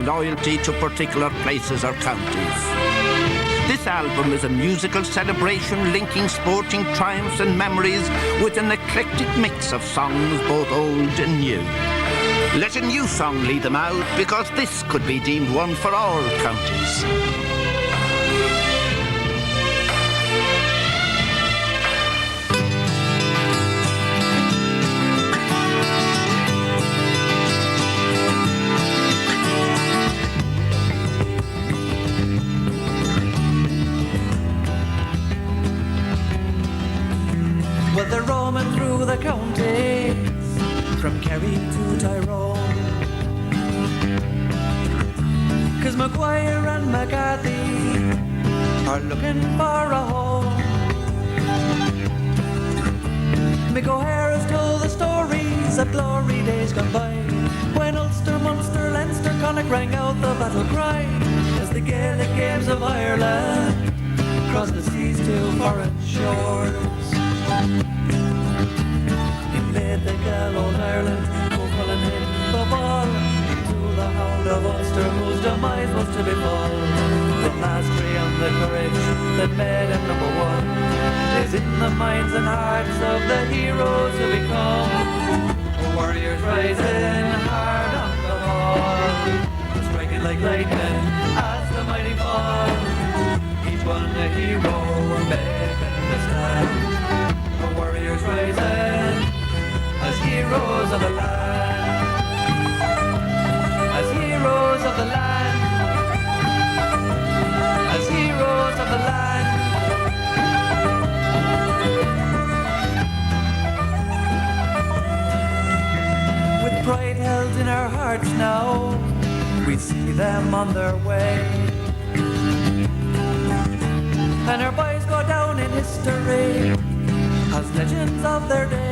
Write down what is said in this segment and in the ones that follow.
loyalty to particular places or counties. This album is a musical celebration linking sporting triumphs and memories with an eclectic mix of songs both old and new. Let a new song lead them out, because this could be deemed one for all counties. Well, they're roaming through the counties, from Kerry to Tyrone, 'cause Maguire and McCarthy are looking for a home. Mick O'Hare has told the stories of glory days gone by, when Ulster, Munster, Leinster, Connacht rang out the battle cry, as the Gaelic games of Ireland crossed the seas to foreign shores. Invade the gallows Ireland, go pulling in the ball to the hound of Ulster, whose demise was to befall. The mastery and the courage that made him number one is in the minds and hearts of the heroes who become warriors rising hard on the ball, striking like lightning as the mighty fall. Each one a hero making the stand. Warriors rising as heroes of the land, as heroes of the land, as heroes of the land. With pride held in our hearts now, we see them on their way, and our boys go down in history as legends of their day.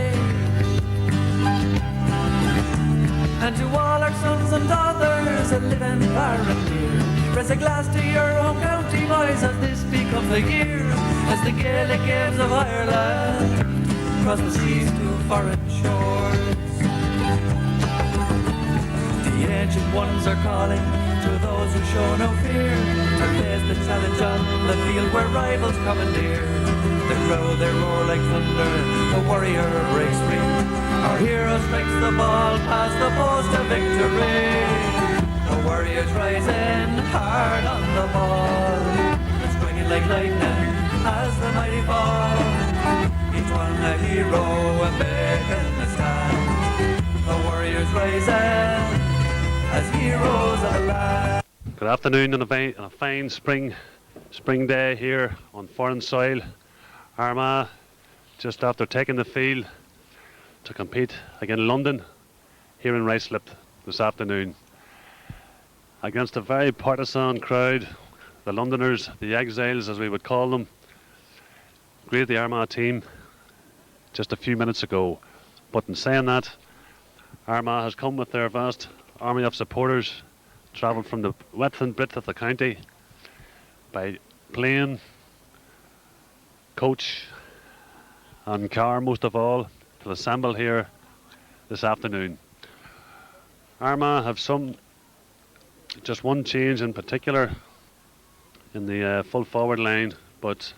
And to all our sons and daughters that live in far and near, raise a glass to your home county, boys, as this becomes the year, as the Gaelic games of Ireland cross the seas to foreign shores. The ancient ones are calling to those who show no fear, to face the challenge on the field where rivals commandeer. The crowd, they roar like thunder, a warrior breaks free. Our hero strikes the ball past the post of victory. The warriors rising hard on the ball, and striking like lightning as the mighty fall. Each one a hero and making the stand. The warriors rising as heroes of the land. Good afternoon on a fine spring day here on foreign soil. Armagh, just after taking the field to compete against London here in Ruislip this afternoon, against a very partisan crowd. The Londoners, the exiles as we would call them, greeted the Armagh team just a few minutes ago. But in saying that, Armagh has come with their vast army of supporters, travelled from the width and breadth of the county by plane, coach and car, most of all, to assemble here this afternoon. Armagh have just one change in particular in the full forward line, but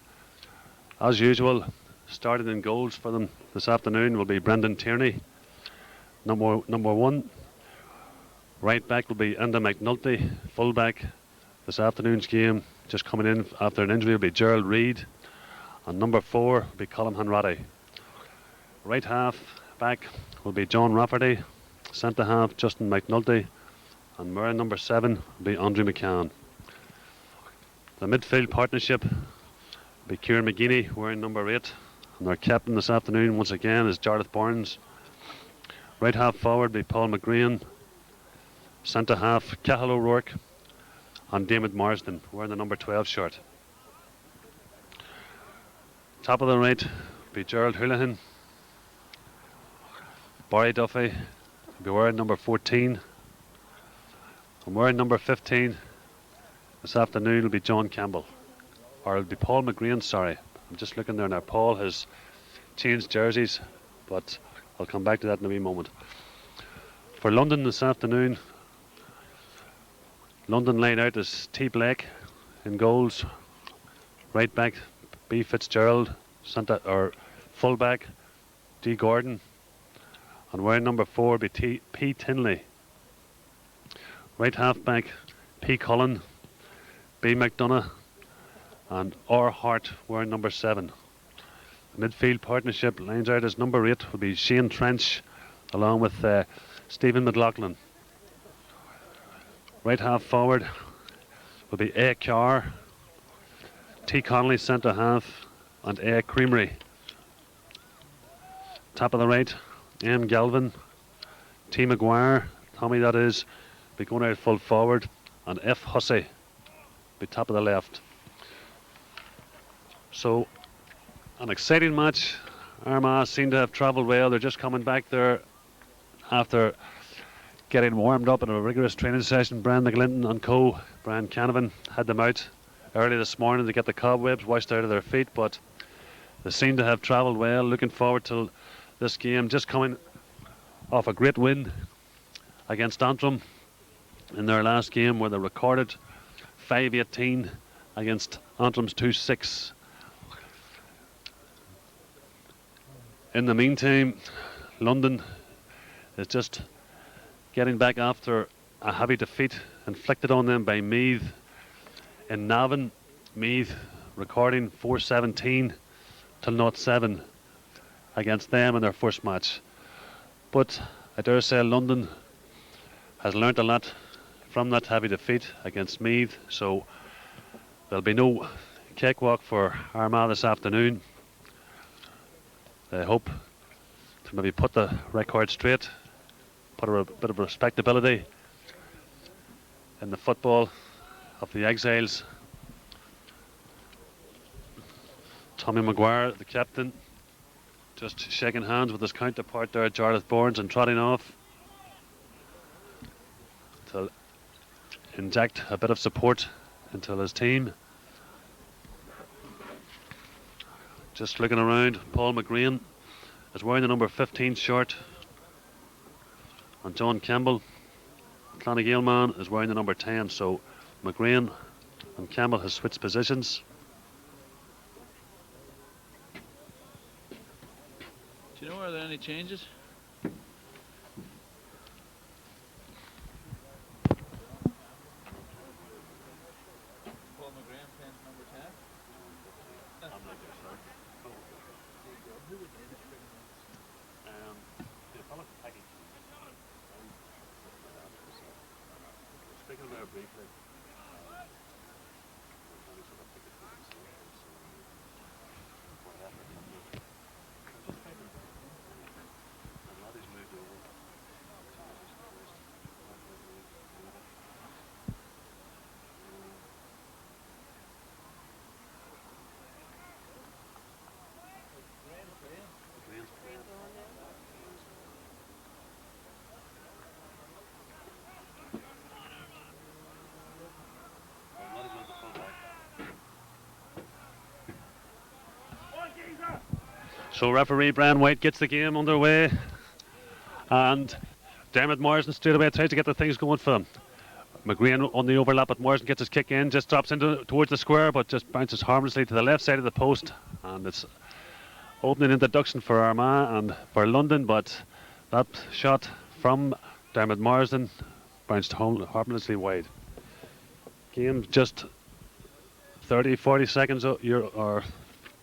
as usual, starting in goals for them this afternoon will be Brendan Tierney, number one. Right back will be Enda McNulty. Full back this afternoon's game, just coming in after an injury, will be Gerald Reid. And number 4 will be Colm Hanratty. Right half back will be John Rafferty. Centre half Justin McNulty. And Murray number 7 will be Andrew McCann. The midfield partnership will be Kieran McGeaney wearing number 8. And our captain this afternoon once again is Jarlath Barnes. Right half forward will be Paul McGrain. Centre half Cahill O'Rourke and David Marsden wearing the number 12 shirt. Top of the right will be Gerald Houlihan. Barry Duffy will be wearing number 14. And wearing number 15 this afternoon will be John Campbell. Or it'll be Paul McGrain, sorry. I'm just looking there now. Paul has changed jerseys, but I'll come back to that in a wee moment. For London this afternoon, London line out is T. Blake in goals. Right back, B. Fitzgerald. Centre or full back, D. Gordon. And wearing number 4 be P. Tinley. Right half back, P. Cullen, B. McDonough, and R. Hart wearing number 7. The midfield partnership lines out as number 8 will be Shane Trench, along with Stephen McLaughlin. Right half forward will be A. Carr, T. Connolly centre half, and A. Creamery. Top of the right, M. Galvin, T. Maguire, Tommy that is, be going out full forward, and F. Hussey be top of the left. So an exciting match. Armagh seem to have travelled well. They're just coming back there after getting warmed up in a rigorous training session. Brian McGlinton and co. Brian Canavan had them out early this morning to get the cobwebs washed out of their feet, but they seem to have travelled well. Looking forward to this game, just coming off a great win against Antrim in their last game, where they recorded 5-18 against Antrim's 2-6. In the meantime, London is just getting back after a heavy defeat inflicted on them by Meath in Navan. Meath recording 4-17 to 0-7 against them in their first match. But I dare say London has learnt a lot from that heavy defeat against Meath, so there'll be no cakewalk for Armagh this afternoon. They hope to maybe put the record straight, put a bit of respectability in the football of the Exiles. Tommy Maguire, the captain, just shaking hands with his counterpart there, Jarlath Burns, and trotting off to inject a bit of support into his team. Just looking around, Paul McGrain is wearing the number 15 shirt, and John Campbell, Clonagale man, is wearing the number 10. So McGrain and Campbell has switched positions. Do you know, are there any changes? Paul McGrain playing number 10. Speaking there briefly. So referee Brian White gets the game underway, and Dermot Morrison straight away tries to get the things going for them. McGrain on the overlap, but Morrison gets his kick in, just drops into towards the square, but just bounces harmlessly to the left side of the post, and it's opening introduction for Armagh and for London, but that shot from Dermot Morrison bounced harmlessly wide. Game just 30-40 seconds or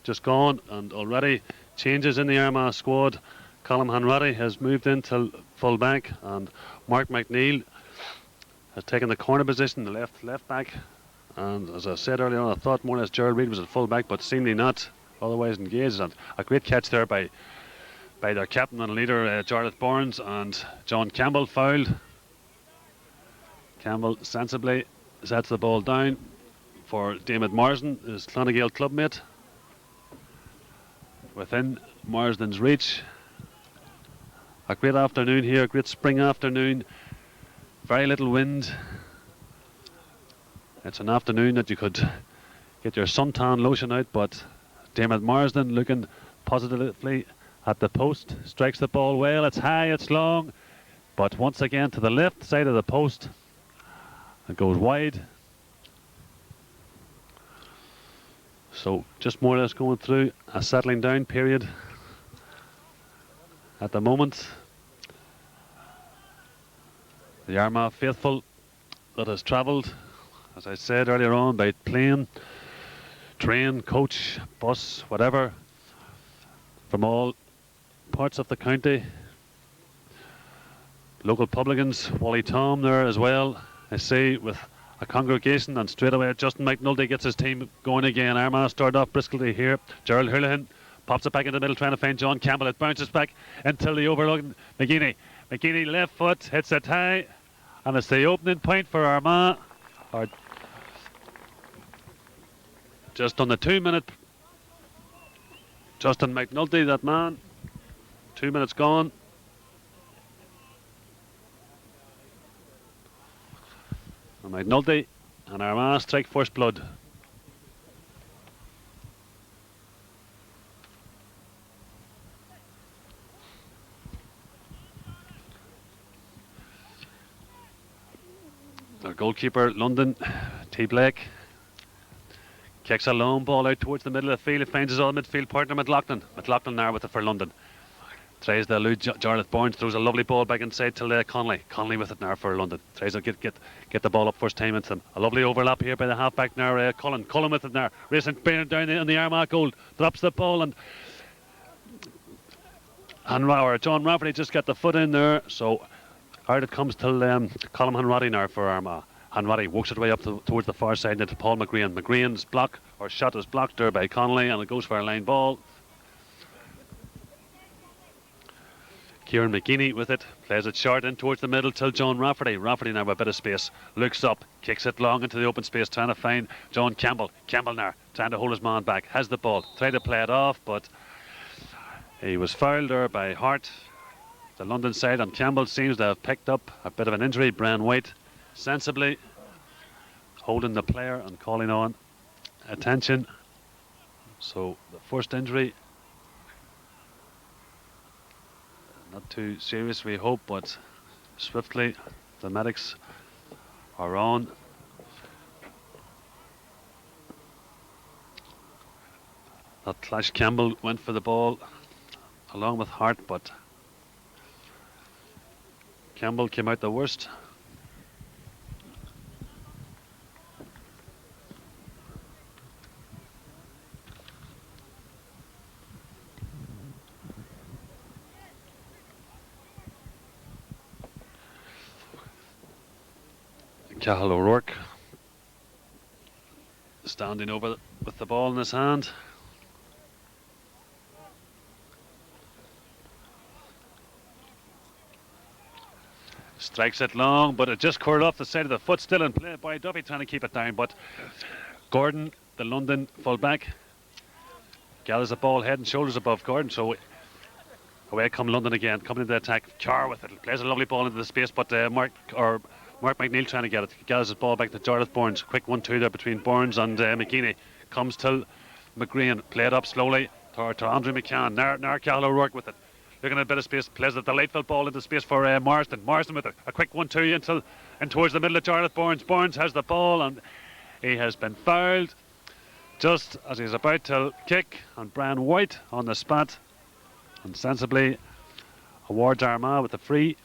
just gone, and already changes in the Armagh squad. Colm Hanratty has moved into full back, and Mark McNeil has taken the corner position, the left back. And as I said earlier on, I thought more or less Gerald Reid was at full back, but seemingly not, otherwise engaged. And a great catch there by their captain and leader, Jarlath Burns, and John Campbell fouled. Campbell sensibly sets the ball down for Dermot Morrison, his Clonagale clubmate. Within Marsden's reach. A great afternoon here, a great spring afternoon. Very little wind. It's an afternoon that you could get your suntan lotion out, but Dermot Marsden looking positively at the post. Strikes the ball well, it's high, it's long, but once again to the left side of the post. It goes wide. So just more or less going through a settling down period at the moment. The Armagh faithful that has travelled, as I said earlier on, by plane, train, coach, bus, whatever, from all parts of the county. Local publicans, Wally Tom there as well, I see, with a congregation, and straight away Justin McNulty gets his team going again. Armagh started off briskly here. Gerald Hurlihan pops it back into the middle, trying to find John Campbell. It bounces back until the overlooking McGeaney. McGeaney left foot, hits it high, and it's the opening point for Armagh. Just on the 2 minute. Justin McNulty, that man. 2 minutes gone. And McNulty and Armagh strike first blood. Their goalkeeper, London, T. Blake, kicks a long ball out towards the middle of the field. It finds his own midfield partner, McLaughlin. McLaughlin now with it for London. Tries to elude Jarlath Barnes, throws a lovely ball back inside to Conley. Conley with it now for London. Tries to get the ball up first time into them. A lovely overlap here by the halfback now, Cullen. Cullen with it now. Racing down in the Armagh goal. Drops the ball and John Rafferty just got the foot in there. So out it comes to Colm Hanratty now for Armagh. Hanratty works it way up towards the far side into Paul McGrain. McGrain's block or shot is blocked there by Conley, and it goes for a line ball. Kieran McGeaney with it, plays it short in towards the middle till John Rafferty. Rafferty now with a bit of space, looks up, kicks it long into the open space, trying to find John Campbell. Campbell now trying to hold his man back, has the ball, tried to play it off, but he was fouled there by Hart, the London side, and Campbell seems to have picked up a bit of an injury. Brian White sensibly holding the player and calling on attention. So the first injury, not too serious we hope, but swiftly the medics are on. That Clash Campbell went for the ball along with Hart, but Campbell came out the worst. Cahill O'Rourke standing over with the ball in his hand. Strikes it long, but it just curled off the side of the foot, still in play by Duffy, trying to keep it down, but Gordon, the London fullback, gathers the ball head and shoulders above Gordon, so away come London again, coming into the attack. Carr with it, plays a lovely ball into the space, but Mark McNeil trying to get it, gathers his ball back to Jarlath Barnes. Quick 1-2 there between Barnes and McGeaney. Comes to McGrain, played up slowly to Andrew McCann. Now Cahill O'Rourke with it, looking at a bit of space, plays a delightful ball into space for Marsden. Marsden with it, a quick 1-2 and towards the middle of Jarlath Barnes. Barnes has the ball and he has been fouled just as he's about to kick, and Brian White on the spot and sensibly awards Armagh with the free.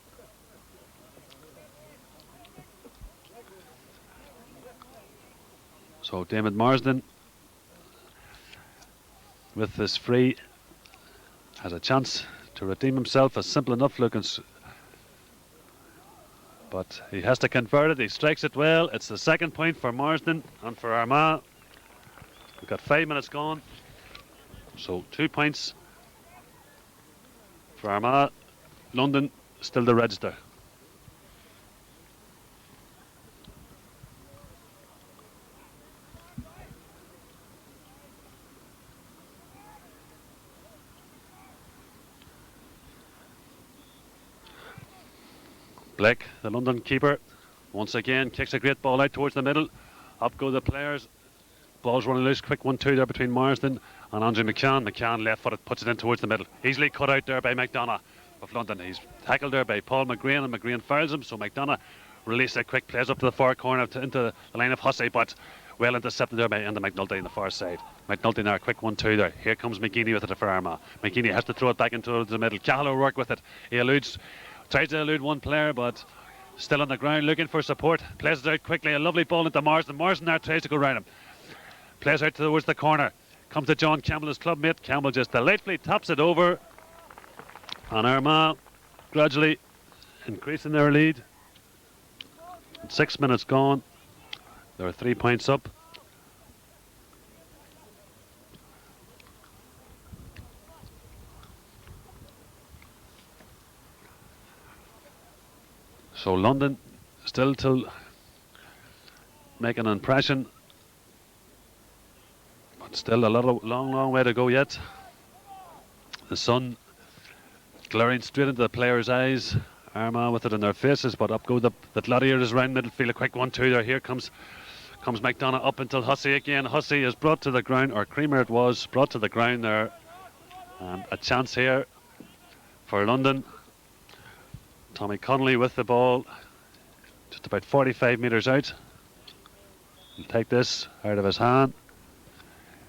So David Marsden with this free has a chance to redeem himself. A simple enough looking, but he has to convert it. He strikes it well. It's the second point for Marsden and for Armagh. We've got 5 minutes gone, so 2 points for Armagh. London still to register. Blake, the London keeper, once again kicks a great ball out towards the middle. Up go the players. Ball's running loose. Quick 1-2 there between Marsden and Andrew McCann. McCann left footed, puts it in towards the middle. Easily cut out there by McDonough of London. He's tackled there by Paul McGrain, and McGrain fouls him. So McDonough Release it quick, plays up to the far corner into the line of Hussey, but well intercepted there by Enda McNulty on the far side. McNulty now, a quick 1-2 there. Here comes McGeaney with it for Armagh. McGeaney has to throw it back into the middle. Cahill work with it. He tries to elude one player, but still on the ground looking for support. Plays it out quickly. A lovely ball into Marsden. Marsden now tries to go round him. Plays out towards the corner. Comes to John Campbell, his clubmate. Campbell just delightfully taps it over. And Armagh gradually increasing their lead. 6 minutes gone. There are 3 points up. So London still to make an impression, but still a long way to go yet. The sun glaring straight into the players' eyes. Armagh with it in their faces, but up go the gladiators round midfield. A quick 1-2 there. Here comes McDonough up until Hussey again. Hussey is brought to the ground, or Creamer it was, brought to the ground there. And a chance here for London. Tommy Connolly with the ball, just about 45 metres out. He'll take this out of his hand.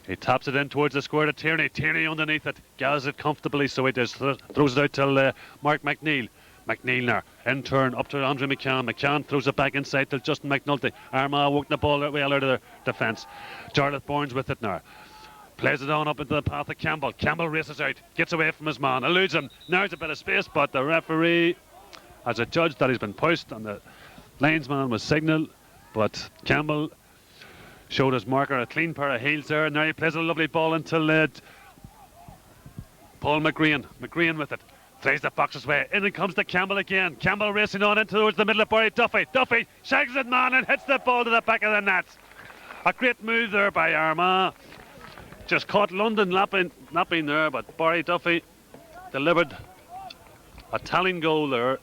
He taps it in towards the square to Tierney. Tierney underneath it, gathers it comfortably, so he does. Throws it out till Mark McNeil. McNeil now, in turn, up to Andrew McCann. McCann throws it back inside to Justin McNulty. Armagh working the ball well out of their defence. Jarlath Bournes with it now. Plays it on up into the path of Campbell. Campbell races out, gets away from his man, eludes him. Now there's a bit of space, but the referee has adjudged that he's been pushed, and the linesman was signalled, but Campbell showed his marker a clean pair of heels there. Now he plays a lovely ball until Paul McGrean. McGrean with it. Plays the boxes way. In it comes to Campbell again. Campbell racing on in towards the middle of Barry Duffy. Duffy shags it, man, and hits the ball to the back of the net. A great move there by Armagh. Just caught London napping there, but Barry Duffy delivered a telling goal there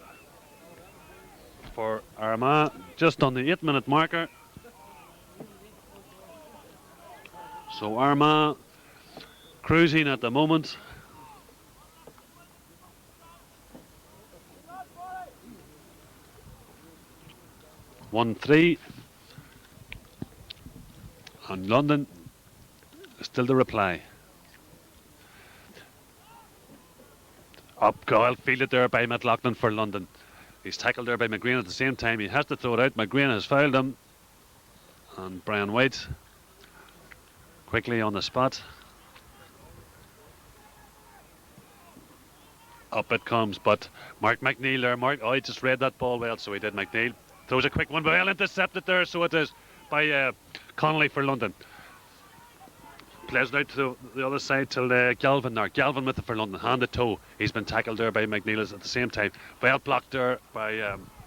for Armagh just on the 8-minute marker. So Armagh cruising at the moment. (1-3), and London still to reply. Up goal, fielded there by McLaughlin for London. He's tackled there by McGrean at the same time. He has to throw it out. McGrean has fouled him, and Brian White quickly on the spot. Up it comes, but Mark McNeil there. He just read that ball well, so he did. McNeil throws a quick one, but well intercepted there, so it is by Connolly for London. Plays it out to the other side till Galvin there. Galvin with it for London, hand to toe. He's been tackled there by McNeil at the same time. Well blocked there by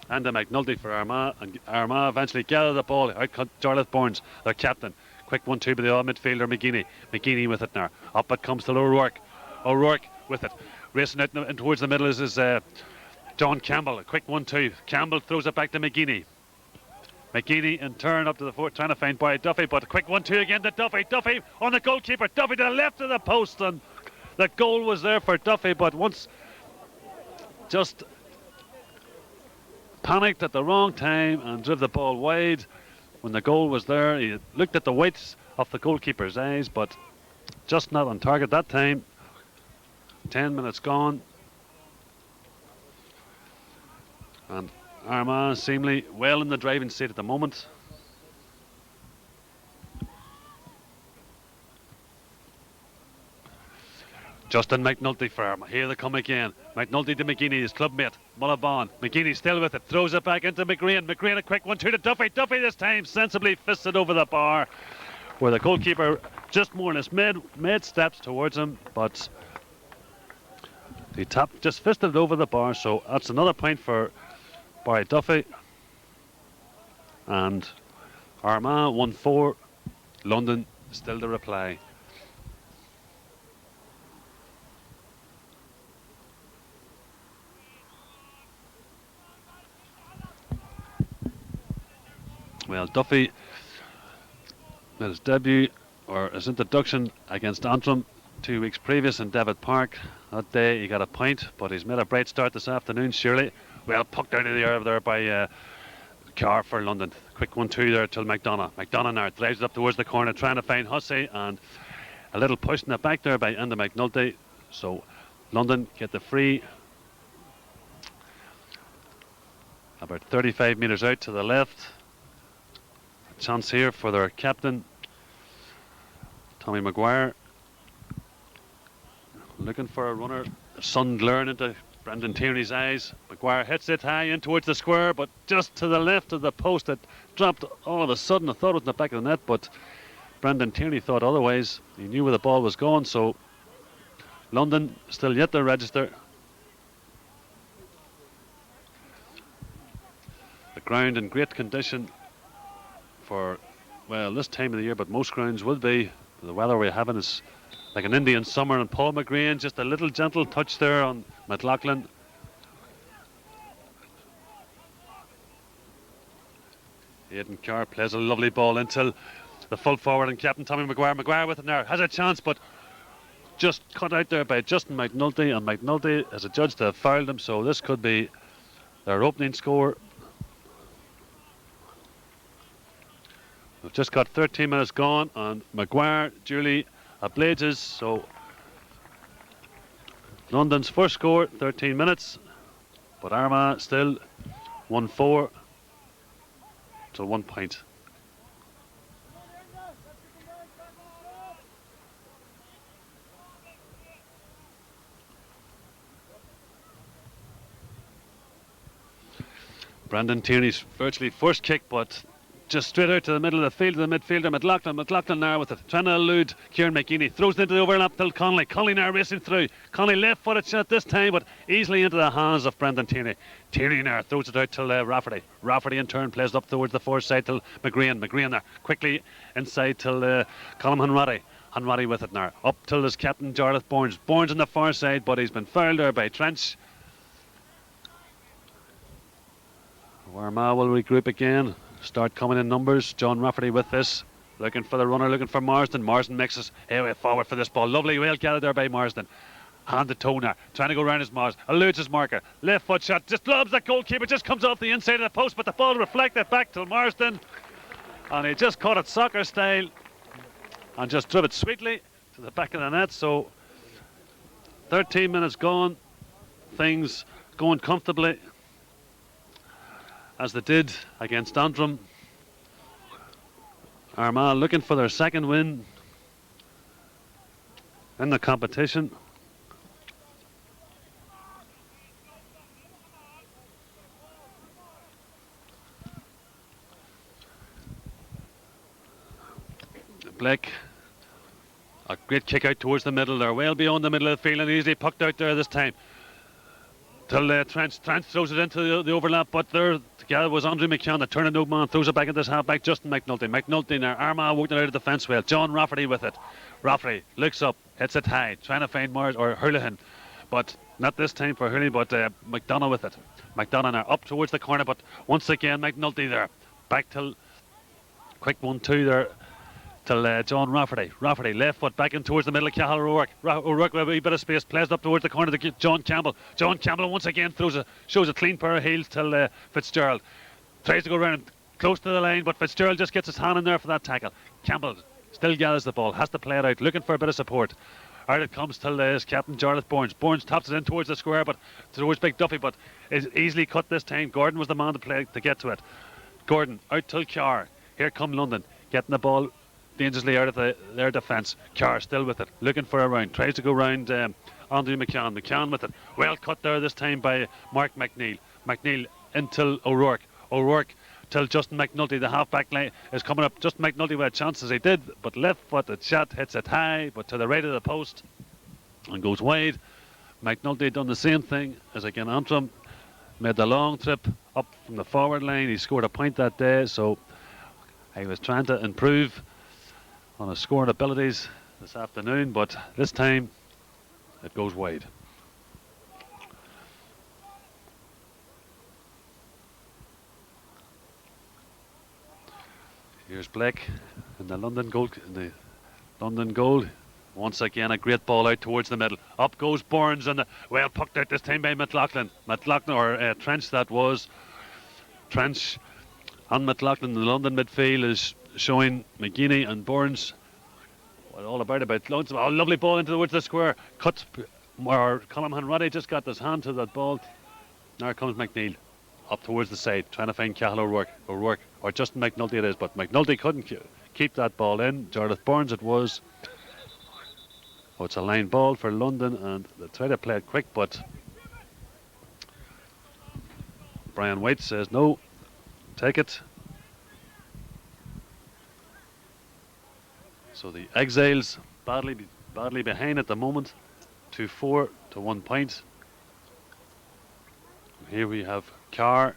Enda McNulty for Armagh, and Armagh eventually gather the ball. Out cut Jarlath Bournes, their captain. Quick 1-2 by the old midfielder McGeaney. McGeaney with it now. Up it comes to O'Rourke. O'Rourke with it. Racing out and towards the middle is John Campbell. A quick 1-2. Campbell throws it back to McGeaney. McGeaney in turn up to the fort, trying to find Barry Duffy, but a quick 1-2 again to Duffy. Duffy on the goalkeeper. Duffy to the left of the post, and the goal was there for Duffy, but once just panicked at the wrong time and drove the ball wide. When the goal was there, he looked at the whites of the goalkeeper's eyes, but just not on target that time. 10 minutes gone, and Armagh seemingly well in the driving seat at the moment. Justin McNulty for Armagh. Here they come again. McNulty to McGeaney, his clubmate Mullabon. McGeaney still with it, throws it back into McGrean. McGrean a quick 1-2 to Duffy. Duffy this time sensibly fisted over the bar, where the goalkeeper just more or less made steps towards him, but he just fisted it over the bar. So that's another point for Barry Duffy. And Armagh 1-4. London still to reply. Well, Duffy made his debut, or his introduction, against Antrim 2 weeks previous in Devitt Park. That day he got a point, but he's made a bright start this afternoon, surely. Well, pucked out of the air there by Carr for London. Quick 1-2 there till McDonough. McDonough now drives it up towards the corner, trying to find Hussey, and a little push in the back there by Enda McNulty. So London get the free. About 35 metres out to the left. A chance here for their captain, Tommy Maguire. Looking for a runner. The sun glaring into Brendan Tierney's eyes. Maguire hits it high in towards the square, but just to the left of the post. It dropped all of a sudden. I thought it was in the back of the net, but Brendan Tierney thought otherwise. He knew where the ball was going, so London still yet to register. The ground in great condition for, well, this time of the year, but most grounds will be. The weather we're having is like an Indian summer, and Paul McGrain, just a little gentle touch there on McLaughlin. Aidan Carr plays a lovely ball into the full forward and captain Tommy Maguire. Maguire with it now, has a chance, but just cut out there by Justin McNulty, and McNulty is adjudged to have fouled him, so this could be their opening score. We've just got 13 minutes gone, and Maguire duly obliges, so London's first score, 13 minutes, but Armagh still 1-4 to 1 point. Brendan Tierney's virtually first kick, but just straight out to the middle of the field, to the midfielder, McLaughlin now with it, trying to elude Kieran McGeeney, throws it into the overlap till Connolly. Connolly now racing through. Connolly left-footed shot this time, but easily into the hands of Brendan Tierney. Tierney now throws it out till Rafferty. Rafferty in turn plays it up towards the far side till McGrain. McGrain there quickly inside till Colm Hanratty. Hanratty with it now, up till his captain Jarlath Bournes. Bournes on the far side, but he's been fouled there by Trench. Armagh will regroup again, start coming in numbers. John Rafferty with this, looking for the runner, looking for Marsden. Marsden mixes way forward for this ball. Lovely, well gathered there by Marsden. Hand to Toner, trying to go round his Mars, eludes his marker. Left foot shot, just lobs that goalkeeper, just comes off the inside of the post, but the ball reflected back to Marsden. And he just caught it soccer style and just drove it sweetly to the back of the net. So 13 minutes gone, things going comfortably, as they did against Antrim. Armagh looking for their second win in the competition. Blake, a great kick out towards the middle there, well beyond the middle of the field, and easily pucked out there this time. Till Trent throws it into the overlap, but there together was Andrew McCann, the turning no man, throws it back into his half-back, Justin McNulty. McNulty now, Armagh working out of the defence well. John Rafferty with it. Rafferty looks up, hits it high, trying to find Mars or Hurlihan, but not this time for Hurley, but McDonough with it. McDonough now up towards the corner, but once again McNulty there. Back till quick 1-2 there. Till John Rafferty. Rafferty left foot back in towards the middle of Cahill O'Rourke. O'Rourke with a wee bit of space, plays up towards the corner to John Campbell. John Campbell once again shows a clean pair of heels till Fitzgerald. Tries to go round close to the line, but Fitzgerald just gets his hand in there for that tackle. Campbell still gathers the ball, has to play it out, looking for a bit of support. Out it comes till his captain Jarlath Bournes. Bournes tops it in towards the square, but towards Big Duffy, but is easily cut this time. Gordon was the man to get to it. Gordon out till Carr. Here come London, getting the ball dangerously out of their defence. Carr still with it, looking for a round, tries to go round Andrew McCann. McCann with it, well cut there this time by Mark McNeil. McNeil until O'Rourke. O'Rourke till Justin McNulty. The half-back line is coming up. Justin McNulty with a chance as he did, but left-footed shot hits it high, but to the right of the post and goes wide. McNulty done the same thing as again Antrim, made the long trip up from the forward line. He scored a point that day, so he was trying to improve on his scoring abilities this afternoon, but this time it goes wide. Here's Blake in the London goal. Once again a great ball out towards the middle. Up goes Bournes, and well pucked out this time by McLaughlin. Trench that was. Trench And McLaughlin, the London midfield, is showing McGuinness and Burns all about loads of, oh, lovely ball into the woods of the square. Cut, or Colm Hanratty just got his hand to that ball. Now comes McNeil up towards the side, trying to find Cahill O'Rourke, or Justin McNulty it is, but McNulty couldn't keep that ball in. Jarlath Burns it was. Oh, it's a line ball for London, and they try to play it quick, but Brian White says no, take it. So the Exiles badly behind at the moment, 2-4 to 1 point. Here we have Carr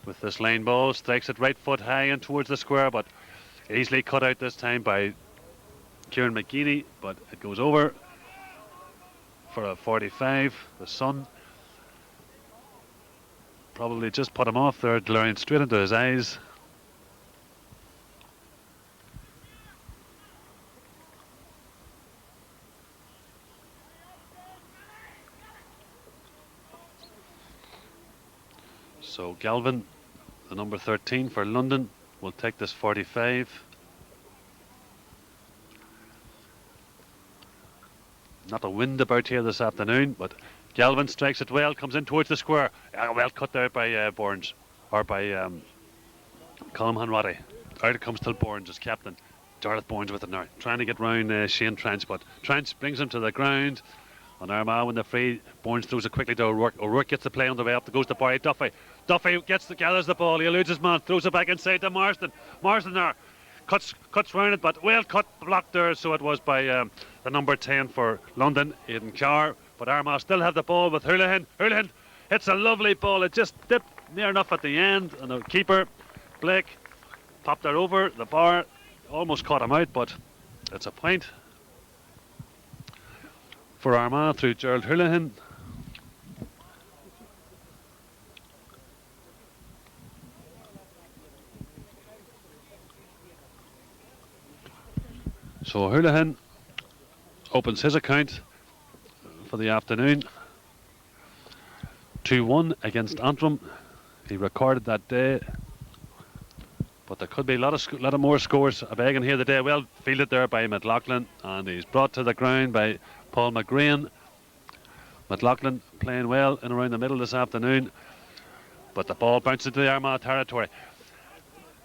with this line ball, strikes it right foot high and towards the square, but easily cut out this time by Kieran McGuinness, but it goes over for a 45. The sun probably just put him off there, glaring straight into his eyes. So Galvin, the number 13 for London, will take this 45. Not a wind about here this afternoon, but Galvin strikes it well, comes in towards the square. Well cut there by Burns, or by Colm Hanratty. Out it comes till Burns as captain. Jarlath Burns with it now, trying to get round Shane Trench, but Trench brings him to the ground. On Armagh when they're free, Burns throws it quickly to O'Rourke. O'Rourke gets the play on the way up, goes to Barry Duffy. Duffy gathers the ball, he eludes his man, throws it back inside to Marsden. Marsden there, cuts round it, but well cut, blocked there, so it was by the number 10 for London, Aidan Carr. But Armagh still have the ball with Houlihan. Houlihan hits a lovely ball, it just dipped near enough at the end, and the keeper, Blake, popped it over the bar, almost caught him out, but it's a point for Armagh through Gerald Houlihan. So Houlihan opens his account for the afternoon. 2-1 against Antrim. He recorded that day, but there could be a lot of more scores a begging here today. Well fielded there by McLaughlin, and he's brought to the ground by Paul McGrain. McLaughlin playing well in around the middle this afternoon, but the ball bounced into the Armagh territory.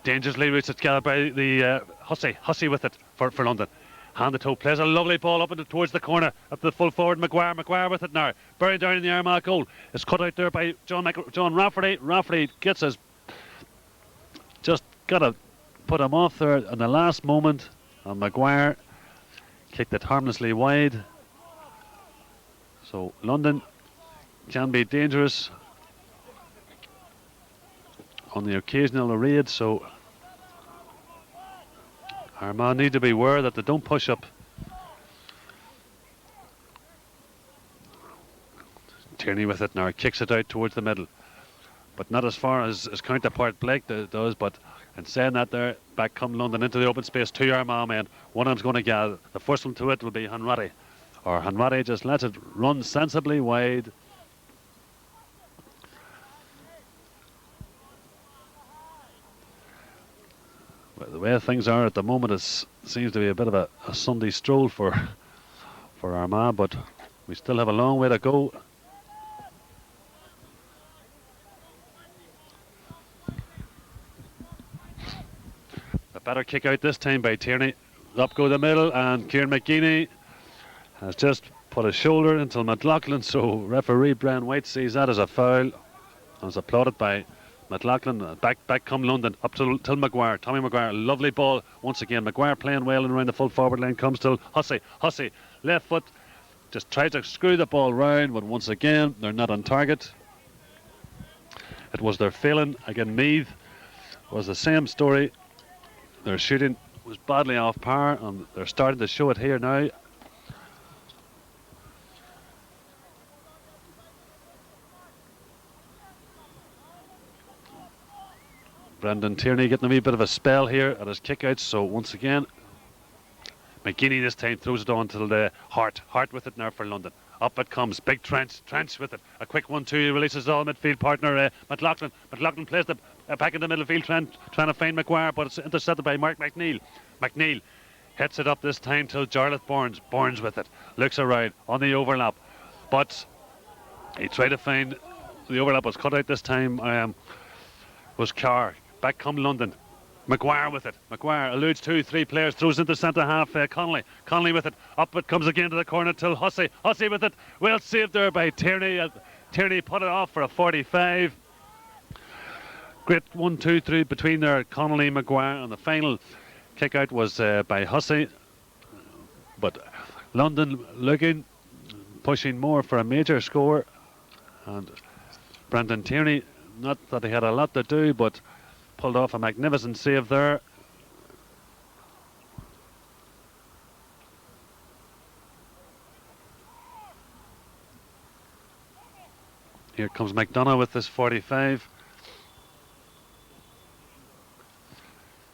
Dangerously roots it together by the Hussey with it for London. Hand to toe, plays a lovely ball up into towards the corner, up to the full forward Maguire with it now, buried down in the Armagh goal. It's cut out there by John Rafferty. Rafferty gets his, just got to put him off there in the last moment, and Maguire kicked it harmlessly wide. So London can be dangerous on the occasional raid, so Armagh need to be aware that they don't push up. Tierney with it now, kicks it out towards the middle, but not as far as his counterpart Blake does. But in saying that, there back come London into the open space, 2 Armagh men. One of them's going to gather. The first one to it will be Hanratty, or Hanratty just lets it run sensibly wide. Well, the way things are at the moment, it seems to be a bit of a Sunday stroll for Armagh, but we still have a long way to go. A better kick out this time by Tierney. Up go the middle, and Kieran McGuinness has just put his shoulder into McLaughlin, so referee Brian White sees that as a foul, and it's applauded by McLaughlin. Back come London, up till Maguire. Tommy Maguire, lovely ball once again. Maguire playing well and around the full forward line, comes till Hussey. Left foot, just tries to screw the ball round, but once again they're not on target. It was their failing again. Meath was the same story. Their shooting was badly off par, and they're starting to show it here now. Brendan Tierney getting a wee bit of a spell here at his kickouts. So once again, McGuinness this time throws it on to the Hart with it now for London. Up it comes, big Trench with it. A quick 1-2, releases all midfield partner McLaughlin. McLaughlin plays the back in the middle field, trying to find Maguire, but it's intercepted by Mark McNeil. McNeil hits it up this time till Jarlath Burns. Burns with it, looks around on the overlap, but he tried to find the overlap. Was cut out this time. Was Carr. Back come London. Maguire with it. Maguire eludes 2-3 players, throws into centre half. Connolly. Connolly with it. Up it comes again to the corner till Hussey. Hussey with it. Well saved there by Tierney. Tierney put it off for a 45. Great 1-2-3 between there. Connolly, Maguire, and the final kick out was by Hussey. But London looking, pushing more for a major score. And Brendan Tierney, not that he had a lot to do, but pulled off a magnificent save there. Here comes McDonough with this 45.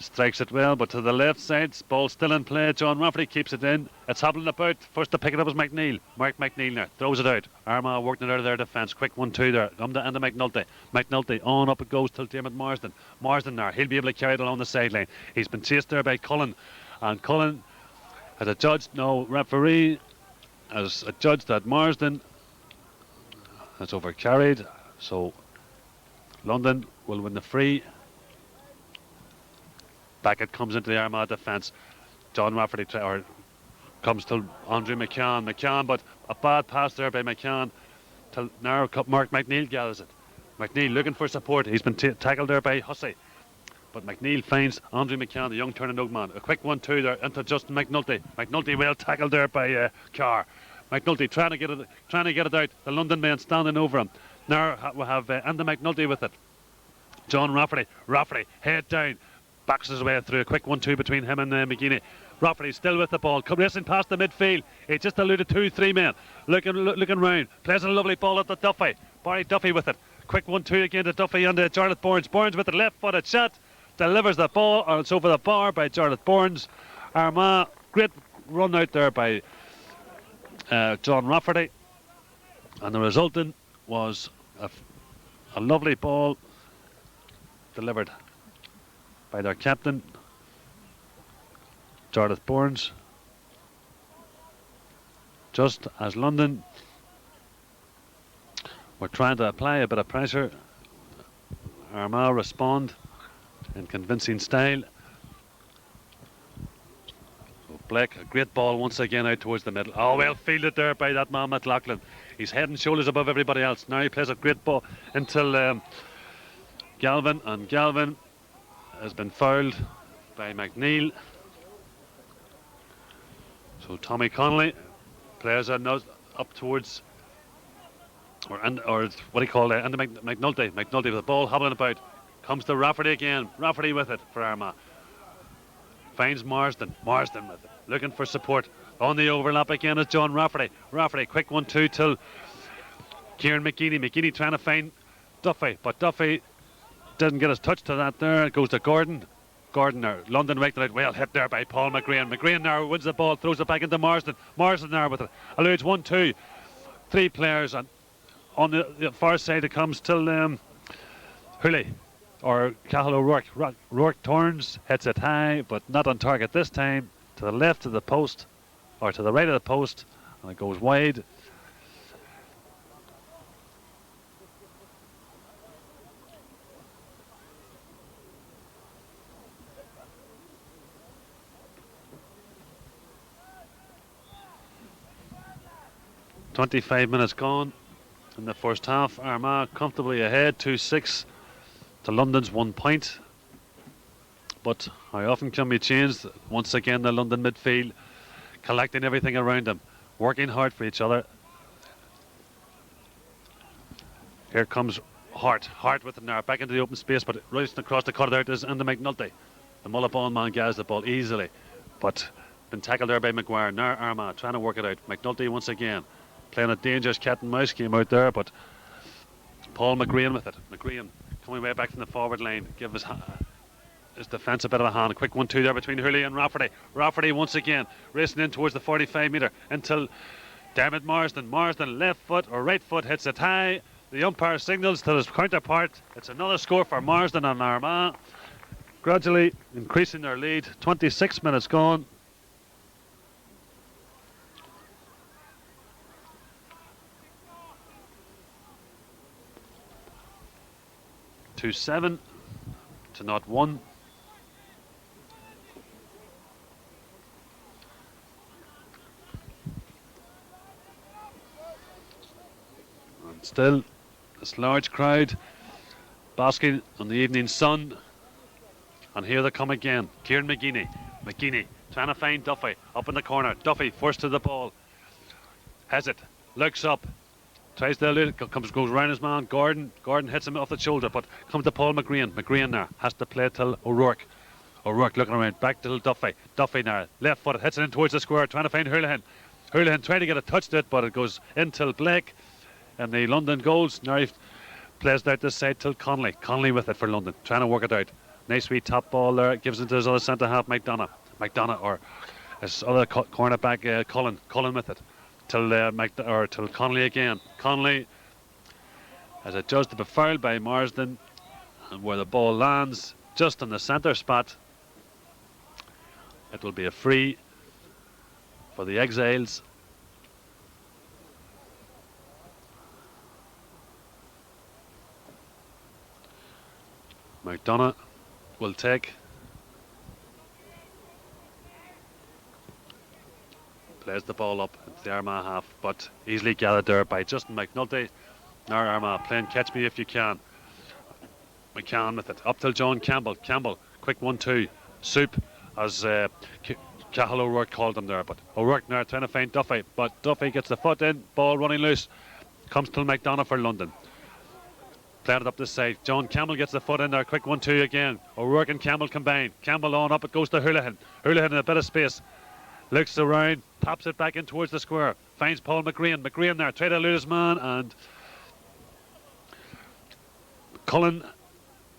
Strikes it well, but to the left side. Ball still in play. John Rafferty keeps it in. It's hobbling about. First to pick it up is McNeil. Mark McNeil now throws it out. Armagh working it out of their defence. Quick 1-2 there. Come to McNulty. McNulty on up it goes till Dermot Marsden. Marsden there. He'll be able to carry it along the sideline. He's been chased there by Cullen. And Cullen has adjudged, no, referee has adjudged that Marsden has overcarried. So London will win the free. Back it comes into the Armagh defence. John Rafferty comes to Andrew McCann. McCann, but a bad pass there by McCann. Till now Mark McNeil gathers it. McNeil looking for support. He's been tackled there by Hussey. But McNeil finds Andrew McCann, the young Turning man. A quick 1-2 there into Justin McNulty. McNulty well tackled there by Carr. McNulty trying to get it out. The London men standing over him. Now we have Andy McNulty with it. John Rafferty. Rafferty head down. Backs his way through. A quick 1-2 between him and McGeaney. Rafferty still with the ball. Racing past the midfield. He just eluded 2-3 men. Looking round. Plays a lovely ball at the Duffy. Barry Duffy with it. Quick 1-2 again to Duffy and Jarlath Burns. Burns with the left-footed shot. Delivers the ball. Or it's over the bar by Jarlath Burns. Armagh. Great run out there by John Rafferty. And the resultant was a lovely ball delivered by their captain, Jarlath Burns. Just as London were trying to apply a bit of pressure, Armagh respond in convincing style. So Blake, a great ball once again out towards the middle. Oh, well fielded there by that man McLaughlin. He's head and shoulders above everybody else. Now he plays a great ball until Galvin, and Galvin has been fouled by McNeil. So Tommy Connolly plays a nose up towards, or what do you call it? And McNulty. McNulty with the ball hobbling about. Comes to Rafferty again. Rafferty with it for Armagh. Finds Marsden. Marsden with it. Looking for support. On the overlap again is John Rafferty. Rafferty, quick 1-2 till Kieran McGeaney. McGeaney trying to find Duffy, but Duffy didn't get his touch to that there. It goes to Gordon. Gordon there. London raked it out. Well hit there by Paul McGrain. McGrain now wins the ball, throws it back into Marsden. Marsden there with it. Eludes 1-2. 3 players on the far side. It comes till Hooley or Cahill O'Rourke. Rourke turns, hits it high, but not on target this time. To the left of the post, or to the right of the post, and it goes wide. "25 minutes gone in the first half. Armagh comfortably ahead, 2-6 to London's 1 point. But how often can we change? Once again, the London midfield collecting everything around them, working hard for each other. Here comes Hart with it now, back into the open space, but racing across the cutout is Andy McNulty. The Mullabone man gathers the ball easily, but been tackled there by Maguire. Now Armagh trying to work it out. McNulty once again playing a dangerous cat and mouse game out there, but Paul McGrain with it. McGrain coming way back from the forward line, give his defence a bit of a hand. A quick 1-2 there between Hurley and Rafferty. Rafferty once again racing in towards the 45 metre until Dermot Marsden. Marsden left foot or right foot hits it high. The umpire signals to his counterpart. It's another score for Marsden and Armagh, gradually increasing their lead. 26 minutes gone. To 7 to 0-1. And still this large crowd basking on the evening sun. And here they come again. Kieran McGeaney trying to find Duffy up in the corner. Duffy first to the ball. Has it. Looks up. Tries to elude it. Goes round his man. Gordon hits him off the shoulder, but comes to Paul McGrean. McGrean there has to play till O'Rourke. O'Rourke looking around. Back to Duffy. Duffy now. Left foot. Hits it in towards the square. Trying to find Hurlihan. Hurlihan trying to get a touch to it, but it goes in till Blake. And the London goals. Now he plays it out this side till Connolly. Connolly with it for London. Trying to work it out. Nice wee top ball there. Gives it to his other centre half, McDonough or his other cornerback, Cullen with it. Till Connolly again. Connolly has adjusted to be fouled by Marsden, and where the ball lands just in the centre spot, it will be a free for the Exiles. McDonough will take. Plays the ball up into the Armagh half, but easily gathered there by Justin McNulty. Now Armagh playing catch me if you can. McCann with it. Up till John Campbell. Campbell, quick 1-2. Soup as Cahill O'Rourke called him there, but O'Rourke now trying to find Duffy, but Duffy gets the foot in, ball running loose. Comes till McDonough for London. Playing it up this side. John Campbell gets the foot in there. Quick 1-2 again. O'Rourke and Campbell combine. Campbell on up. It goes to Hurlihan. Hurlihan in a bit of space. Looks around. Pops it back in towards the square. Finds Paul McGrean. McGrean there. Try to elude his man. And Cullen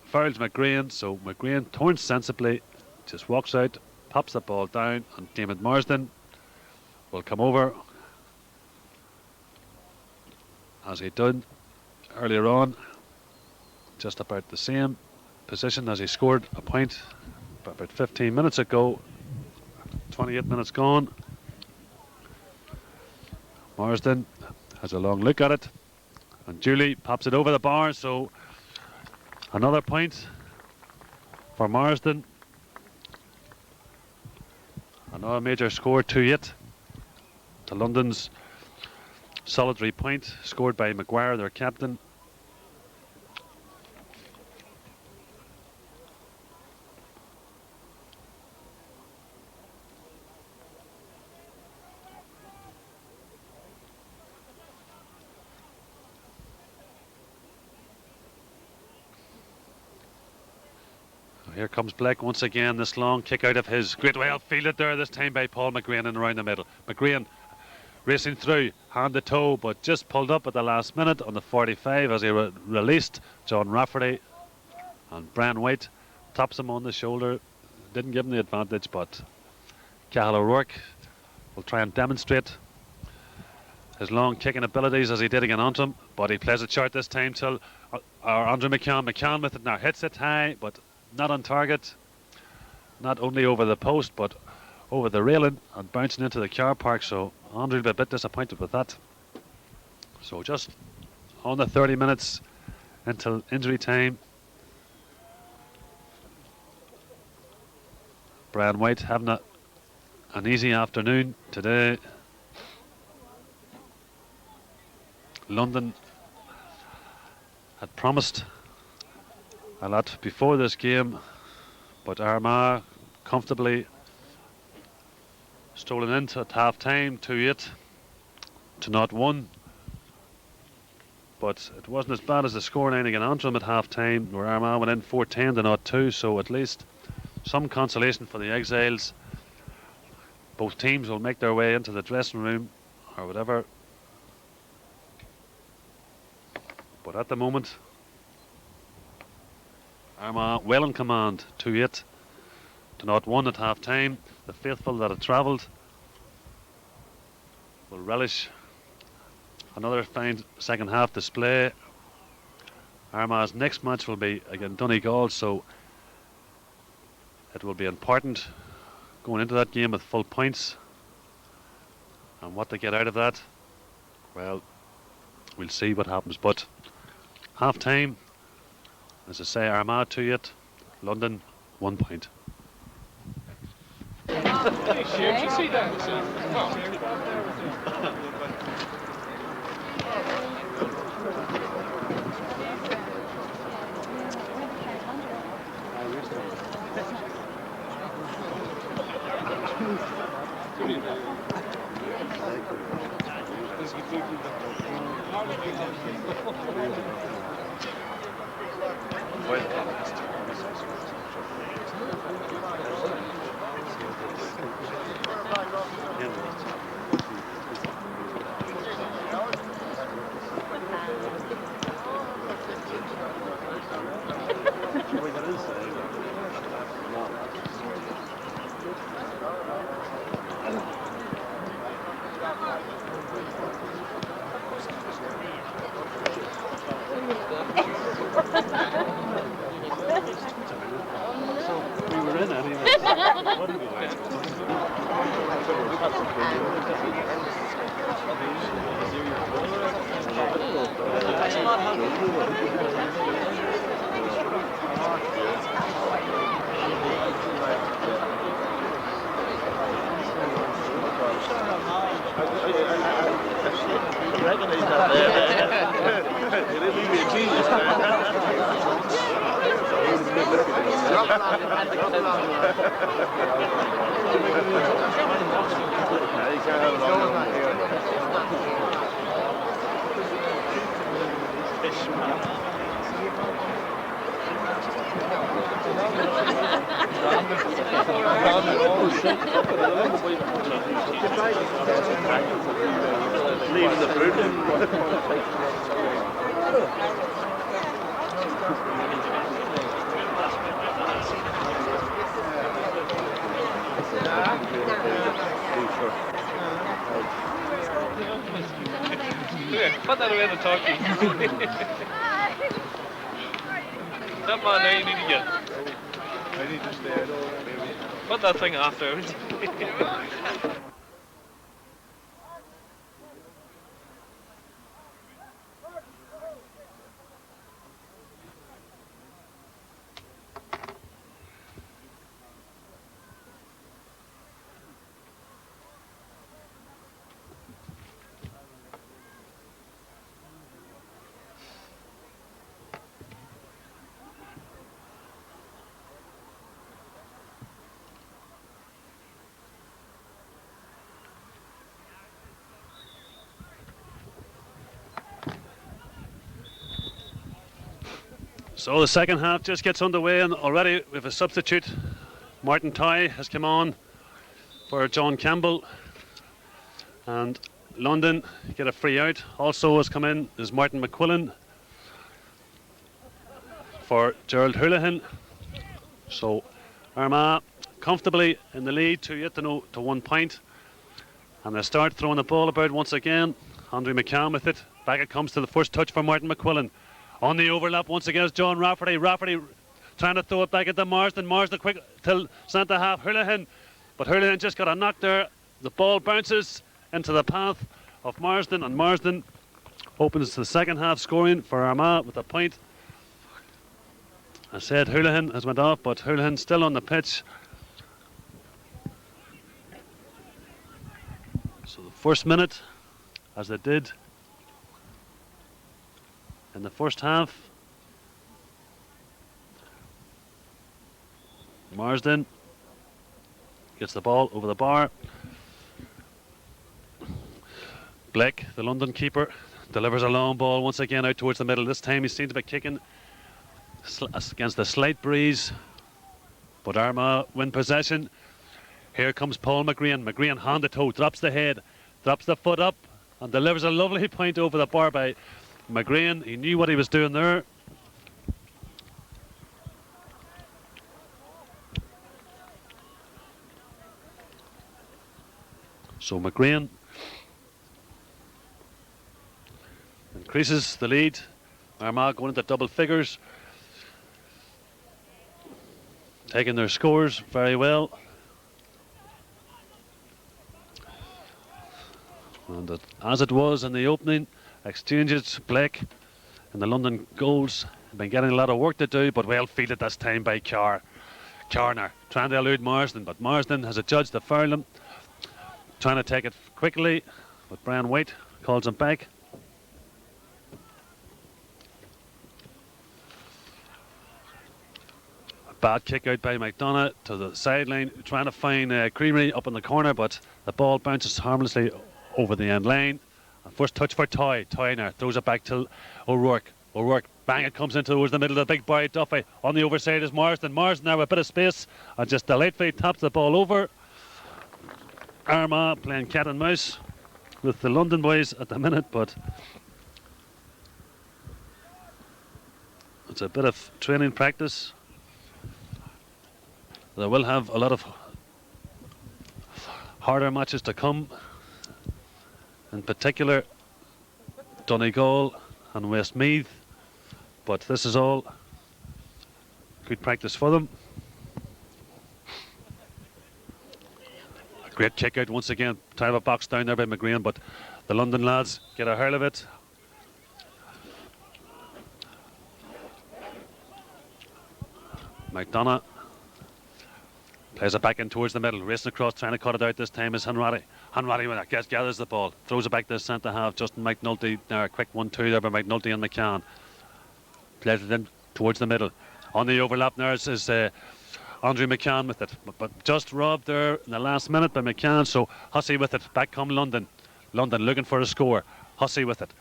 fouls McGrean. So McGrean turns sensibly. Just walks out. Pops the ball down. And David Marsden will come over, as he done earlier on. Just about the same position as he scored a point about 15 minutes ago. 28 minutes gone. Marsden has a long look at it, and Julie pops it over the bar, so another point for Marsden. Another major score, 2-8 to London's solitary point, scored by Maguire, their captain. Here comes Blake once again. This long kick out of his. Great well fielded there this time by Paul McGrean and around the middle. McGrean racing through, hand to toe, but just pulled up at the last minute on the 45 as he released John Rafferty. And Brian White taps him on the shoulder. Didn't give him the advantage, but Cahill O'Rourke will try and demonstrate his long kicking abilities as he did again onto him. But he plays it short this time till Andrew McCann. McCann with it now. Hits it high, but not on target. Not only over the post, but over the railing and bouncing into the car park. So Andrew will be a bit disappointed with that. So just on the 30 minutes until injury time. Brian White having an easy afternoon today. London had promised a lot before this game, but Armagh comfortably stolen into at half time, 2-8 to 0-1. But it wasn't as bad as the scoreline against Antrim at half time, where Armagh went in 4-10 to 0-2, so at least some consolation for the Exiles. Both teams will make their way into the dressing room or whatever. But at the moment, Armagh well in command, 2-8 to 0-1 at half time. The faithful that have travelled will relish another fine second half display Armagh's next match will be against Donegal, so it will be important going into that game with full points. And what they get out of that, well, we'll see what happens. But half time, as I say, Armagh 2-8, London 1 point. Put that away in the talkie. That man there you need to get. I need to stay. Put that thing after. So the second half just gets underway, and already we have a substitute. Martin Tye has come on for John Campbell, and London get a free out. Also has come in is Martin McQuillan for Gerald Houlihan. So Armagh comfortably in the lead, 2-8 to 1 point, and they start throwing the ball about once again. Andrew McCann with it. Back it comes to the first touch for Martin McQuillan. On the overlap once again is John Rafferty. Rafferty trying to throw it back into Marsden. Marsden quick till centre half. Houlihan. But Houlihan just got a knock there. The ball bounces into the path of Marsden, and Marsden opens the second half scoring for Armagh with a point. I said Houlihan has went off, but Houlihan still on the pitch. So the first minute, as they did in the first half, Marsden gets the ball over the bar. Blake, the London keeper, delivers a long ball once again out towards the middle. This time he seems to be kicking against a slight breeze, but Armagh win possession. Here comes Paul McGrean. McGrean hand to toe, drops the head, drops the foot up, and delivers a lovely point over the bar by McGrean. He knew what he was doing there. So McGrean increases the lead Armagh going into double figures, taking their scores very well. And as it was in the opening exchanges, Blake and the London goals have been getting a lot of work to do, but well fielded this time by Carner, trying to elude Marsden, but Marsden has a judge to foul him, trying to take it quickly, but Brian White calls him back. A bad kick out by McDonough to the sideline, trying to find Creamery up in the corner, but the ball bounces harmlessly over the end line. And first touch for Toy. Toy now throws it back to O'Rourke. O'Rourke, bang, it comes in towards the middle of the big boy Duffy. On the overside is Marsden. Marsden now with a bit of space and just delightfully taps the ball over. Armagh playing cat and mouse with the London boys at the minute, but it's a bit of training practice. They will have a lot of harder matches to come, in particular Donegal and Westmeath, but this is all good practice for them. A great kick out once again, trying to have a box down there by McGrain, but the London lads get a hurl of it. McDonough plays it back in towards the middle, racing across, trying to cut it out this time is Hanratty. Hanratty when it gathers the ball, throws it back to the centre half. Justin McNulty, there, a quick 1-2 there by McNulty and McCann. Plays it in towards the middle. On the overlap there is Andrew McCann with it, but just robbed there in the last minute by McCann. So Hussey with it, back come London. London looking for a score. Hussey with it,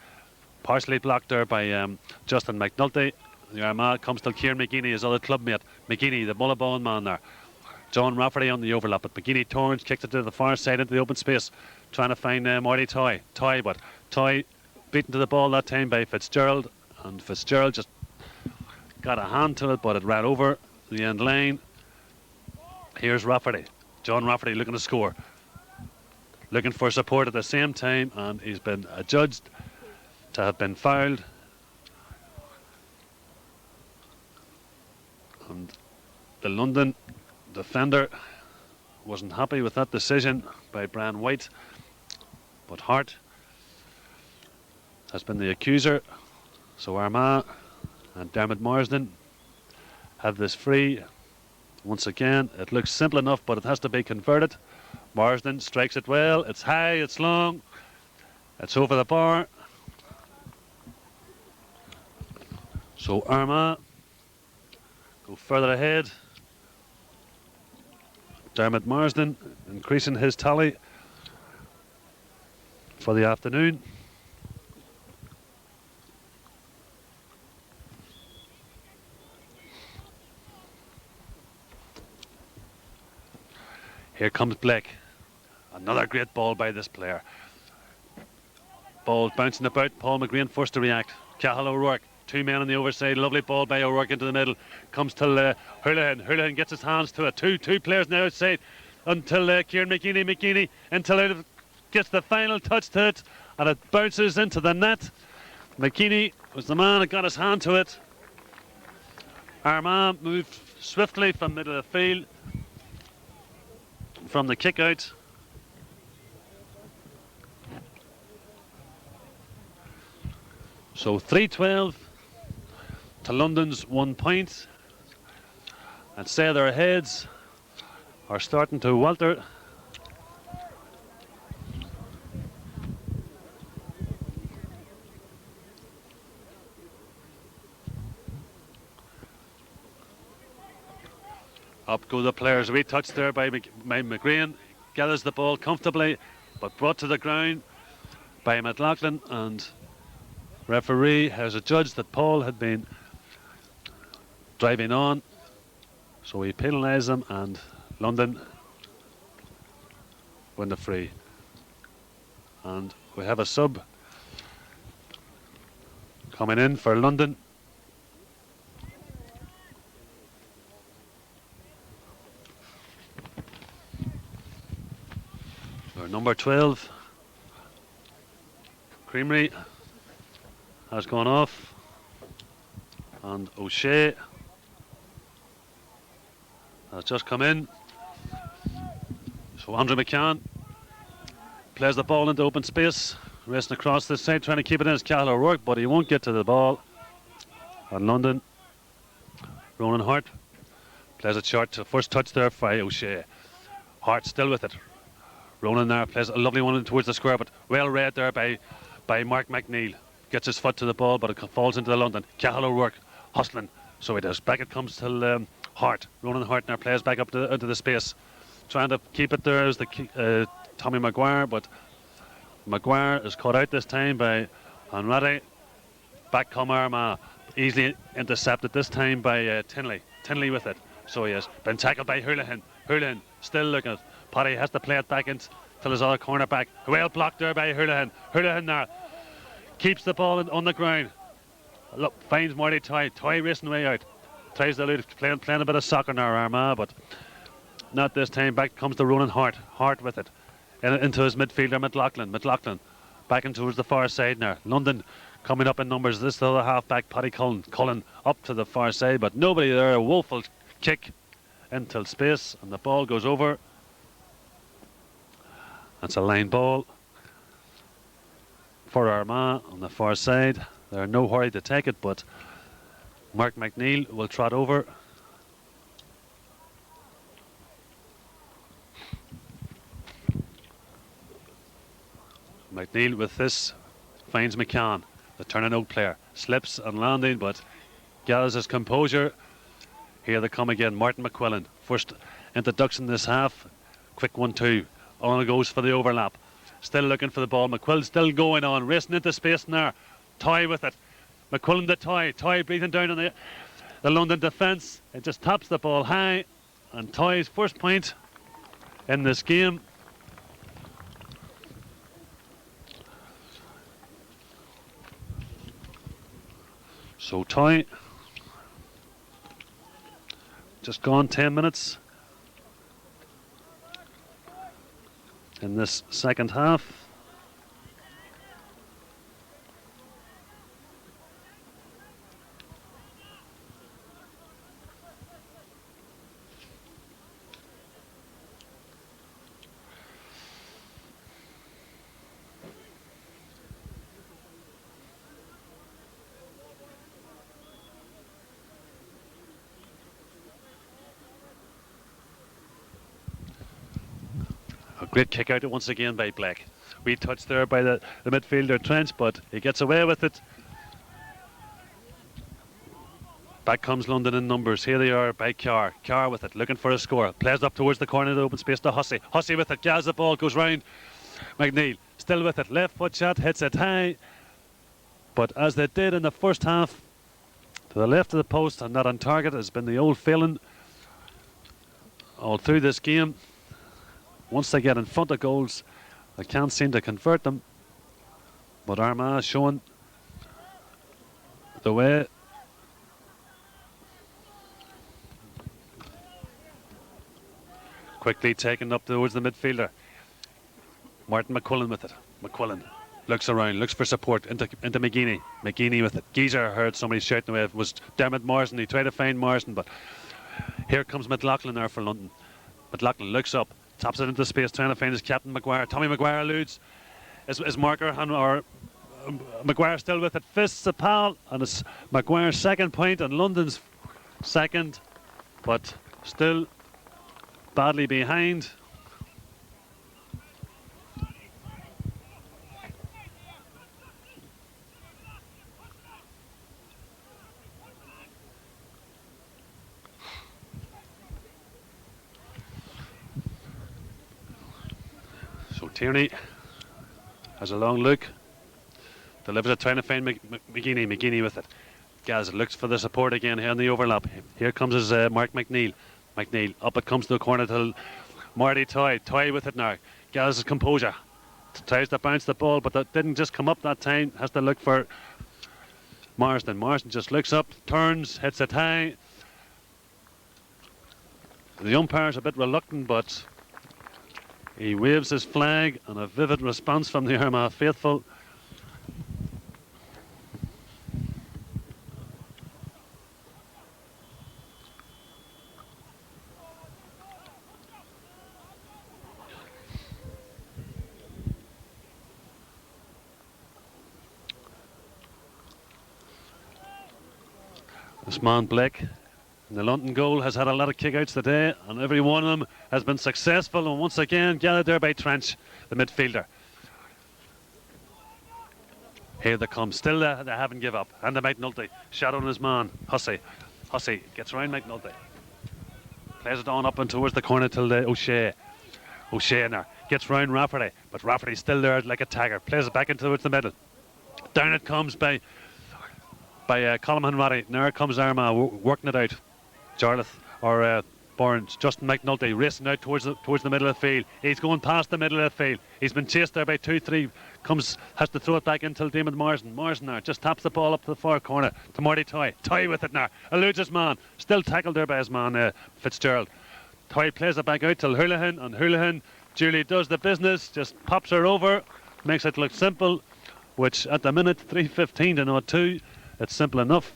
partially blocked there by Justin McNulty. The Armagh comes to Kieran McGeaney, his other clubmate. McGeaney, the Mullabone man there. John Rafferty on the overlap, but McGeaney turns, kicks it to the far side into the open space, trying to find Marty Toy. But Toy beaten to the ball that time by Fitzgerald, and Fitzgerald just got a hand to it, but it ran over the end line. Here's Rafferty, John Rafferty looking to score, looking for support at the same time, and he's been adjudged to have been fouled. And the London defender wasn't happy with that decision by Brian White, but Hart has been the accuser. So Armagh and Dermot Marsden have this free. Once again, it looks simple enough, but it has to be converted. Marsden strikes it well, it's high, it's long, it's over the bar. So Armagh go further ahead. Dermot Marsden increasing his tally for the afternoon. Here comes Blake. Another great ball by this player. Ball bouncing about. Paul McGrain forced to react. Cahill O'Rourke. Two men on the overside. Lovely ball by O'Rourke into the middle. Comes to Hurley. Hurley gets his hands to it. Two players on the outside until Kieran McGeaney. McGeaney until it gets the final touch to it, and it bounces into the net. McGeaney was the man that got his hand to it. Armagh moved swiftly from middle of the field from the kick out. So 3-12 to London's 1 point, and say their heads are starting to welter. Up go the players. We touched there by McGrain. Gathers the ball comfortably, but brought to the ground by McLaughlin, and referee has adjudged that Paul had been driving on, so he penalised him, and London win the free. And we have a sub coming in for London. Our number 12, Creamery, has gone off. And O'Shea has just come in. So Andrew McCann plays the ball into open space, racing across this side, trying to keep it in his Cahill O'Rourke, but he won't get to the ball. And London, Ronan Hart plays it short to first touch there by O'Shea. Hart still with it. Ronan there plays a lovely one in towards the square, but well read there by Mark McNeil. Gets his foot to the ball, but it falls into the London. Cahill O'Rourke hustling, so he does. Back it comes to Hart. Ronan Hart now plays back up into the space, trying to keep it there as the Tommy Maguire, but Maguire is caught out this time by Anradi. Back come Armagh, easily intercepted this time by Tinley. Tinley with it, so he has been tackled by Hurlihan. Hurlihan still looking at Paddy, has to play it back into his other corner back. Well blocked there by Hurlihan. Hurlihan there keeps the ball on the ground. Look, finds Marty Toy. Toy racing way out. Tries to elude, playing a bit of soccer now, Armagh, but not this time. Back comes the Ronan Hart. Hart with it. Into his midfielder, McLaughlin. McLaughlin back in towards the far side now. London coming up in numbers. This other half back, Paddy Cullen. Cullen up to the far side, but nobody there. A woeful kick into space, and the ball goes over. That's a line ball for Armagh on the far side. They're in no hurry to take it, but Mark McNeil will trot over. McNeil with this finds McCann, the Turner player. Slips and landing, but gathers his composure. Here they come again. Martin McQuillan. First introduction this half. Quick 1-2. On it goes for the overlap. Still looking for the ball. McQuillan still going on. Racing into space now. Toy with it. McQuillan to Toy. Toy breathing down on the London defence. It just taps the ball high. And Toy's first point in this game. So Toy, just gone 10 minutes in this second half. Great kick out once again by Black. We touched there by the midfielder Trench, but he gets away with it. Back comes London in numbers. Here they are by Carr. Carr with it, looking for a score. Plays up towards the corner of the open space to Hussey. Hussey with it, jazz the ball, goes round. McNeil still with it. Left foot shot, hits it high. But as they did in the first half, to the left of the post and not on target has been the old failing all through this game. Once they get in front of goals, they can't seem to convert them. But Armagh showing the way. Quickly taken up towards the midfielder. Martin McQuillan with it. McQuillan looks around, looks for support into McGeaney. McGeaney with it. Geezer heard somebody shouting away. It was Dermot Morrison. He tried to find Morrison, but here comes McLaughlin there for London. McLaughlin looks up. Taps it into space, trying to find his captain Maguire. Tommy Maguire eludes his marker, or Maguire still with it. Fists a pal, and it's Maguire's second point and London's second, but still badly behind. So Tierney has a long look, delivers it, trying to find McGeaney. McGeaney with it. Gaz looks for the support again here on the overlap. Here comes his Mark McNeil. McNeil up it comes to the corner to Marty Toy. Toy with it now. Gaz's composure. Tries to bounce the ball, but that didn't just come up that time. Has to look for Marsden. Marsden just looks up, turns, hits it high. The umpire's a bit reluctant, but he waves his flag, and a vivid response from the Armagh faithful. This man Blake, the London goal, has had a lot of kick-outs today, and every one of them has been successful, and once again gathered there by Trench, the midfielder. Here they come, still they haven't give up, and the McNulty, shadowing his man, Hussey. Hussey gets around McNulty, plays it on up and towards the corner till the O'Shea. O'Shea now gets round Rafferty, but Rafferty's still there like a tagger, plays it back into towards the middle. Down it comes by Colm Hanratty. Now comes Armagh working it out. Jarlath or Burns, Justin McNulty racing out towards the middle of the field. He's going past the middle of the field. He's been chased there by 2-3. Has to throw it back into Damon Marsden. Marsden now just taps the ball up to the far corner to Marty Toy. Toy with it now. Eludes his man. Still tackled there by his man Fitzgerald. Toy plays it back out to Houlihan, and Houlihan duly does the business. Just pops her over. Makes it look simple, which at the minute 3:15 to 0-2. It's simple enough.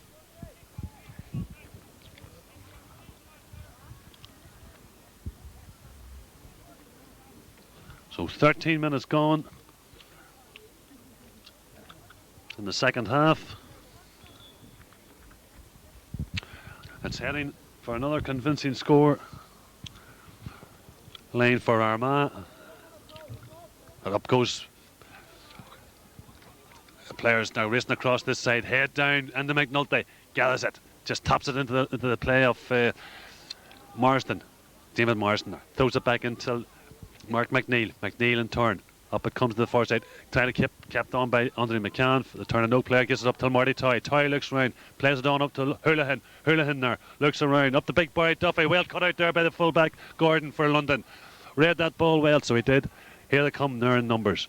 So 13 minutes gone in the second half. It's heading for another convincing score. Lane for Armagh. And up goes the players now racing across this side, head down, and the McNulty gathers it, just taps it into the play of Marsden. David Marsden throws it back into Mark McNeil. McNeil in turn. Up it comes to the far side. Trying to keep kept on by Andre McCann. The turn of no player gets it up to Marty Toy. Toy looks around. Plays it on up to Houlihan. Houlihan there. Looks around. Up the big boy Duffy. Well cut out there by the fullback Gordon for London. Read that ball well, so he did. Here they come there in numbers.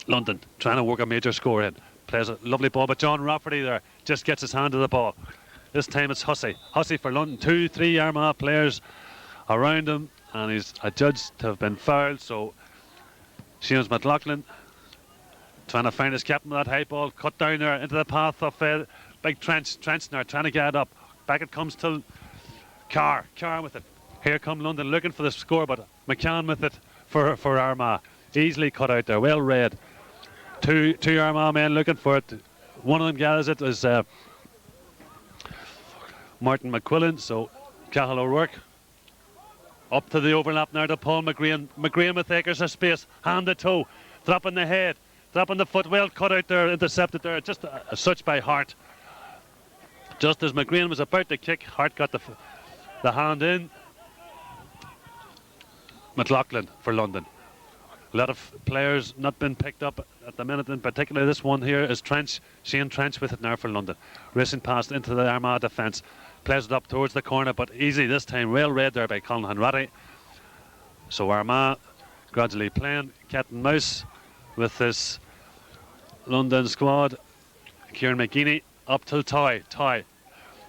London trying to work a major score in. Plays a lovely ball, but John Rafferty there just gets his hand to the ball. This time it's Hussey. Hussey for London. 2-3 Armagh players around him, and he's adjudged to have been fouled. So Seamus McLaughlin trying to find his captain with that high ball, cut down there into the path of big Trench. Trench now trying to get it up. Back it comes to Carr. Carr with it. Here come London looking for the score, but McCann with it for Armagh. Easily cut out there, well read. Two Armagh men looking for it. One of them gathers it is Martin McQuillan, so Cahill O'Rourke. Up to the overlap now to Paul McGrain. McGrain with acres of space, hand to toe, dropping the head, dropping the foot, well cut out there, intercepted there, just a such by Hart. Just as McGrain was about to kick, Hart got the hand in. McLaughlin for London. A lot of players not been picked up at the minute. In particular, this one here is Trench. Shane Trench with it now for London. Racing past into the Armagh defence. Plays it up towards the corner, but easy this time. Well read there by Colin Hanratty. So Armagh gradually playing cat and mouse with this London squad. Kieran McGeaney up to Toy. Toy.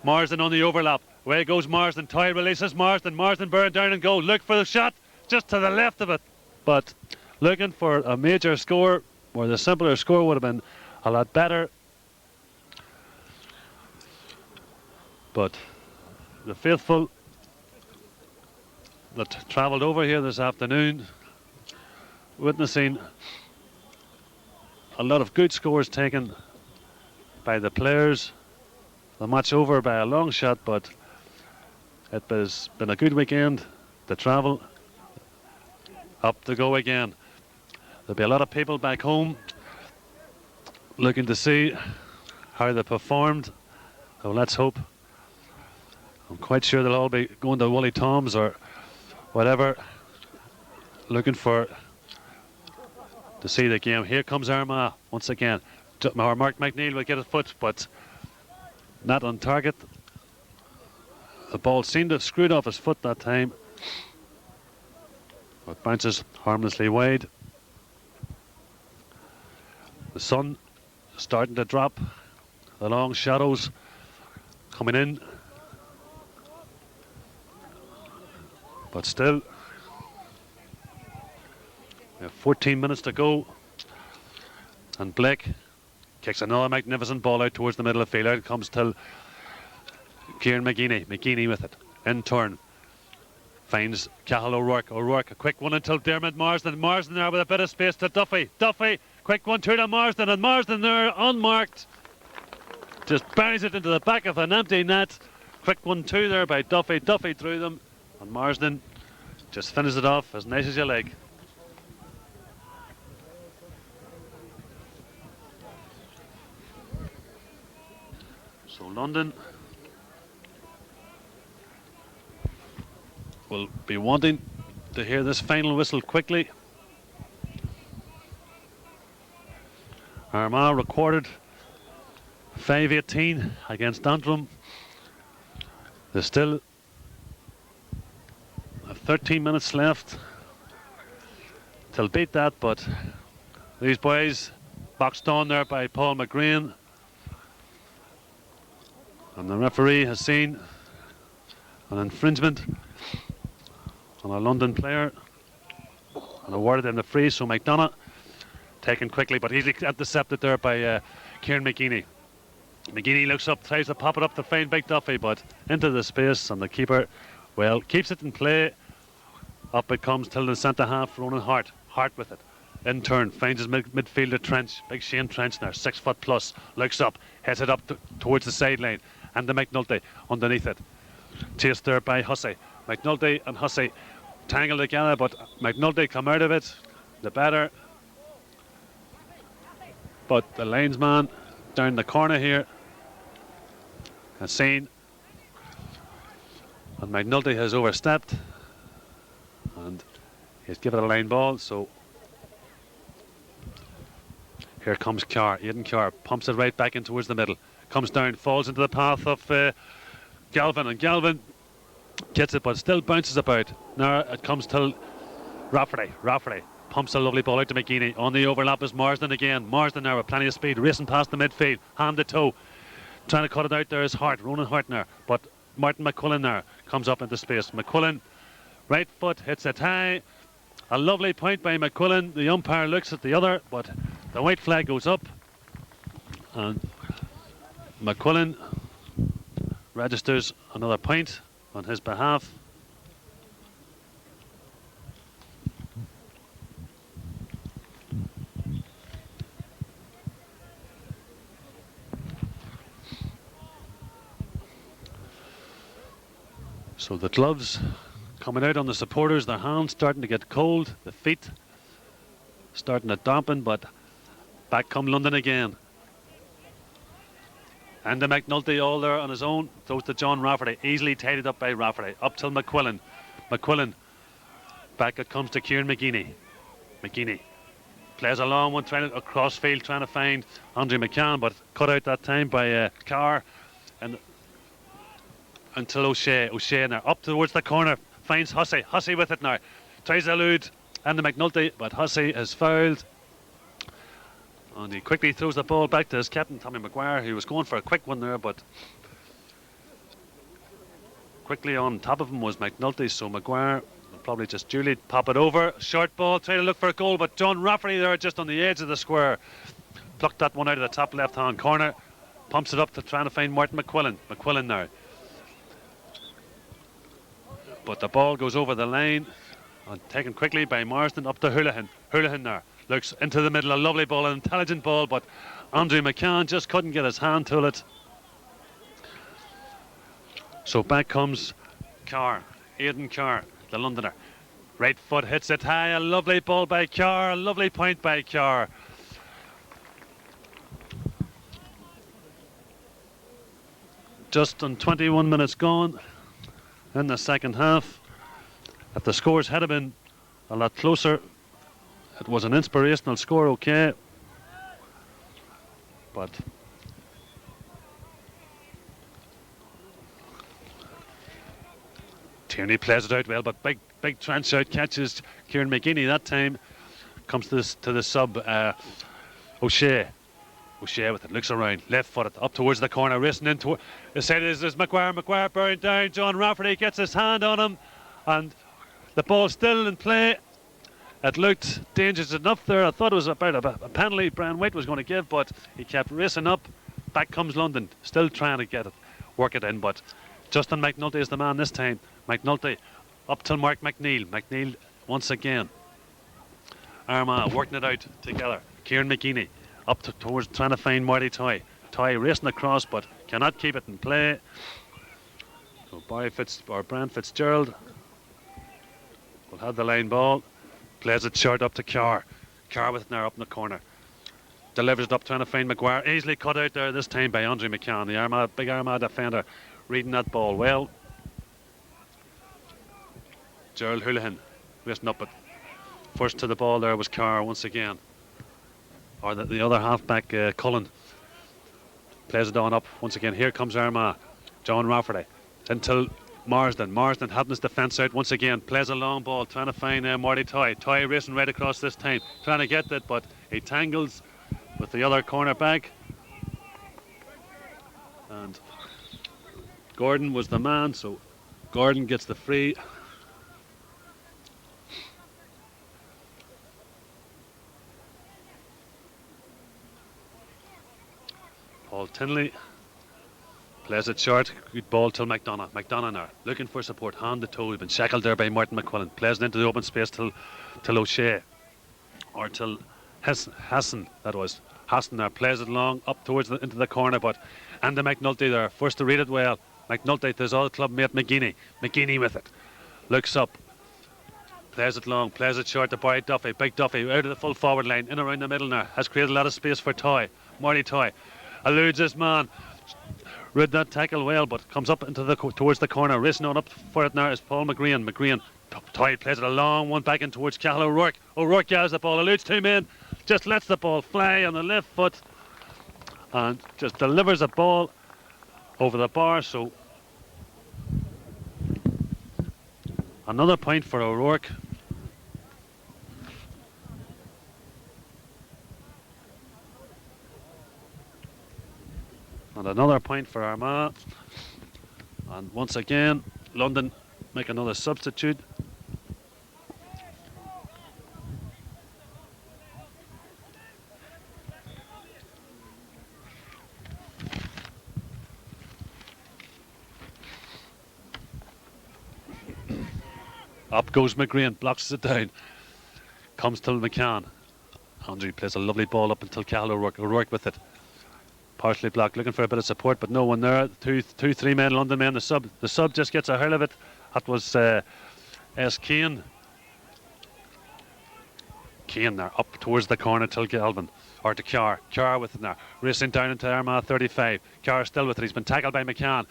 Marsden on the overlap. Away goes Marsden. Toy releases Marsden. Marsden burn down and go. Look for the shot just to the left of it. But looking for a major score, where the simpler score would have been a lot better. But the faithful that travelled over here this afternoon, witnessing a lot of good scores taken by the players. The match over by a long shot, but it has been a good weekend to travel. Up to go again. There'll be a lot of people back home looking to see how they performed. So let's hope. I'm quite sure they'll all be going to Wooly Tom's or whatever, looking to see the game. Here comes Armagh once again. Mark McNeil will get a foot, but not on target. The ball seemed to have screwed off his foot that time. But bounces harmlessly wide. The sun starting to drop. The long shadows coming in. But still, we have 14 minutes to go. And Blake kicks another magnificent ball out towards the middle of the field. Out comes till Kieran McGeaney. McGeaney with it. In turn. Finds Cahill O'Rourke. O'Rourke, a quick one until Dermot Marsden. Marsden there with a bit of space to Duffy. Duffy, quick one through to Marsden, and Marsden there unmarked. just buries it into the back of an empty net. Quick 1-2 there by Duffy. Duffy through them, and Marsden just finishes it off as nice as you like. So London will be wanting to hear this final whistle quickly. Armagh recorded 5-18 against Antrim. They still have 13 minutes left till beat that, but these boys boxed on there by Paul McGrain, and the referee has seen an infringement on a London player and awarded him the free. So McDonough taken quickly but easily intercepted there by Kieran McGeaney. McGeaney looks up, tries to pop it up to find Big Duffy, but into the space, and the keeper, well, keeps it in play. Up it comes till the centre half. Ronan Hart with it in turn finds his midfielder Trench, big Shane Trench there, 6 foot plus, looks up, heads it up towards the sideline, and the McNulty underneath it, chased there by Hussey. McNulty and Hussey tangled together, but McNulty come out of it the better, but the linesman down the corner here has seen, and McNulty has overstepped and he's given it a line ball. So here comes Carr, Aidan Carr pumps it right back in towards the middle, comes down, falls into the path of Galvin, and Galvin gets it but still bounces about. Now it comes to Rafferty pumps a lovely ball out to McGeaney. On the overlap is Marsden again. Marsden now with plenty of speed, racing past the midfield, hand to toe, trying to cut it out there is Hart, Ronan Hart there, but Martin McQuillan there comes up into space. McQuillan, right foot, hits it high. A lovely point by McQuillan. The umpire looks at the other, but the white flag goes up, and McQuillan registers another point on his behalf. So the gloves coming out on the supporters, their hands starting to get cold, the feet starting to dampen, but back come London again. And the McNulty all there on his own, throws to John Rafferty, easily tidied up by Rafferty, up till McQuillan. McQuillan, back it comes to Kieran McGeaney. McGeaney plays a long one, trying to across field, trying to find Andrew McCann, but cut out that time by Carr, and until O'Shea now up towards the corner, finds Hussey with it now, tries to elude and the McNulty, but Hussey is fouled, and he quickly throws the ball back to his captain Tommy Maguire, who was going for a quick one there, but quickly on top of him was McNulty, so Maguire will probably just duly pop it over. Short ball, trying to look for a goal, but John Rafferty there just on the edge of the square plucked that one out of the top left hand corner, pumps it up to trying to find Martin McQuillan now, but the ball goes over the line and taken quickly by Marsden up to Houlihan there, looks into the middle, a lovely ball, an intelligent ball, but Andrew McCann just couldn't get his hand to it. So back comes Carr, Aidan Carr, the Londoner, right foot hits it high, a lovely ball by Carr, a lovely point by Carr. Just on 21 minutes gone in the second half. If the scores had been a lot closer, it was an inspirational score, okay, but Tierney plays it out well, but big trench out, catches Kieran McGeaney that time, comes to the sub O'Shea with it, looks around, left footed up towards the corner, racing into the side is Maguire buried down. John Rafferty gets his hand on him, and the ball still in play. It looked dangerous enough there. I thought it was about a penalty Brian White was going to give, but he kept racing up. Back comes London, still trying to work it in, but Justin McNulty is the man this time. McNulty up till Mark McNeil. McNeil once again. Armagh working it out together. Kieran McGeaney up towards trying to find Marty Toy. Toy racing across, but cannot keep it in play. So Brian Fitzgerald will have the line ball. Plays it short up to Carr. Carr with it now up in the corner. Delivers it up, trying to find Maguire. Easily cut out there this time by Andre McCann, the big Armagh defender, reading that ball well. Gerald Houlihan racing up it. First to the ball there was Carr once again. Or the other halfback, Cullen. Plays it on up once again. Here comes Armagh. John Rafferty. Until Marsden. Marsden having his defence out once again. Plays a long ball, trying to find Marty Toy. Toy racing right across this time. Trying to get it, but he tangles with the other cornerback. And Gordon was the man, so Gordon gets the free. Paul Tinley plays it short. Good ball till McDonough. McDonough now looking for support. Hand to toe. He's been shackled there by Martin McQuillan. Plays it into the open space till O'Shea. Or till Hassan, that was. Hassan there plays it long up towards into the corner, and the McNulty there. First to read it well. McNulty to his old club mate McGeaney. McGeaney with it. Looks up. Plays it long. Plays it short to Barry Duffy. Big Duffy out of the full forward line. In around the middle now. Has created a lot of space for Toy. Marty Toy. Eludes this man. Read that tackle well, but comes up into towards the corner. Racing on up for it now is Paul McGrean. McGrean. Toy plays it a long one back in towards Cahill O'Rourke. O'Rourke gathers the ball. Eludes two men. Just lets the ball fly on the left foot. And just delivers a ball over the bar. So another point for O'Rourke. And another point for Armagh. And once again, London make another substitute. Up goes McGrean, blocks it down. Comes to McCann. Andre plays a lovely ball up until Cahill O'Rourke. O'Rourke with it. Partially blocked, looking for a bit of support, but no one there. Three men, London men. The sub just gets a hurl of it. That was S. Keane. Keane there, up towards the corner till Galvin. Or to Carr. Carr with it now. Racing down into Armagh 35. Carr still with it. He's been tackled by McCann.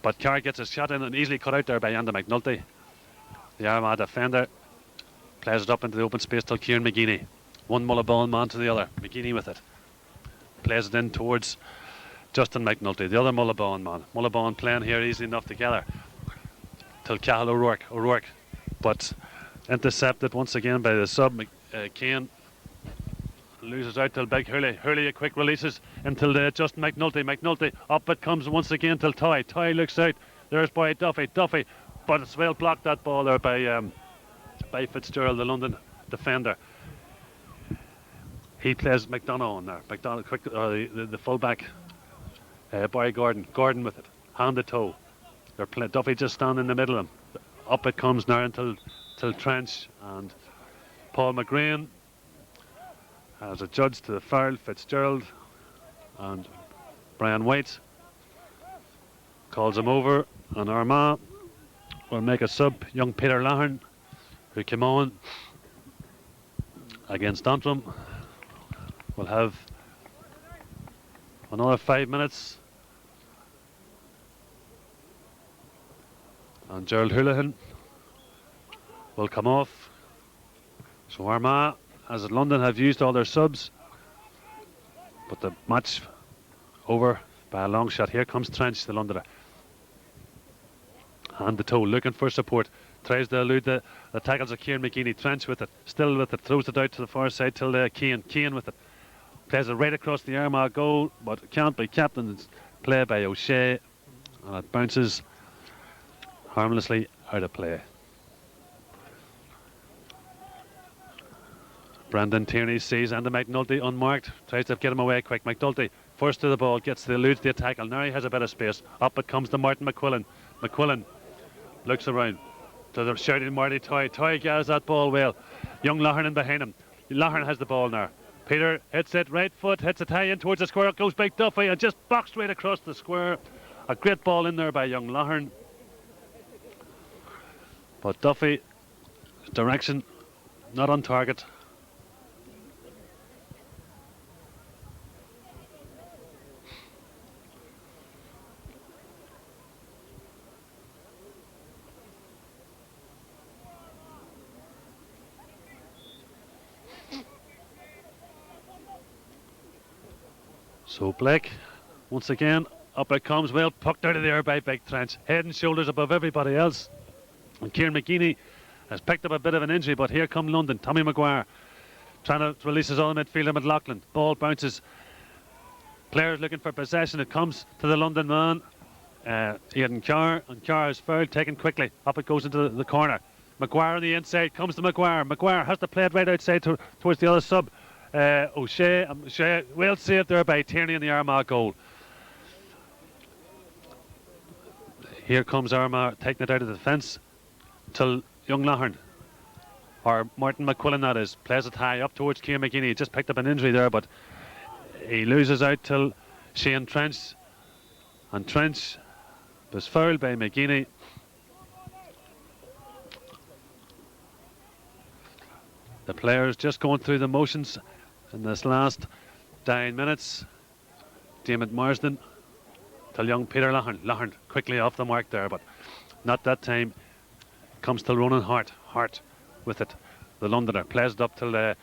But Carr gets his shot in and easily cut out there by Andy McNulty. The Armagh defender plays it up into the open space till Kieran McGeaney. One Mullabone man to the other. McGeaney with it. Plays it in towards Justin McNulty, the other Mullabone man. Mullabone playing here easy enough together till Cahill O'Rourke. O'Rourke, but intercepted once again by the sub. Kane loses out till Big Hurley. Hurley a quick releases until Justin McNulty. McNulty up it comes once again till Toy. Toy looks out. There's by Duffy. Duffy, but it's well blocked that ball there by Fitzgerald, the London defender. He plays McDonough on there. McDonough, quick, the fullback, Barry Gordon. Gordon with it, hand to toe. Duffy just standing in the middle of them. Up it comes now until Trench, and Paul McGrean has a judge to the foul. Fitzgerald and Brian White calls him over, and Armagh will make a sub. Young Peter Lahern, who came on against Antrim, will have another 5 minutes. And Gerald Houlihan will come off. So Armagh, as London, have used all their subs, but the match over by a long shot. Here comes Trench, the Londoner. Hand to toe, looking for support. Tries to elude the tackles of Kieran McGeaney. Trench with it, still with it, throws it out to the far side till Keane with it. Plays it right across the Armagh goal, but it can't be captained. It's played by O'Shea, and it bounces harmlessly out of play. Brandon Tierney sees Andy McNulty unmarked, tries to get him away quick. McNulty first to the ball, eludes the tackle. Now he has a bit of space. Up it comes to Martin McQuillan. McQuillan looks around to the shouting Marty Toy. Toy gathers that ball well. Young Lahern behind him. Lahern has the ball now. Peter hits it, right foot, hits it high in towards the square, goes big Duffy and just boxed right across the square. A great ball in there by young Lahern. But Duffy, direction, not on target. So Blake, once again, up it comes, well pucked out of the air by Big Trench, head and shoulders above everybody else. And Kieran McGeeney has picked up a bit of an injury, but here come London. Tommy Maguire trying to release his own midfielder McLaughlin. Ball bounces. Players looking for possession. It comes to the London man, Aidan Carr, and Carr is fouled, taken quickly. Up it goes into the corner. Maguire on the inside, comes to Maguire. Maguire has to play it right outside towards the other sub. O'Shea, well saved there by Tierney in the Armagh goal. Here comes Armagh taking it out of the defence till young Lahern, or Martin McQuillan that is, plays it high up towards Kieran McGeeney. He just picked up an injury there, but he loses out till Shane Trench, and Trench was fouled by McGeeney. The players just going through the motions in this last 9 minutes. Damon Marsden till young Peter Lahern. Lahern quickly off the mark there, but not that time. Comes to Ronan Hart with it. The Londoner plays it up till the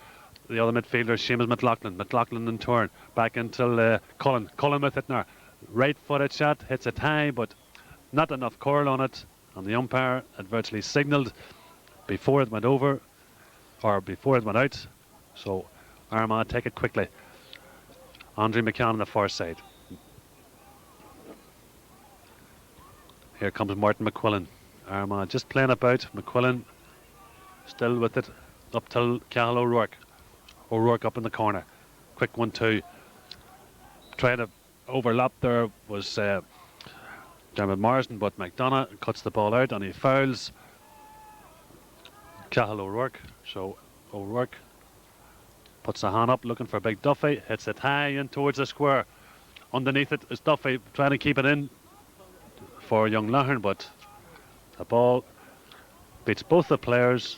other midfielder, Seamus McLaughlin. McLaughlin in turn back until Cullen. Cullen with it now. Right footed shot, hits it high, but not enough curl on it. And the umpire had virtually signalled before it went over, or before it went out. So Armagh take it quickly. Andre McCann on the far side. Here comes Martin McQuillan. Armagh just playing about. McQuillan still with it up till Cahill O'Rourke. O'Rourke up in the corner. Quick 1-2. Trying to overlap there was Dermot Marsden, but McDonough cuts the ball out and he fouls Cahill O'Rourke. So O'Rourke puts a hand up looking for Big Duffy. Hits it high in towards the square. Underneath it is Duffy trying to keep it in for young Lahern, but the ball beats both the players.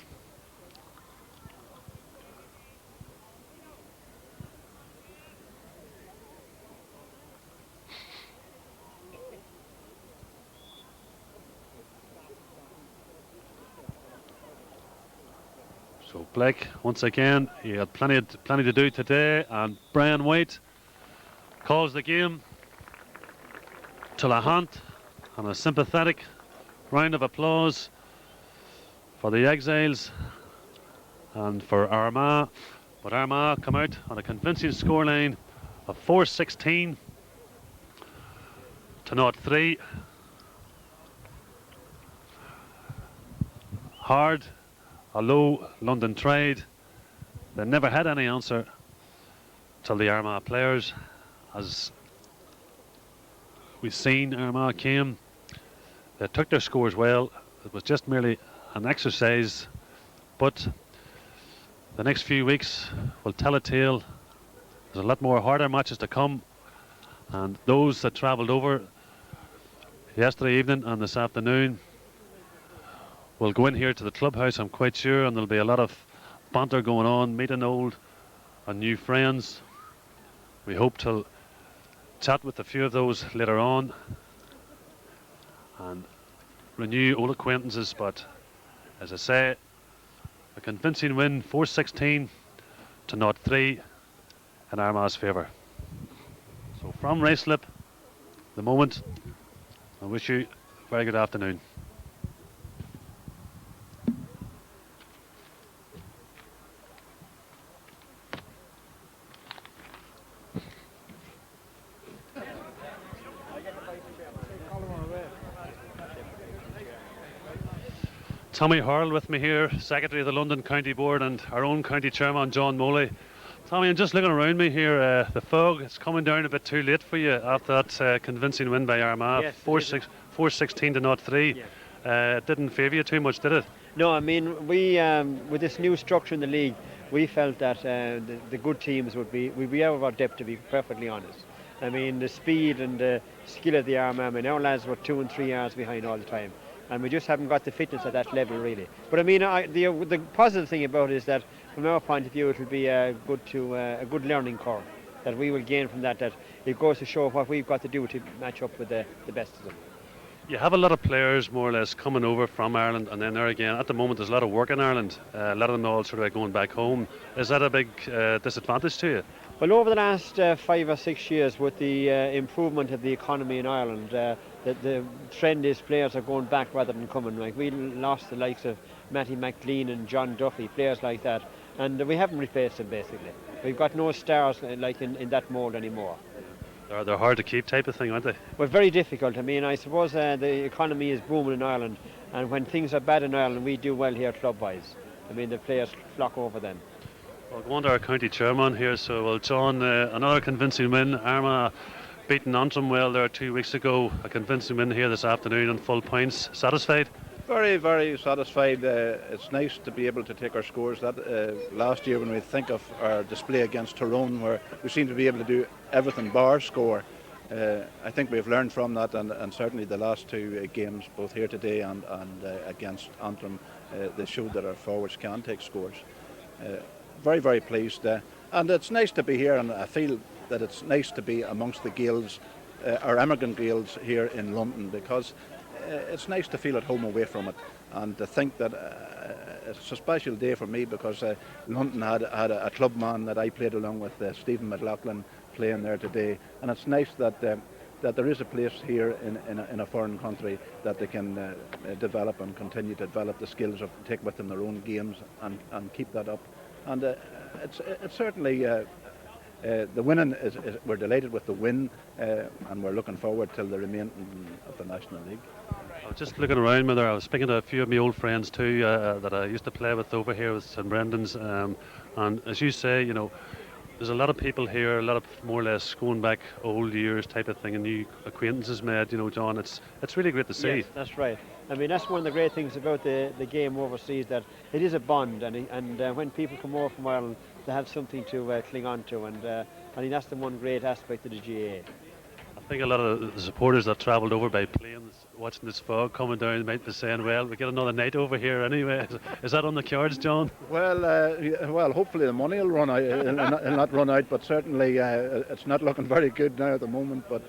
So Blake, once again, he had plenty to do today, and Brian White calls the game to a hunt and a sympathetic round of applause for the Exiles and for Armagh. But Armagh come out on a convincing scoreline of 4-16 to 0-3. Hard, although London tried, they never had any answer till the Armagh players. As we've seen, Armagh came, they took their scores well. It was just merely an exercise, but the next few weeks will tell a tale. There's a lot more harder matches to come, and those that travelled over yesterday evening and this afternoon will go in here to the clubhouse, I'm quite sure, and there'll be a lot of banter going on, meeting old and new friends. We hope to chat with a few of those later on and renew old acquaintances, but as I say, a convincing win, 4-16 to 0-3 in Armagh's favour. So from Ruislip, the moment, I wish you a very good afternoon. Tommy Hurl with me here, Secretary of the London County Board, and our own County Chairman John Moley. Tommy, I'm just looking around me here, the fog is coming down a bit too late for you after that convincing win by Armagh. Yes, 4-16 to 0-3. Yes. It didn't favour you too much, did it? No, I mean, we with this new structure in the league, we felt that the good teams would be out of our depth, to be perfectly honest. I mean, the speed and the skill of the Armagh, I mean, our lads were 2 and 3 yards behind all the time, and we just haven't got the fitness at that level really. But I mean, the positive thing about it is that from our point of view, it will be a good learning curve that we will gain from that. That it goes to show what we've got to do to match up with the best of them. You have a lot of players more or less coming over from Ireland, and then there again, at the moment there's a lot of work in Ireland, a lot of them all sort of going back home. Is that a big disadvantage to you? Well, over the last 5 or 6 years, with the improvement of the economy in Ireland, the trend is players are going back rather than coming. Like we lost the likes of Matty McLean and John Duffy, players like that, and we haven't replaced them basically. We've got no stars like in that mould anymore. They're hard to keep type of thing, aren't they? Well, very difficult. I mean, I suppose the economy is booming in Ireland, and when things are bad in Ireland, we do well here club-wise. I mean, the players flock over them. Well, go on to our county chairman here. So, well, John, another convincing win. Armagh beating Antrim well there 2 weeks ago. A convincing win here this afternoon on full points. Satisfied? Very, very satisfied. It's nice to be able to take our scores. That last year, when we think of our display against Tyrone, where we seem to be able to do everything bar score, I think we've learned from that, and certainly the last two games, both here today and against Antrim, they showed that our forwards can take scores. Very, very pleased, and it's nice to be here, and I feel that it's nice to be amongst the Gaels, our emigrant Gaels here in London, because it's nice to feel at home away from it, and to think that it's a special day for me, because London had a clubman that I played along with, Stephen McLaughlin, playing there today, and it's nice that there is a place here in a foreign country that they can develop and continue to develop the skills of take with them their own games and keep that up. And it's certainly the winning is we're delighted with the win, and we're looking forward to the remaining of the National League. I was just looking around me there. I was speaking to a few of my old friends too that I used to play with over here with St Brendan's, and as you say, you know, there's a lot of people here, a lot of more or less going back old years type of thing, and new acquaintances made. You know, John, it's really great to see. Yes, that's right. I mean, that's one of the great things about the game overseas, that it is a bond, and when people come over from Ireland, they have something to cling on to, and I think that's the one great aspect of the GAA. I think a lot of the supporters that travelled over by planes, watching this fog coming down, might be saying, well, we get another night over here anyway. Is that on the cards, John? Well, hopefully the money will run out, it'll not run out, but certainly it's not looking very good now at the moment, but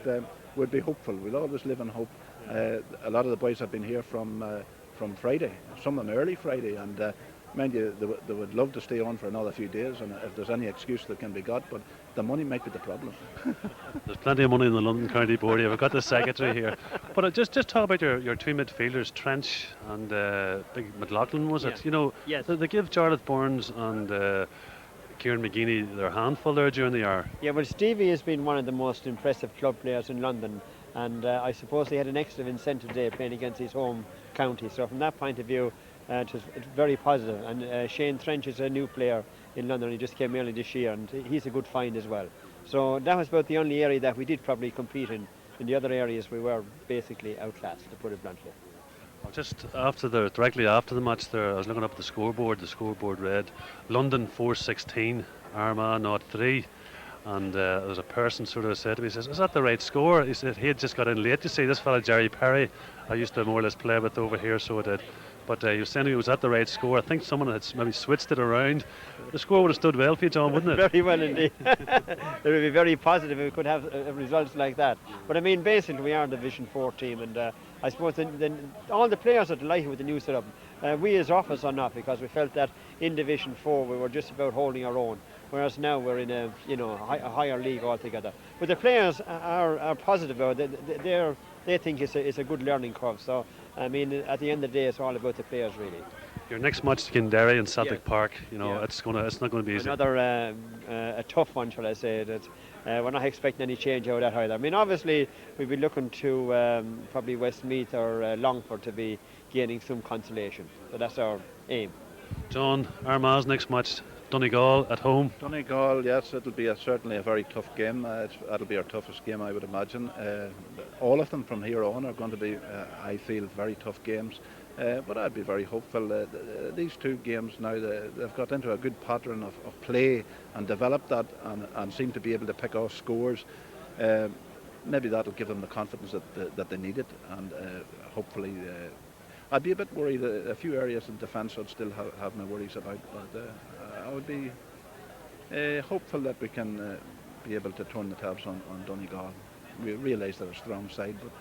we'll be hopeful. We'll always live in hope. A lot of the boys have been here from Friday, some of them early Friday, and mind you, they would love to stay on for another few days, and if there's any excuse that can be got, but the money might be the problem. There's plenty of money in the London County Board here. We've got the secretary here. But just talk about your two midfielders, Trench and Big McLaughlin, was it? Yeah. You know, Yes. they give Jarlath Burns and Kieran McGeeney their handful there during the hour. Yeah, well, Stevie has been one of the most impressive club players in London, and I suppose he had an extra incentive day playing against his home county. So from that point of view, it's very positive. And Shane Trench is a new player in London. He just came early this year, and he's a good find as well. So that was about the only area that we did probably compete in. In the other areas, we were basically outclassed, to put it bluntly. Well, just directly after the match there, I was looking up at the scoreboard. The scoreboard read London 4-16, Armagh 0-3. And there was a person sort of said to me, he says, is that the right score? He said he had just got in late. You see, this fella Jerry Perry, I used to more or less play with over here, so I did. But he was saying he was at the right score. I think someone had maybe switched it around. The score would have stood well for you, John, wouldn't it? Very well indeed. It would be very positive if we could have results like that. But I mean, basically we are a Division 4 team, and I suppose all the players are delighted with the new setup. We as office are not, because we felt that in Division 4 we were just about holding our own, whereas now we're in a higher league altogether. But the players are positive about it. They think it's a good learning curve. So I mean, at the end of the day, it's all about the players really. Your next match to Kinderry in Celtic Yeah. Park, you know, Yeah. it's not going to be easy. Another a tough one, shall I say? That we're not expecting any change out of that either. I mean, obviously we'll be looking to probably Westmeath or Longford to be gaining some consolation. So that's our aim. John, Armagh's next match, Donegal at home. Donegal, yes, it'll be certainly a very tough game. That'll be our toughest game, I would imagine. All of them from here on are going to be, I feel, very tough games. But I'd be very hopeful. These two games now, they've got into a good pattern of play and developed that and seem to be able to pick off scores. Maybe that'll give them the confidence that they needed, and hopefully I'd be a bit worried. A few areas in defence I'd still have my worries about, but I would be hopeful that we can be able to turn the taps on Donegal. We realise they're a strong side, but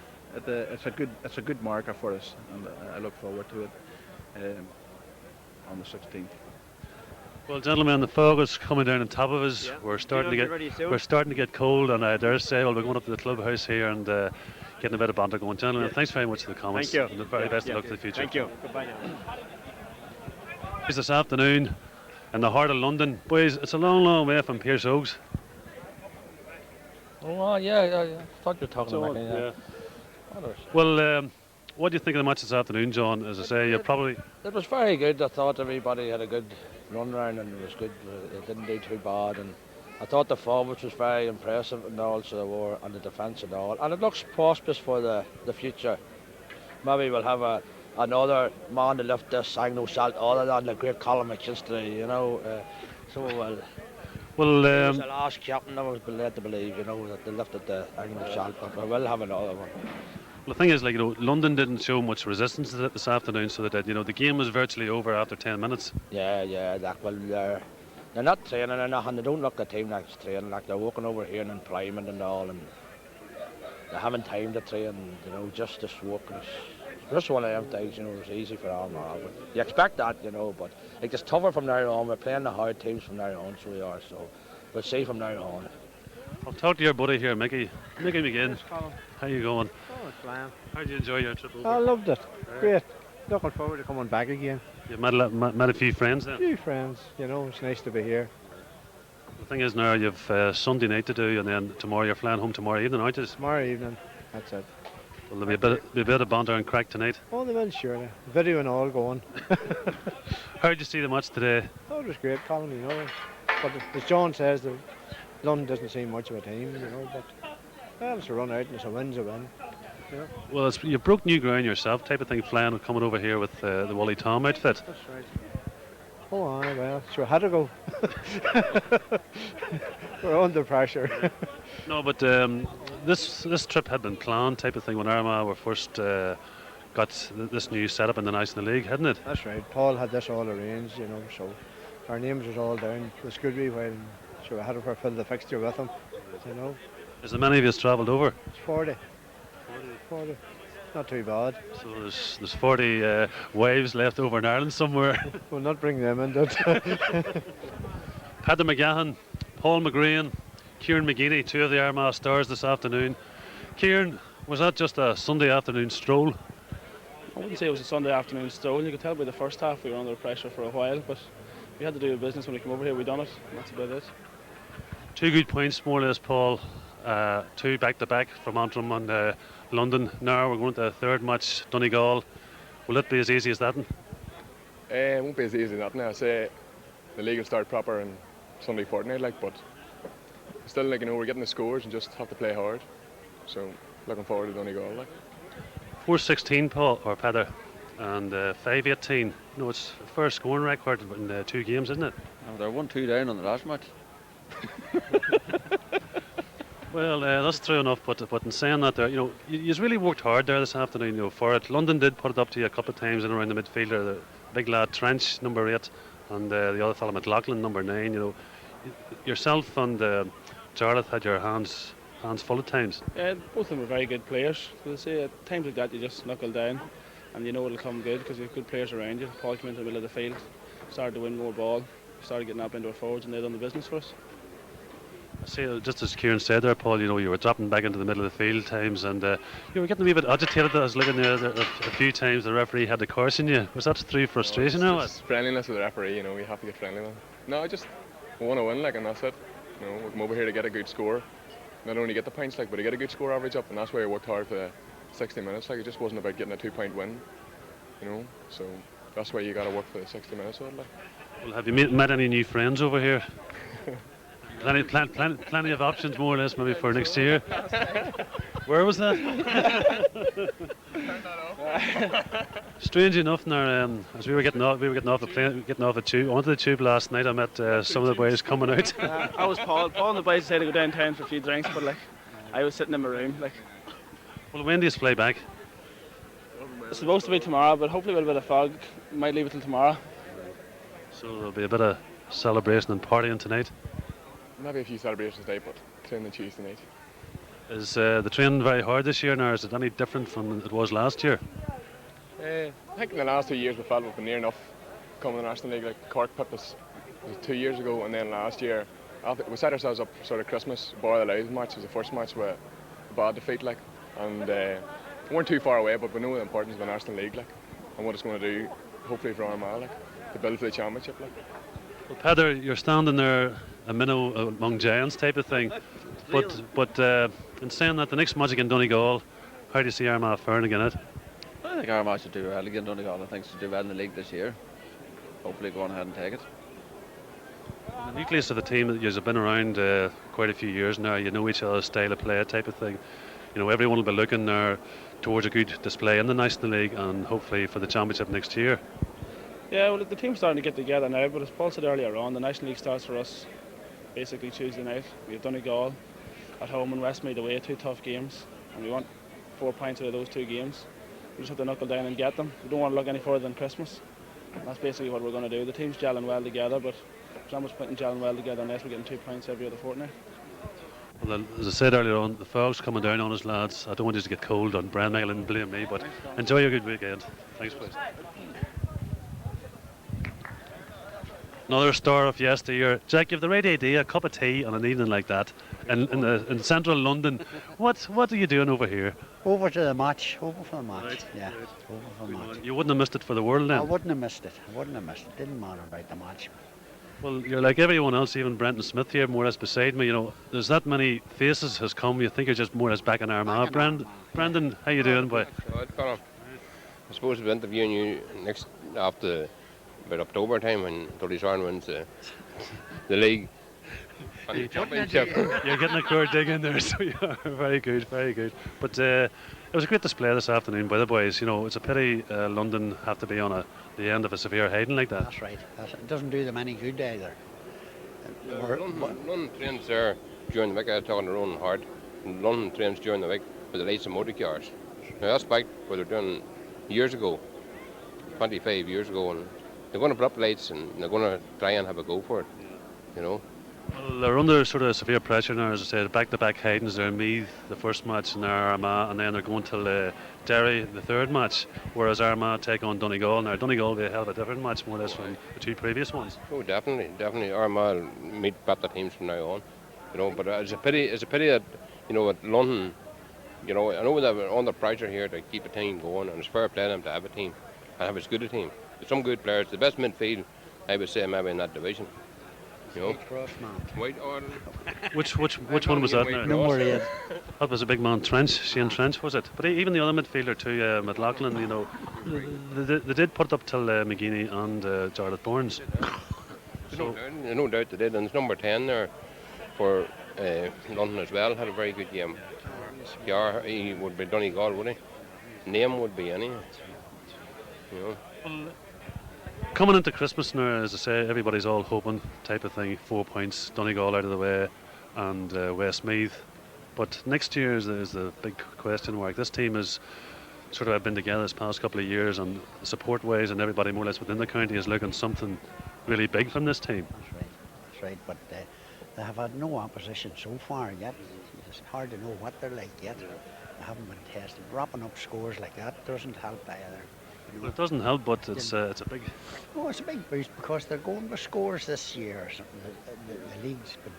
it's a good marker for us, and I look forward to it on the 16th. Well, gentlemen, the fog is coming down on top of us. Yeah. We're starting to get cold, and I dare say, well, we're going up to the clubhouse here and getting a bit of banter going. Gentlemen, thanks very much for the comments. Thank you. And the very best of luck for the future. Thank you. Goodbye now. It's this afternoon in the heart of London. Boys, it's a long, long way from Pierce Oaks. Oh, yeah. I thought you were talking about me. Yeah. Well, what do you think of the match this afternoon, John? As I say, you probably... It was very good. I thought everybody had a good run round and it was good. It didn't do too bad. And I thought the forwards was very impressive and also the war and the defence and all. And it looks prosperous for the future. Maybe we'll have another man to lift this Anglo Celt other than the great Colin McKinstry, you know. So Well, he was the last captain I was led to believe, you know, that they lifted the Anglo Celt, but we will have another one. Well, the thing is, like, you know, London didn't show much resistance to it this afternoon, so they did. You know, the game was virtually over after 10 minutes. Yeah. They're not training or nothing. They don't look the team like training. Like they're walking over here and employment and all, and they're having time to train. You know, just this walk. Just one of them things. You know, it's easy for Armagh. You expect that, you know, but like it's tougher from now on. We're playing the hard teams from now on, so we are. So we'll see from now on. I'll talk to your buddy here, Mickey McGinn. Yes, Colin. How you going? Oh, it's fine. How did you enjoy your trip over? I loved it. Great. Looking forward to coming back again. You met a few friends then? A few friends, you know, it's nice to be here. The thing is now you've Sunday night to do, and then tomorrow you're flying home tomorrow evening, aren't you? Tomorrow evening, that's it. Well, there'll be a bit of banter and crack tonight. Oh, they will, surely. Video and all going. How did you see the match today? Oh, it was great, Colin, you know. But as John says, London doesn't seem much of a team, you know, but well, it's a run out and it's a win's a win. Yeah. Well, you broke new ground yourself, type of thing, flying and coming over here with the Wally Tom outfit. That's right. Oh, aye, well, sure, had to go. We're under pressure. No, but this trip had been planned, type of thing, when Armagh were first got this new setup in the National League, hadn't it? That's right. Paul had this all arranged, you know, so our names was all down. It was good while sure I had to fill the fixture with him, you know. Is there many of you travelled over? It's 40. 40. Not too bad. So there's 40 wives left over in Ireland somewhere. We'll not bring them in, that. Paddy McGahan, Paul McGrain, Kieran McGeady, two of the Armagh stars this afternoon. Kieran, was that just a Sunday afternoon stroll? I wouldn't say it was a Sunday afternoon stroll. You could tell by the first half we were under pressure for a while, but we had to do a business when we came over here. We done it, and that's about it. 2 good points, more or less, Paul. 2 back-to-back from Antrim and London. Now we're going to the third match, Donegal. Will it be as easy as that? It won't be as easy as that. Now, say the league will start proper on Sunday fortnight, like, but still, like, you know, we're getting the scores and just have to play hard. So looking forward to Donegal, like. 4-16, Paul, or Peter, and 5-18. No, it's the first scoring record in 2 games, isn't it? Oh, they're 1-2 down on the last match. Well, that's true enough, but in saying that, there, you know, you really worked hard there this afternoon, you know, for it. London did put it up to you a couple of times in around the midfielder, the big lad Trench, number 8, and the other fellow McLaughlin, number 9. You know, yourself and Jarlath had your hands full at times. Yeah, both of them were very good players. We'll say at times like that you just knuckle down, and you know it'll come good because you have good players around you. Paul came into the middle of the field, started to win more ball, started getting up into our forwards, and they done the business for us. I see, just as Kieran said there, Paul, you know, you were dropping back into the middle of the field times, and you were getting a wee bit agitated. I was looking there a few times. The referee had to caution you. Was that through frustration or what? It's friendliness with the referee, you know. We have to get friendly with him. No, we want to win, like, and that's it. You know, we come over here to get a good score. Not only get the points, like, but to get a good score average up, and that's why I worked hard for the 60 minutes. Like, it just wasn't about getting a 2-point win, you know. So that's why you got to work for the 60 minutes of it, like. Well, have you met any new friends over here? Plenty of options, more or less, maybe for next year. Where was that? Strange enough, now, as we were getting off the plane, getting off the tube, onto the tube last night, I met some of the boys coming out. I was Paul and the boys decided to go downtown for a few drinks, but like I was sitting in my room. Like, Well, when do you play back? it's supposed to be tomorrow, but hopefully with a bit of fog, we might leave it till tomorrow. So there'll be a bit of celebration and partying tonight. Maybe a few celebrations today, but training Tuesday night. Is the training very hard this year, now? Is it any different from it was last year? I think in the last 2 years we felt we've been near enough coming to the National League. Like Cork pipped us 2 years ago, and then last year we set ourselves up for sort of Christmas. Bar the Louth match was the first match with a bad defeat, like, and we weren't too far away, but we know the importance of the National League, like, and what it's going to do, hopefully for Armagh, like, to build for the championship, like. Well, Peter, you're standing there a minnow among giants type of thing, but in saying that, the next match against Donegal, how do you see Armagh faring again it? I think Armagh should do well again. Donegal, I think, should do well in the league this year. Hopefully go on ahead and take it. The nucleus of the team that you've been around quite a few years now, you know each other's style of play type of thing. You know, everyone will be looking there towards a good display in the National League and hopefully for the championship next year. Yeah, well, the team's starting to get together now, but as Paul said earlier on, the National League starts for us basically Tuesday night. We have Donegal at home and Westmeath away, 2 tough games, and we want 4 points out of those 2 games. We just have to knuckle down and get them. We don't want to look any further than Christmas. And that's basically what we're going to do. The team's gelling well together, but there's not much point in gelling well together unless we're getting 2 points every other fortnight. Well, as I said earlier on, the fog's coming down on us, lads. I don't want you to get cold on Brian Michael and blame me, but enjoy your good weekend. Thanks, please. Another star of yesteryear. Jack, you have the right idea, a cup of tea on an evening like that in central London. What are you doing over here? Over to the match, over for the match, Right, yeah, right. over for the match. You wouldn't have missed it for the world then? I wouldn't have missed it, didn't matter about the match. Well, you're like everyone else, even Brenton Smith here, more or less beside me. You know, there's that many faces has come. You think you're just more or less back in Armagh. Brendan, how you doing, boy? Right, Conor. I suppose we'll be interviewing you next after about October time when Tullyshorn wins the league and the championship. You're getting a core dig in there, so you are very good, very good. But it was a great display this afternoon by the boys. You know, it's a pity London have to be on the end of a severe hiding like that. That's right, it doesn't do them any good either. London trains there during the week. I was talking to Ronan Hart. London trains during the week with the lights of motor cars. Now that's back what they're doing years ago, 25 years ago, and they're going to put up lights and they're going to try and have a go for it, you know. Well, they're under sort of severe pressure now, as I said. Back-to-back hidings. They're in Meath, the first match, and they're Armagh, and then they're going to Derry, the third match, whereas Armagh take on Donegal. Now, Donegal will be a hell of a different match, more or less, from the 2 previous ones. Oh, definitely. Armagh will meet better teams from now on, you know. But it's a pity that, you know, at London, you know, I know they're under pressure here to keep a team going, and it's fair play to them to have a team and have as good a team. There's some good players. The best midfield, I would say, maybe in that division. You know, White Order. Which one was that now? Number 8. That was a big man, Shane Trench, was it? But even the other midfielder too, McLaughlin, you know, they did put it up till McGeaney and Jarlath Burns. No doubt they did. And there's number 10 there for London as well. Had a very good game. Yeah, he would be Donegal, would he? Name would be any. You know. Well, coming into Christmas now, as I say, everybody's all hoping type of thing. 4 points, Donegal out of the way, and Westmeath. But next year is the big question mark. This team has sort of been together this past couple of years, and support ways, and everybody more or less within the county is looking something really big from this team. That's right. But they have had no opposition so far yet. It's hard to know what they're like yet. They haven't been tested. Wrapping up scores like that doesn't help either. Well, it doesn't help, but it's a big. Oh, it's a big boost because they're going for scores this year. So the league's been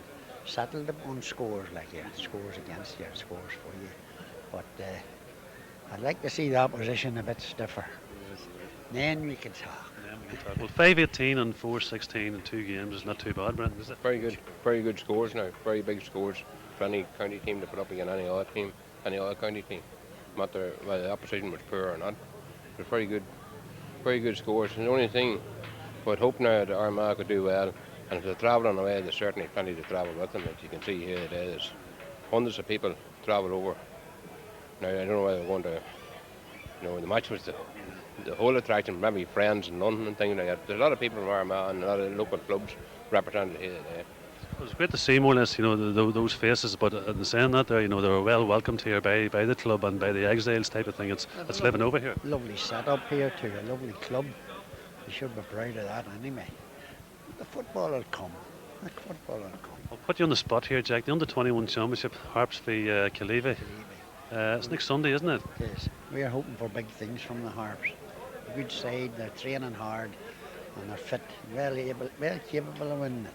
settled on scores, like scores against you, scores for you. But I'd like to see the opposition a bit stiffer. Then we can talk. Well, 5-18 and 4-16 in 2 games is not too bad, Brendan, is it? Very good scores now. Very big scores for any county team to put up against any other team, any other county team. No matter whether the opposition was poor or not. But very good scores. And the only thing I'd hope now that Armagh could do well, and if they're travelling away, there's certainly plenty to travel with them. As you can see here today, there's hundreds of people travel over. Now I don't know whether they're going to You know, the match was the whole attraction, maybe friends in London and things like that. There's a lot of people from Armagh and a lot of local clubs represented here today. It was great to see more or less, you know, those faces, but in saying that there, you know, they were well welcomed here by the club and by the exiles type of thing. It's living over here. Lovely setup here too, a lovely club. You should be proud of that anyway. The football will come. The football will come. I'll put you on the spot here, Jack. The under-21 championship, Harps v Killeavy. It's next Sunday, isn't it? It is. We are hoping for big things from the Harps. A good side, they're training hard and they're fit, well capable of winning it.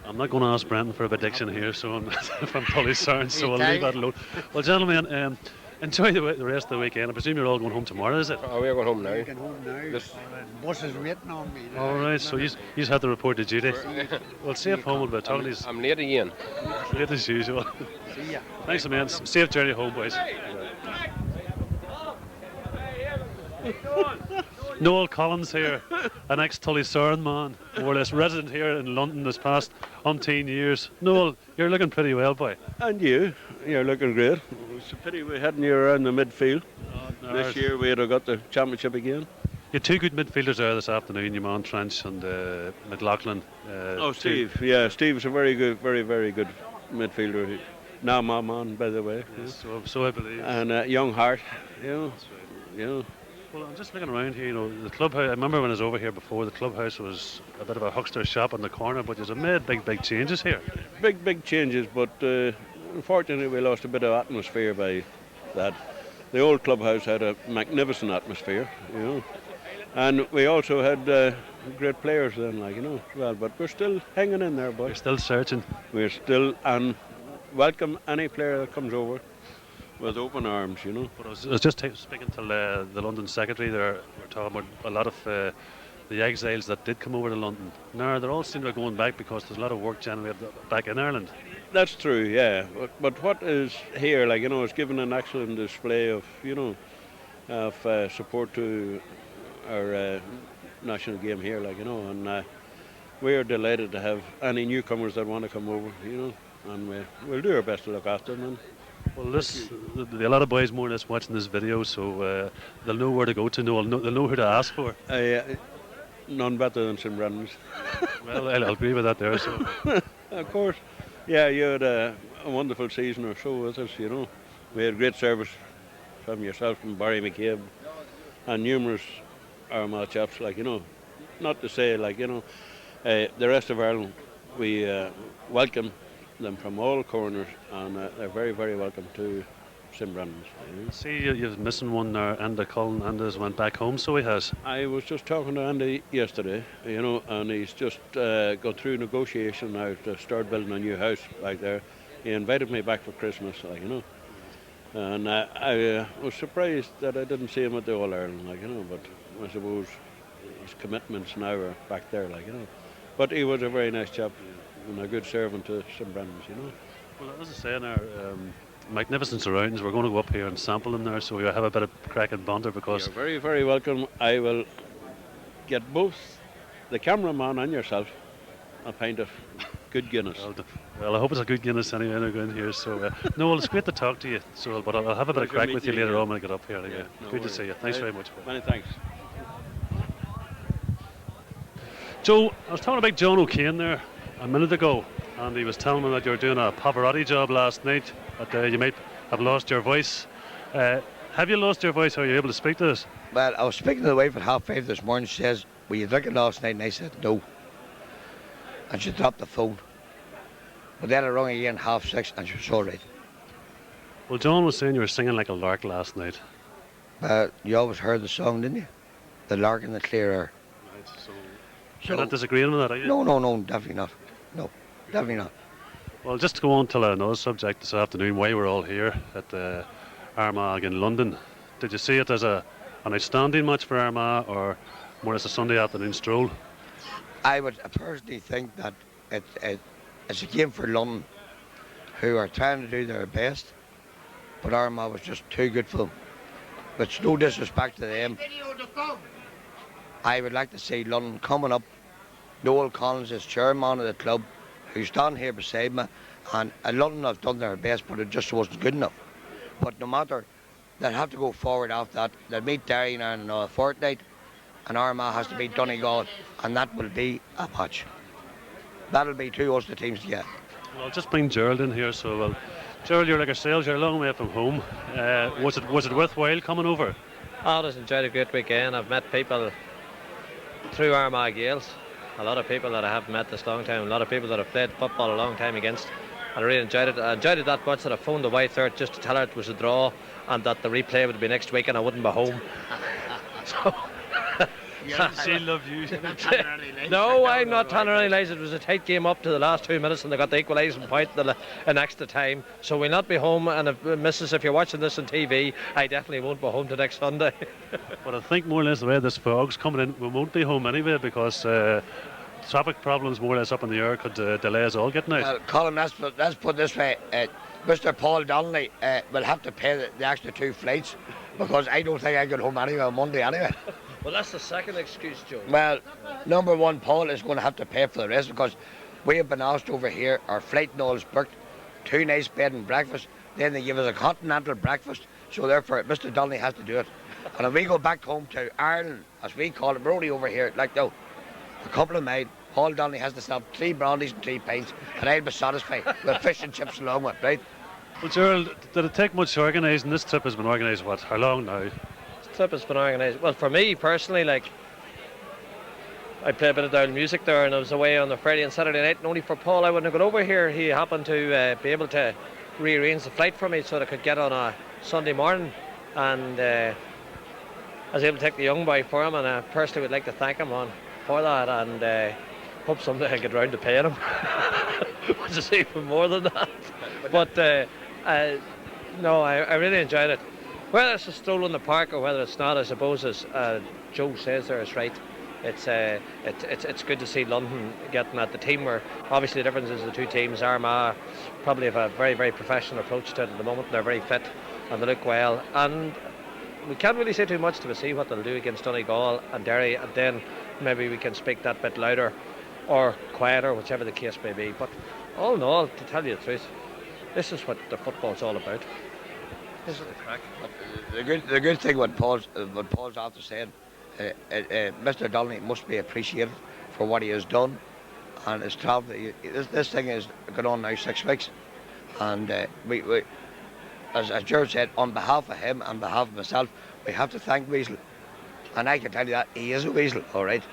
I'm not going to ask Brenton for a prediction here, so from Tullycern, so I'll leave that alone. Well, gentlemen, enjoy the rest of the weekend. I presume you're all going home tomorrow, is it? Oh, we're going home now. We're going home now. The bus is waiting on me. All right, so you have to report to duty. Well, safe home, but I'm late again. Late as usual. See ya. Thanks, man. Safe journey home, boys. Noel Collins here, an ex-Tullycern man, more or less resident here in London this past umpteen years. Noel, you're looking pretty well, boy. And you're looking great. It's a pity we hadn't you around the midfield. This year we'd have got the championship again. You had two good midfielders there this afternoon, your man Trench and McLaughlin. Steve. Yeah, Steve's a very good midfielder. Now my man, by the way. Yes, so I believe. And young heart, you know. Well, I'm just looking around here, you know, the clubhouse, I remember when I was over here before, the clubhouse was a bit of a huckster shop on the corner, but you've made big changes here. Big changes, but unfortunately we lost a bit of atmosphere by that. The old clubhouse had a magnificent atmosphere, you know, and we also had great players then, like, you know, as well, but we're still hanging in there, boy. We're still searching. We're still, and welcome any player that comes over with open arms, you know. But I was just speaking to the London secretary there. We're talking about a lot of the exiles that did come over to London. Now they're all seem to be going back because there's a lot of work generated back in Ireland. That's true, yeah. But what is here, like, you know, is given an excellent display of, you know, of support to our national game here, like, you know, and we're delighted to have any newcomers that want to come over, you know, and we'll do our best to look after them. Well, there'll be a lot of boys more or less watching this video, so they'll know where to go to. They'll know who to ask for. None better than St Brendan's. Well, I'll agree with that there. So. Of course. Yeah, you had a wonderful season or so with us, you know. We had great service from yourself and Barry McCabe and numerous Armagh chaps, like, you know. Not to say, like, you know, the rest of Ireland, we welcome them from all corners, and they're very welcome to St Brendan's. See, you're missing one there. Andy Cullen. Andy's went back home, so he has. I was just talking to Andy yesterday, you know, and he's just gone through negotiation now to start building a new house back there. He invited me back for Christmas, like, you know, and I was surprised that I didn't see him at the All Ireland, like, you know, but I suppose his commitments now are back there, like, you know. But he was a very nice chap and a good servant to St Brendan's, you know. Well, as I say now, magnificent surroundings. We're going to go up here and sample them there, so we have a bit of crack and banter because... You're very welcome. I will get both the cameraman and yourself a pint of good Guinness. Well, I hope it's a good Guinness anyway when I go in here. So, Noel, it's great to talk to you. So, but I'll have a bit of crack with you later on when I get up here. Anyway. Yeah, good to see you. Thanks very much. Many thanks. Joe, I was talking about John O'Kane there a minute ago, and he was telling me that you were doing a Pavarotti job last night, that you might have lost your voice. Have you lost your voice? Are you able to speak to us? Well, I was speaking to the wife at 5:30 this morning. She says, were you drinking last night? And I said, no. And she dropped the phone. But then I rang again 6:30 and she was all right. Well, John was saying you were singing like a lark last night. You always heard the song, didn't you? The lark in the clear air. Right, so you're not disagreeing with that, are you? No, definitely not. No, definitely not. Well, just to go on to another subject this afternoon, why we're all here at Armagh in London. Did you see it as an outstanding match for Armagh, or more as a Sunday afternoon stroll? I would personally think that it's a game for London, who are trying to do their best, but Armagh was just too good for them. But it's no disrespect to them. I would like to see London coming up. Noel Collins is chairman of the club, who's down here beside me, and London have done their best, but it just wasn't good enough. But no matter they'll have to go forward after that. They'll meet Derry in another fortnight, and Armagh has to beat Donegal, and that will be a match. That'll be two Ulster teams to get. Well, I'll just bring Gerald in here. So, well, Gerald, you're like ourselves. You're a long way from home. Was it worthwhile coming over? I just enjoyed a great weekend. I've met people through Armagh Gales. A lot of people that I haven't met this long time. A lot of people that I've played football a long time against. I really enjoyed it. I enjoyed it that much that I phoned the wife there just to tell her it was a draw and that the replay would be next week and I wouldn't be home. So She loved you. No, I'm not telling her any lies. It was a tight game up to the last 2 minutes and they got the equalising point in extra time. So we'll not be home. And Mrs., if you're watching this on TV, I definitely won't be home to next Sunday. But I think more or less the way this fog's coming in, we won't be home anyway because traffic problems more or less up in the air could delay us all getting out. Well, Colin, let's put this way. Mr. Paul Donnelly will have to pay the extra 2 flights because I don't think I get home anyway on Monday anyway. Well, that's the second excuse, Joe. Well, number one, Paul is going to have to pay for the rest because we have been asked over here, our flight and all is booked, 2 nice bed and breakfast, then they give us a continental breakfast, so therefore Mr. Donnelly has to do it. And if we go back home to Ireland, as we call it, we're only over here, like now, a couple of mile, Paul Donnelly has to sell 3 brandies and 3 pints, and I'll be satisfied with fish and chips along with, right? Well, Gerald, did it take much organising? This trip has been organised, what, how long now? Trip has been organised. Well, for me personally, like I play a bit of down music there, and I was away on the Friday and Saturday night. And only for Paul, I wouldn't have got over here. He happened to be able to rearrange the flight for me so that I could get on a Sunday morning, and I was able to take the young boy for him. And I personally would like to thank him for that, and hope someday I get round to paying him, which is even more than that. But no, I really enjoyed it. Whether it's a stroll in the park or whether it's not, I suppose, as Joe says there is right. It's good to see London getting at the team where obviously the difference is the 2 teams. Armagh probably have a very, very professional approach to it at the moment. They're very fit and they look well. And we can't really say too much till we see what they'll do against Donegal and Derry, and then maybe we can speak that bit louder or quieter, whichever the case may be. But all in all, to tell you the truth, this is what the football's all about. This is the crack. The good thing what Paul's after saying, Mr. Donnelly must be appreciated for what he has done, and his travel. This thing has gone on now 6 weeks, and we as George said, on behalf of him and behalf of myself, we have to thank Weasel, and I can tell you that he is a Weasel, all right.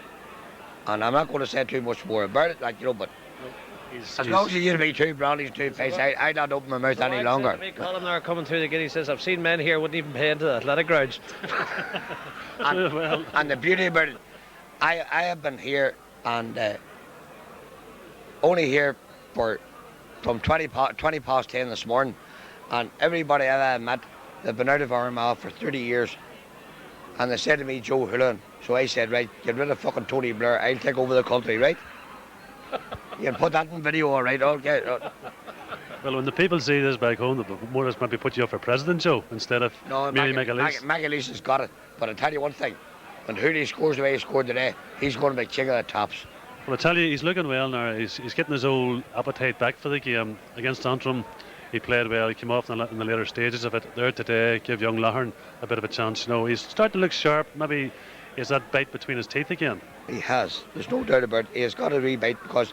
And I'm not going to say too much more about it, like but. As long as you give me 2 brandies, 2 pints, I'd not open my mouth any longer. Colin there coming through the gate, he says, I've seen men here wouldn't even pay into the athletic grounds. and the beauty about it, I have been here and only here from 20 past 10 this morning, and everybody I met, they've been out of Armagh for 30 years, and they said to me, Joe Hullan. So I said, right, get rid of fucking Tony Blair, I'll take over the country, right? You can put that in video, all right, okay. Well, when the people see this back home, they'll more or less maybe put you up for president, Joe, instead of Mary McAleese. McAleese has got it, but I'll tell you one thing, when Hooley scores the way he scored today, he's going to be king of the tops. Well, I tell you, he's looking well now. He's getting his old appetite back for the game. Against Antrim, he played well. He came off in the later stages of it. There today, give young Lahern a bit of a chance. He's starting to look sharp. Maybe he has that bite between his teeth again. He has. There's no doubt about it. He has got a rebite because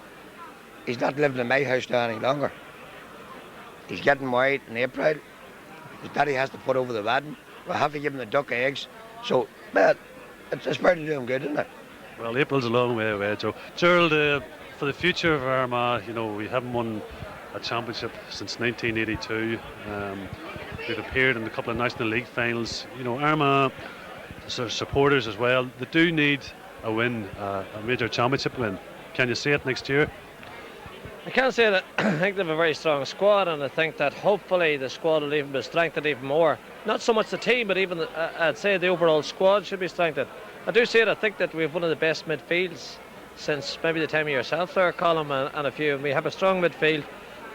he's not living in my house now any longer. He's getting married in April. His daddy has to put over the wedding. We'll have to give him the duck eggs. So, well, it's part of doing good, isn't it? Well, April's a long way away, Joe. Gerald, for the future of Armagh, we haven't won a championship since 1982. We've appeared in a couple of National League finals. Armagh, supporters as well, they do need a win, a major championship win. Can you see it next year? I can't say that. I think they have a very strong squad, and I think that hopefully the squad will even be strengthened even more. Not so much the team, but even I'd say the overall squad should be strengthened. I do say it. I think that we have one of the best midfields since maybe the time of yourself there, Colin, and a few. And we have a strong midfield,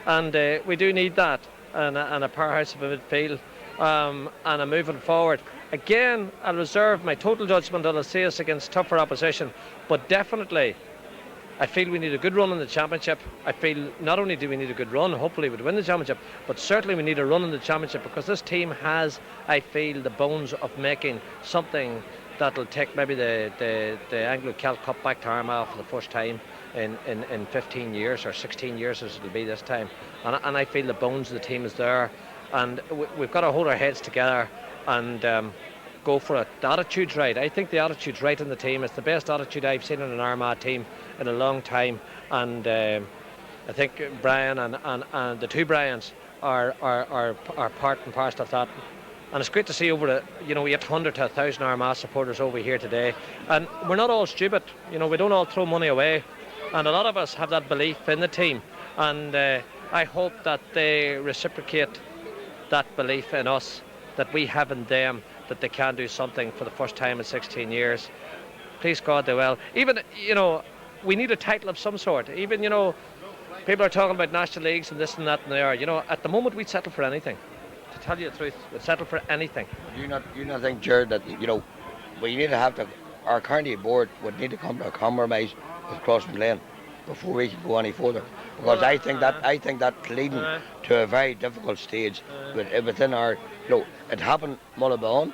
and we do need that, and a powerhouse of a midfield, and a moving forward. Again, I'll reserve my total judgment. I'll see us against tougher opposition, but definitely I feel we need a good run in the championship. I feel not only do we need a good run, hopefully we'd win the championship, but certainly we need a run in the championship, because this team has, I feel, the bones of making something that'll take maybe the Anglo-Celt Cup back to Armagh for the first time in 15 years or 16 years as it'll be this time. And I feel the bones of the team is there, and we've got to hold our heads together and go for it. The attitude's right. I think the attitude's right in the team. It's the best attitude I've seen in an Armagh team in a long time, and I think Brian and the two Brians are part and parcel of that. And it's great to see over the 800 to 1,000 Armagh supporters over here today. And we're not all stupid. We don't all throw money away. And a lot of us have that belief in the team. And I hope that they reciprocate that belief in us, that we have in them, that they can do something for the first time in 16 years. Please God they will. Even, we need a title of some sort. Even, people are talking about national leagues and this and that and there. At the moment we'd settle for anything. To tell you the truth, we'd settle for anything. You not think, Jared, that we need to have our county board would need to come to a compromise with Crossman Lane before we can go any further, because I think that's leading to a very difficult stage within our. It happened Mullabone,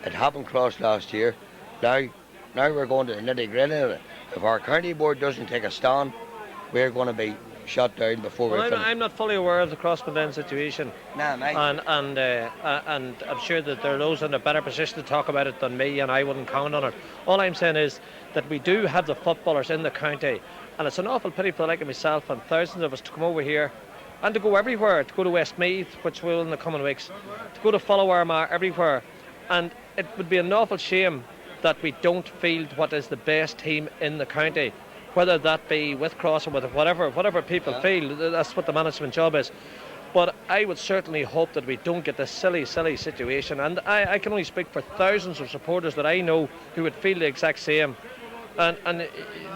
it happened Cross last year. Now we're going to the nitty-gritty of it. If our county board doesn't take a stand, we're going to be shut down before we're finished. I'm not fully aware of the Crossman Lane situation. Nah, mate. And I'm sure that there are those in a better position to talk about it than me, and I wouldn't count on it. All I'm saying is that we do have the footballers in the county, and it's an awful pity for like myself and thousands of us to come over here and to go everywhere, to go to Westmeath, which we will in the coming weeks, to go to follow Armagh everywhere. And it would be an awful shame that we don't field what is the best team in the county, whether that be with Cross or with whatever people feel. That's what the management job is. But I would certainly hope that we don't get this silly situation. And I can only speak for thousands of supporters that I know who would feel the exact same. And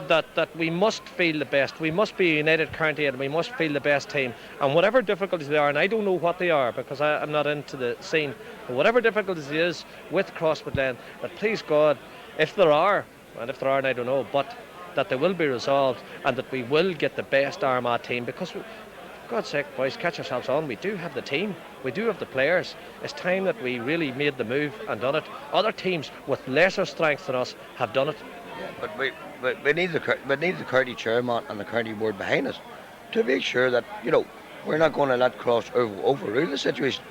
that we must feel the best. We must be a united county, and we must feel the best team. And whatever difficulties there are, and I don't know what they are because I'm not into the scene, but whatever difficulties it is with Crossman Lane, that please God, if there are, and I don't know, but that they will be resolved, and that we will get the best Armagh team, because for God's sake, boys, catch yourselves on. We do have the team, we do have the players. It's time that we really made the move and done it. Other teams with lesser strength than us have done it. Yeah, but we need the county chairman and the county board behind us to make sure that we're not going to let Cross overrule the situation.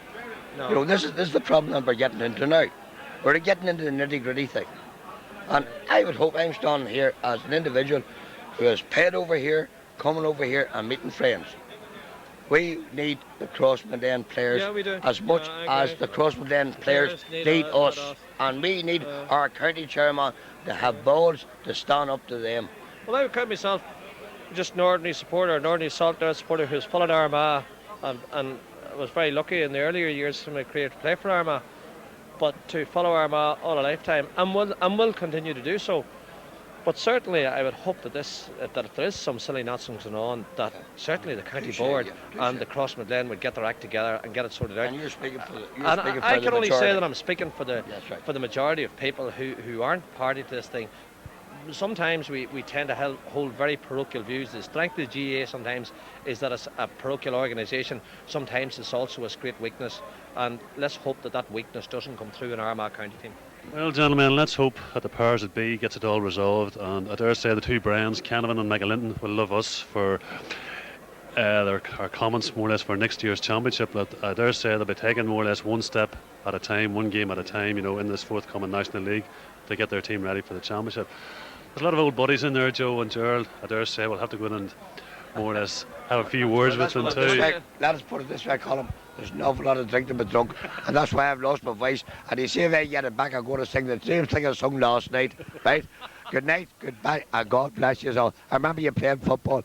No. This is the problem that we're getting into now. We're getting into the nitty-gritty thing. And I would hope I'm standing here as an individual who has paid over here, coming over here and meeting friends. We need the Crossman Lane players as much as the Crossman Lane players need us. And we need our county chairman to have balls to stand up to them. Well, I would count myself just an ordinary supporter, an ordinary Saltdown supporter who's followed Armagh, and I was very lucky in the earlier years in my career to play for Armagh. But to follow Armagh all a lifetime, and will continue to do so. But certainly I would hope that that if there is some silly nonsense going on, that certainly the county board and the Crossman Lane would get their act together and get it sorted out. And you're speaking for the I can only say majority. that I'm speaking for the majority of people who aren't party to this thing. Sometimes we tend to hold very parochial views. The strength of the GAA sometimes is that it's a parochial organisation. Sometimes it's also a great weakness, and let's hope that weakness doesn't come through in our Armagh County team. Well, gentlemen, let's hope that the powers that be gets it all resolved, and I dare say the two Brians, Canavan and McAlinton, will love us for our comments more or less for next year's championship. But I dare say they'll be taking more or less one step at a time, one game at a time, in this forthcoming National League to get their team ready for the championship. There's a lot of old buddies in there, Joe and Gerald. I dare say we'll have to go in and more or less have a few words with them too. Let us put it this way, Colin. There's an awful lot of drinking but drunk, and that's why I've lost my voice. And you see, if I get it back, I'm going to sing the same thing I sung last night, right? Good night, goodbye, and God bless you all. I remember you playing football.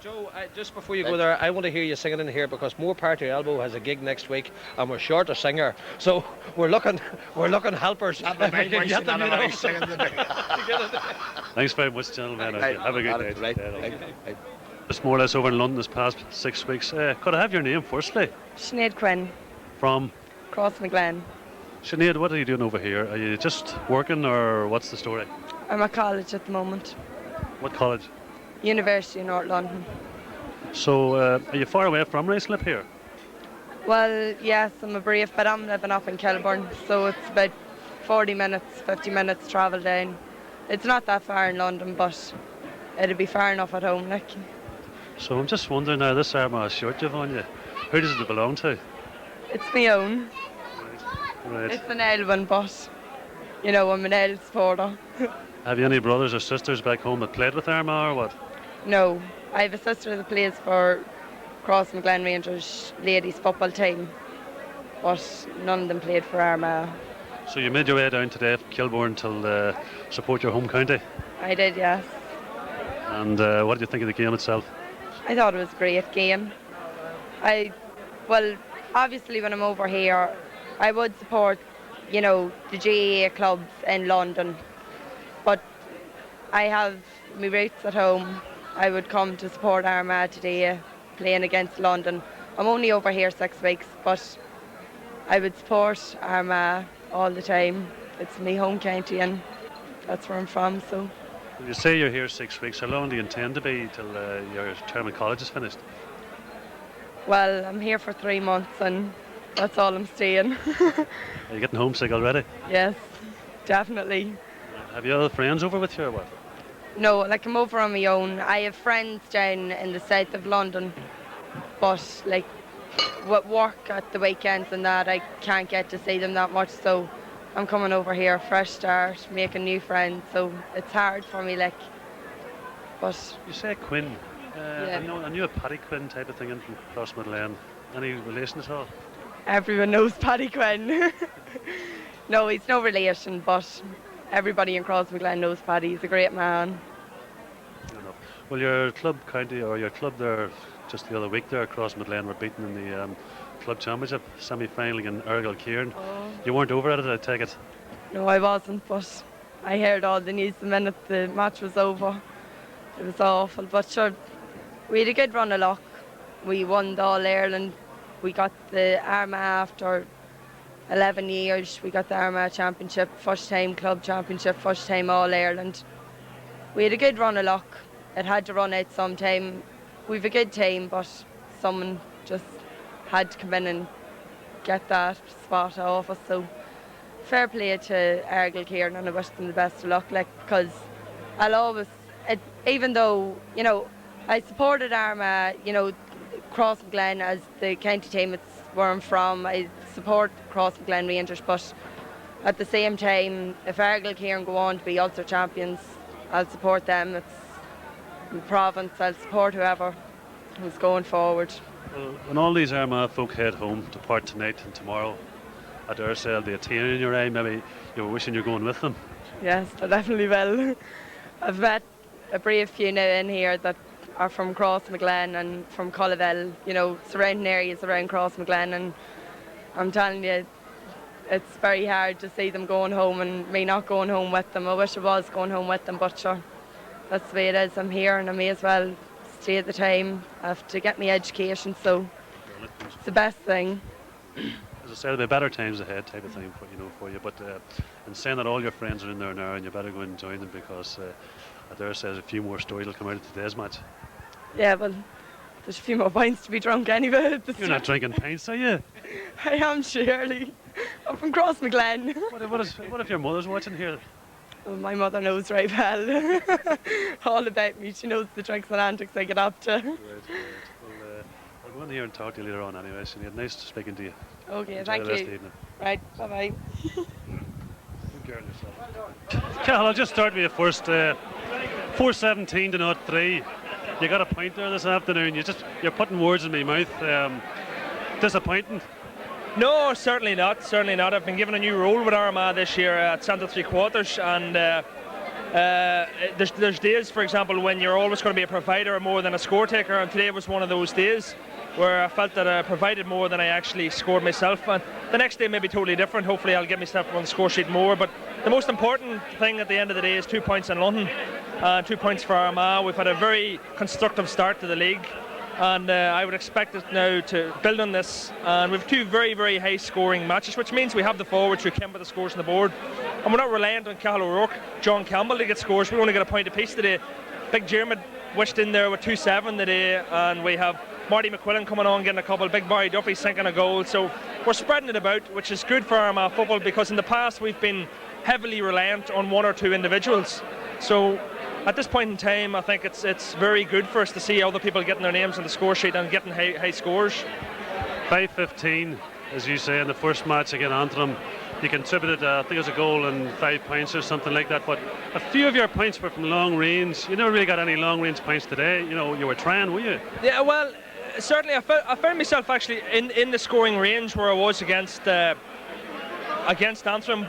Joe, just before you go there, I want to hear you singing in here, because More Party Elbow has a gig next week, and we're short a singer, so we're looking helpers. Thanks very much, gentlemen. Have a good night. Right. Just more or less over in London this past 6 weeks. Could I have your name firstly? Sinead Quinn. From? Crossmaglen. Sinead, what are you doing over here? Are you just working, or what's the story? I'm at college at the moment. What college? University of North London. So, are you far away from Ruislip here? Well, yes, I'm a brief, but I'm living up in Kilburn, so it's about 40 minutes, 50 minutes travel down. It's not that far in London, but it'd be far enough at home, like. So I'm just wondering now, this Armagh shirt you've on you, who does it belong to? It's my own. Right. It's an Ale one, but, you know, I'm an Ale supporter. Have you any brothers or sisters back home that played with Armagh or what? No, I have a sister that plays for Crossmaglen Rangers ladies football team, but none of them played for Armagh. So you made your way down today from Kilburn to support your home county? I did, yes. And what did you think of the game itself? I thought it was a great game. Well, obviously when I'm over here, I would support, you know, the GAA clubs in London, but I have my roots at home. I would come to support Armagh today, playing against London. I'm only over here 6 weeks, but I would support Armagh all the time. It's my home county and that's where I'm from, so. You say you're here 6 weeks. How long do you intend to be till your term in college is finished? Well, I'm here for 3 months and that's all I'm staying. Are you getting homesick already? Yes, definitely. Have you other friends over with you or what? No, like I'm over on my own. I have friends down in the south of London, but like with work at the weekends and that, I can't get to see them that much, so I'm coming over here, fresh start, making new friends, so it's hard for me, like, but... You say Quinn. Yeah. I knew a Paddy Quinn type of thing in from Crossmaglen. Any relation at all? Everyone knows Paddy Quinn. No, he's no relation, but everybody in Crossmaglen knows Paddy. He's a great man. Well, your club county, or your club there, just the other week there, Crossmaglen were beaten in the club championship semi-final against Argyll Kieran. Oh. You weren't over at it, I take it? No, I wasn't, but I heard all the news the minute the match was over. It was awful, but sure, we had a good run of luck. We won the All-Ireland. We got the Armagh after 11 years. We got the Armagh Championship, first time club championship, first time All-Ireland. We had a good run of luck. It had to run out sometime. We've a good team, but someone just had to come in and get that spot off us. So fair play to Argyll Kieran, and I wish them the best of luck, like, because I'll always, even though, you know, I supported Armagh, you know, Crossmaglen as the county team, it's where I'm from. I support Crossmaglen Rangers, but at the same time, if Argyll Kieran go on to be Ulster champions, I'll support them. It's the province, I'll support whoever who's going forward. Well, when all these Armagh folk head home to part tonight and tomorrow at Ursel, the tear in your eye, maybe you're wishing you're going with them? Yes, I definitely will. I've met a brave few now in here that are from Crossmaglen and from Cullavell, you know, surrounding areas around Crossmaglen, and I'm telling you, it's very hard to see them going home and me not going home with them. I wish I was going home with them, but sure, that's the way it is. I'm here and I may as well stay at the time. I have to get my education, so it's the best thing. As I said, there'll be better times ahead type of thing for you, but in saying that, all your friends are in there now and you better go and join them, because I dare say there's a few more stories will come out of today's match. Yeah, well, there's a few more pints to be drunk anyway. You're not drinking pints, are you? I am, surely. I'm from Crossmaglen. What if your mother's watching here? Well, my mother knows right well. All about me. She knows the tricks and antics I get up to. Right. Well, I'll go in here and talk to you later on anyway, Sinead. Nice speaking to you. Okay, Enjoy thank the rest you. of the evening. Right, bye-bye. Good girl yourself. Cathal, I'll just start with you first. 4-17 to 0-3. You got a point there this afternoon. You're putting words in my mouth. Disappointing? No, certainly not. Certainly not. I've been given a new role with Armagh this year at centre three quarters, and there's days, for example, when you're always going to be a provider more than a score taker, and today was one of those days where I felt that I provided more than I actually scored myself. And the next day may be totally different. Hopefully I'll get myself on the score sheet more, but the most important thing at the end of the day is 2 points in London, 2 points for Armagh. We've had a very constructive start to the league, and I would expect us now to build on this, and we have two very, very high scoring matches, which means we have the forwards who can put the scores on the board, and we're not reliant on Cathal O'Rourke, John Campbell to get scores. We only get a point apiece today. Big Jeremy wished in there with 2-7 today, and we have Marty McQuillan coming on, getting a couple, Big Barry Duffy sinking a goal. So we're spreading it about, which is good for Armagh football, because in the past we've been heavily reliant on one or two individuals. So at this point in time, I think it's very good for us to see other people getting their names on the score sheet and getting high scores. 5-15, as you say, in the first match against Antrim. You contributed, I think it was a goal and 5 points or something like that. But a few of your points were from long range. You never really got any long range points today. You know, you were trying, were you? Yeah, well, certainly I found myself actually in the scoring range where I was against Antrim,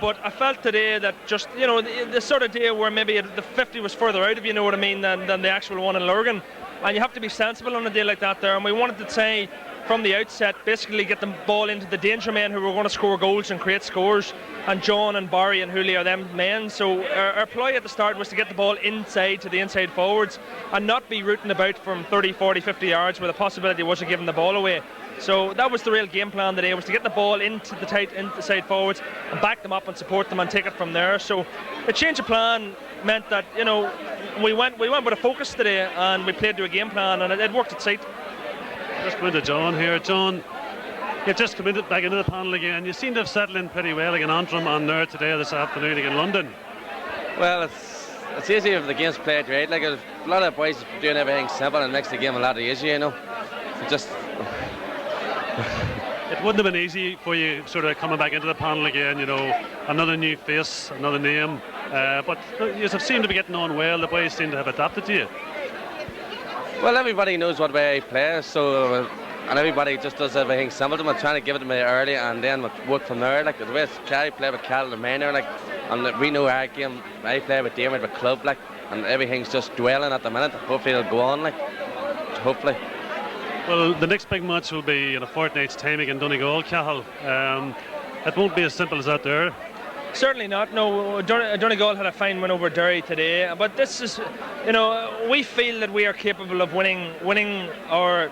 but I felt today that just, you know, the sort of day where maybe the 50 was further out, if you know what I mean, than the actual one in Lurgan. And you have to be sensible on a day like that there, and we wanted to say from the outset, basically get the ball into the danger men who were going to score goals and create scores, and John and Barry and Hooley are them men. So our ploy at the start was to get the ball inside to the inside forwards and not be rooting about from 30, 40, 50 yards where the possibility was of giving the ball away. So that was the real game plan today, was to get the ball into the tight inside forwards and back them up and support them and take it from there. So the change of plan meant that, you know, we went with a focus today, and we played to a game plan, and it worked its sight. Just come into John here. John, you've just come back into the panel again. You seem to have settled in pretty well against Antrim and there today, this afternoon against London. Well, it's easy if the game's played right. Like, a lot of boys doing everything simple and it makes the game a lot easier, you know. Just it wouldn't have been easy for you sort of coming back into the panel again, you know, another new face, another name, but you have seemed to be getting on well. The boys seem to have adapted to you. Well, everybody knows what way I play, so and everybody just does everything simple to them. I'm trying to give it to me early and then work from there. Like the way Carrie play with Cal and Manor, like, and we know our game. I play with Dermot with club, like, and everything's just dwelling at the minute. Hopefully it'll go on, like, hopefully. Well, the next big match will be in a fortnight's time against Donegal, Cahill. It won't be as simple as that there. Certainly not. No, Donegal had a fine win over Derry today, but this is, you know, we feel that we are capable of winning, or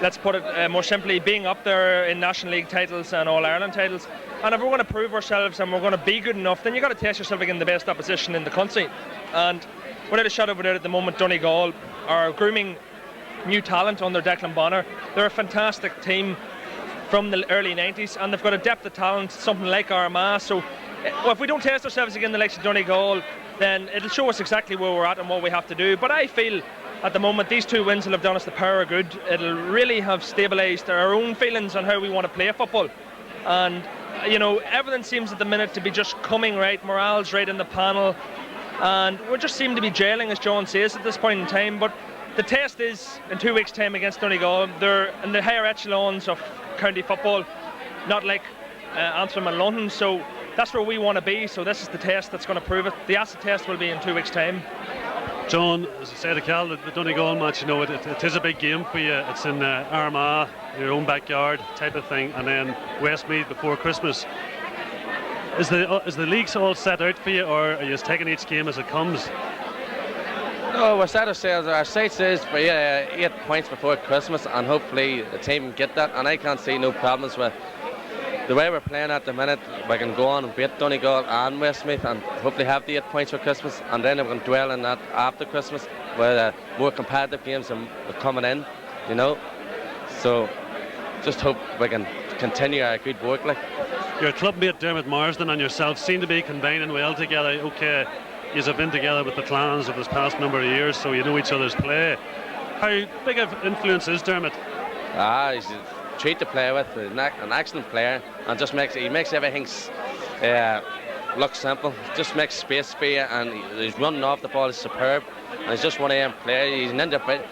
let's put it more simply, being up there in National League titles and All-Ireland titles. And if we're going to prove ourselves and we're going to be good enough, then you've got to test yourself against the best opposition in the country. And without a shadow of a doubt, at the moment, Donegal are grooming new talent under Declan Bonner. They're a fantastic team from the early 90s, and they've got a depth of talent, something like Armagh. So if we don't test ourselves against the likes of Donegal, then it'll show us exactly where we're at and what we have to do. But I feel at the moment these two wins will have done us the power of good. It'll really have stabilised our own feelings on how we want to play football. And, you know, everything seems at the minute to be just coming right. Morale's right in the panel, and we just seem to be gelling, as John says, at this point in time. But the test is in 2 weeks' time against Donegal. They're in the higher echelons of county football, not like Antrim and London. So that's where we want to be. So this is the test that's going to prove it. The acid test will be in 2 weeks' time. John, as I said, Cal, the Donegal match, you know, it is a big game for you. It's in Armagh, your own backyard type of thing, and then Westmeath before Christmas. Is the leagues all set out for you, or are you just taking each game as it comes? No, we're set ourselves. Our sights is for 8 points before Christmas, and hopefully the team can get that. And I can't see no problems with the way we're playing at the minute. We can go on and beat Donegal and Westmeath and hopefully have the 8 points for Christmas, and then we can dwell on that after Christmas, where more competitive games are coming in, you know. So just hope we can continue our good work. Like, your clubmate Dermot Marsden and yourself seem to be combining well together. Okay, you have been together with the clans of this past number of years, so you know each other's play. How big of influence is Dermot? He's a treat to play with, an excellent player, and just makes everything look simple. Just makes space for you, and he's running off the ball is superb. And he's just one of them players. He's an individual.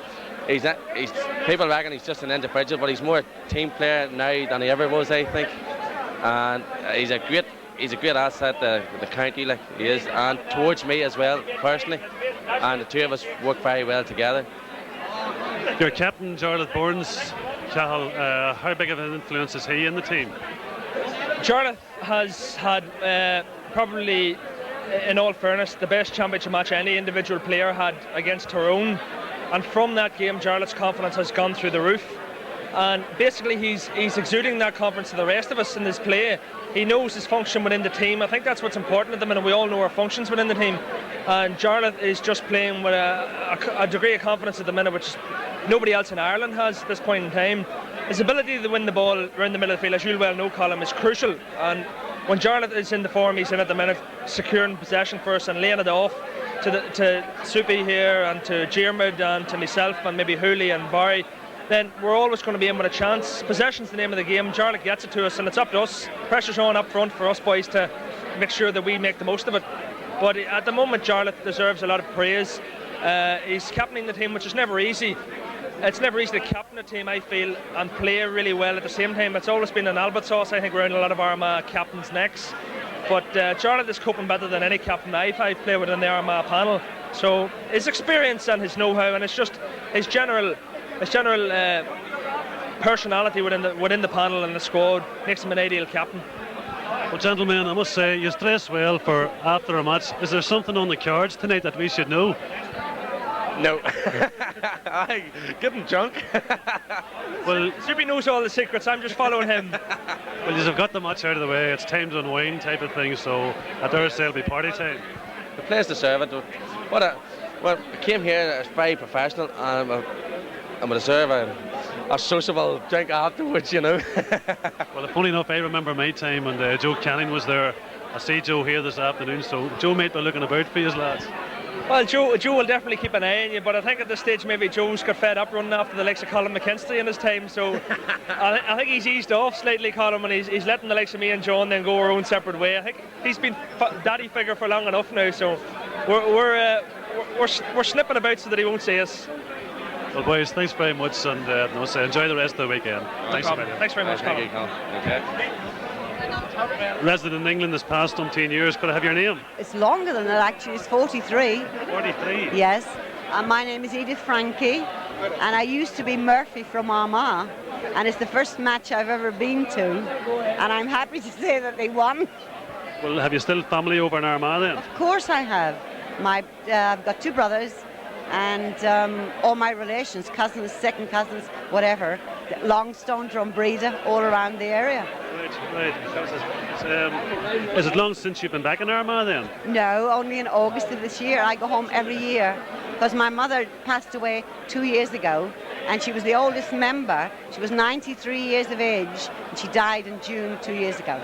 People reckon he's just an individual, but he's more a team player now than he ever was, I think. And he's a great asset to the county, like he is, and towards me as well, personally. And the two of us work very well together. Your captain, Jarlath Burns, Cahill, how big of an influence is he in the team? Jarlath has had probably, in all fairness, the best championship match any individual player had against Tyrone. And from that game, Jarlath's confidence has gone through the roof. and basically he's exuding that confidence to the rest of us in his play. He knows his function within the team. I think that's what's important at the minute. We all know our functions within the team, and Jarlath is just playing with a degree of confidence at the minute which nobody else in Ireland has at this point in time. His ability to win the ball around the middle of the field, as you'll well know, Colin, is crucial, and when Jarlath is in the form he's in at the minute, securing possession first and laying it off to Soupy here and to Jermid and to myself and maybe Hooley and Barry, then we're always going to be in with a chance. Possession's the name of the game. Jarlath gets it to us, and it's up to us. Pressure's on up front for us boys to make sure that we make the most of it. But at the moment, Jarlath deserves a lot of praise. He's captaining the team, which is never easy. It's never easy to captain a team, I feel, and play really well at the same time. It's always been an albatross, I think, around a lot of Armagh captains' necks. But Jarlath is coping better than any captain I've played with in the Armagh panel. So his experience and his know-how, and it's just his general personality within the panel and the squad makes him an ideal captain. Well, gentlemen, I must say, you dress well for after a match. Is there something on the cards tonight that we should know? No. I'm getting drunk. Well, Soupy knows all the secrets. I'm just following him. Well, you've got the match out of the way. It's time to unwind type of thing, so I dare say it'll be party time. The players deserve it. Well, I came here, it's very professional, and I'm a deserve a sociable drink afterwards, you know. Well, funny enough, I remember my time when Joe Canning was there. I see Joe here this afternoon, so Joe might be looking about for you lads. Well, Joe will definitely keep an eye on you, but I think at this stage maybe Joe's got fed up running after the likes of Colin McKinstry in his time, so I think he's eased off slightly, Colin, and he's letting the likes of me and John then go our own separate way. I think he's been daddy figure for long enough now, so we're snipping about so that he won't see us. Well, boys, thanks very much, and enjoy the rest of the weekend. Thanks very much, Colin. Okay. Resident in England this past 10 years. Could I have your name? It's longer than that, actually. It's 43. 43? Yes. My name is Edith Frankie, and I used to be Murphy from Armagh, and it's the first match I've ever been to, and I'm happy to say that they won. Well, have you still family over in Armagh then? Of course I have. I've got 2 brothers, and all my relations, cousins, second cousins, whatever, Longstone, Drumbreda, all around the area. Right. Is it long since you've been back in Armagh then? No, only in August of this year. I go home every year because my mother passed away 2 years ago, and she was the oldest member. She was 93 years of age, and she died in June 2 years ago.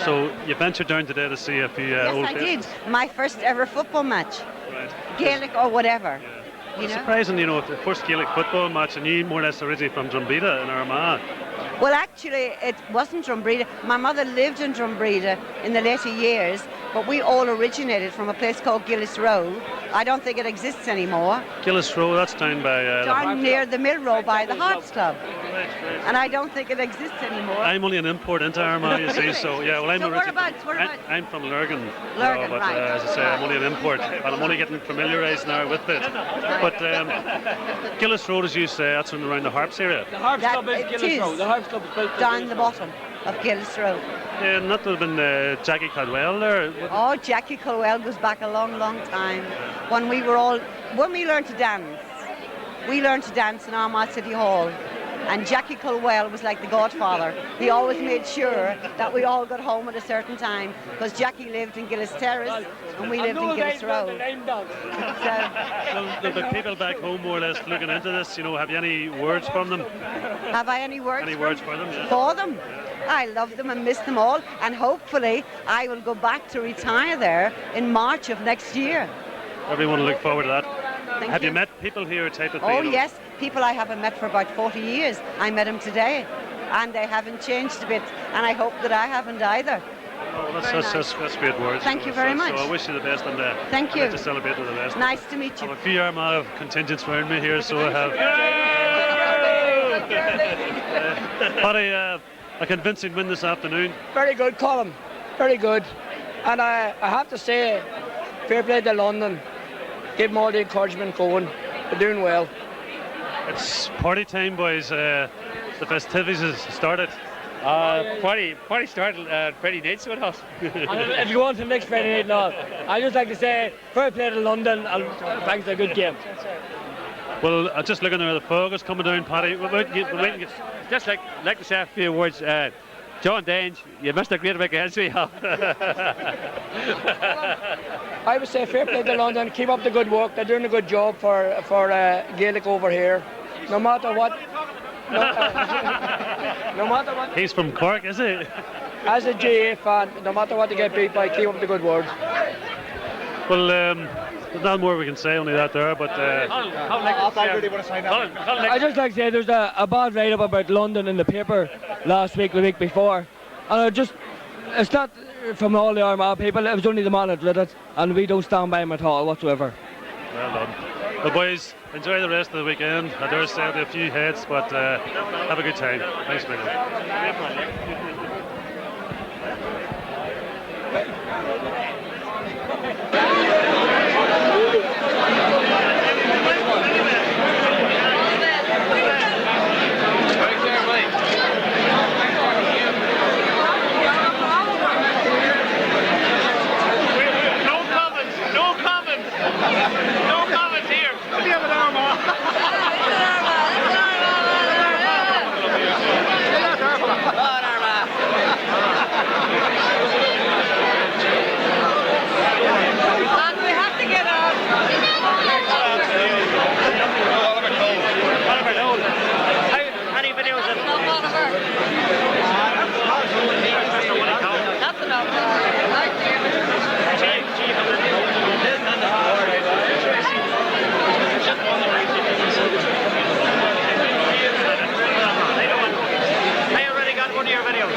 So you ventured down today to see a few old Yes, I did. My first ever football match. Right. Gaelic or whatever. Yeah. You know? Surprising, the first Gaelic football match, and you more or less originally from Drumbreda in Armagh. Well, actually, it wasn't Drumbreda. My mother lived in Drumbreda in the later years, but we all originated from a place called Gillis Row. I don't think it exists anymore. Gillis Row, that's down by... down near the Mill Row by the Hearts Club. Right. And I don't think it exists anymore. I'm only an import into Armagh, you see, so yeah, well, I'm so originally... whereabouts? I'm from Lurgan. Lurgan, but right. as I say, I'm only an import, and I'm only getting familiarised now with it. But Gillis Road, as you say, that's around the Harps area. The Harps Club is Gillis Road. The Harps Club is built down the bottom of Gillis Road. And that would have been Jackie Cadwell there. Oh, Jackie Cadwell goes back a long, long time. When we learned to dance, in Armagh City Hall. And Jackie Cadwell was like the godfather. He always made sure that we all got home at a certain time, because Jackie lived in Gillis Terrace and we lived in Gillis Road. Well, the people back home more or less looking into this, have you any words from them? Have I any words? Any words for them? Yeah. For them? I love them and miss them all, and hopefully I will go back to retire there in March of next year. Everyone will look forward to that. Have you met people here type of thing? Oh yes, people I haven't met for about 40 years. I met them today, and they haven't changed a bit, and I hope that I haven't either. Oh, that's great words. Thank you very much. So I wish you the best, and thank you. I'd like to celebrate with the rest. Nice to meet you. I have a few Armagh contingents around me here, so I have. Paddy, a convincing win this afternoon. Very good, Colin. Very good. And I have to say, fair play to London. Give them all the encouragement going. They're doing well. It's party time, boys. The festivities has started. Party started Friday nights with us. If you want to next Friday night, no. I just like to say fair play to London and thanks for a good game. Well, just looking there, the fog is coming down, Paddy. Just like to say a few words. John Dange, you missed a great week against me. I would say fair play to London. Keep up the good work. They're doing a good job for Gaelic over here. No matter what. No matter what. He's from Cork, is he? As a GA fan, no matter what they get beat by, keep up the good work. Well, there's not more we can say, only that there, but... I just like to say there's a bad write-up about London in the paper last week, the week before. And it's not from all the Armagh people, it was only the man that did it, and we don't stand by him at all whatsoever. Well done. Well, boys, enjoy the rest of the weekend. I dare say there'll be a few hits, but have a good time. Thanks, Billy. No comments here. What do you have an Armagh? We have to get out. Any videos of That's enough. I already got one of your videos.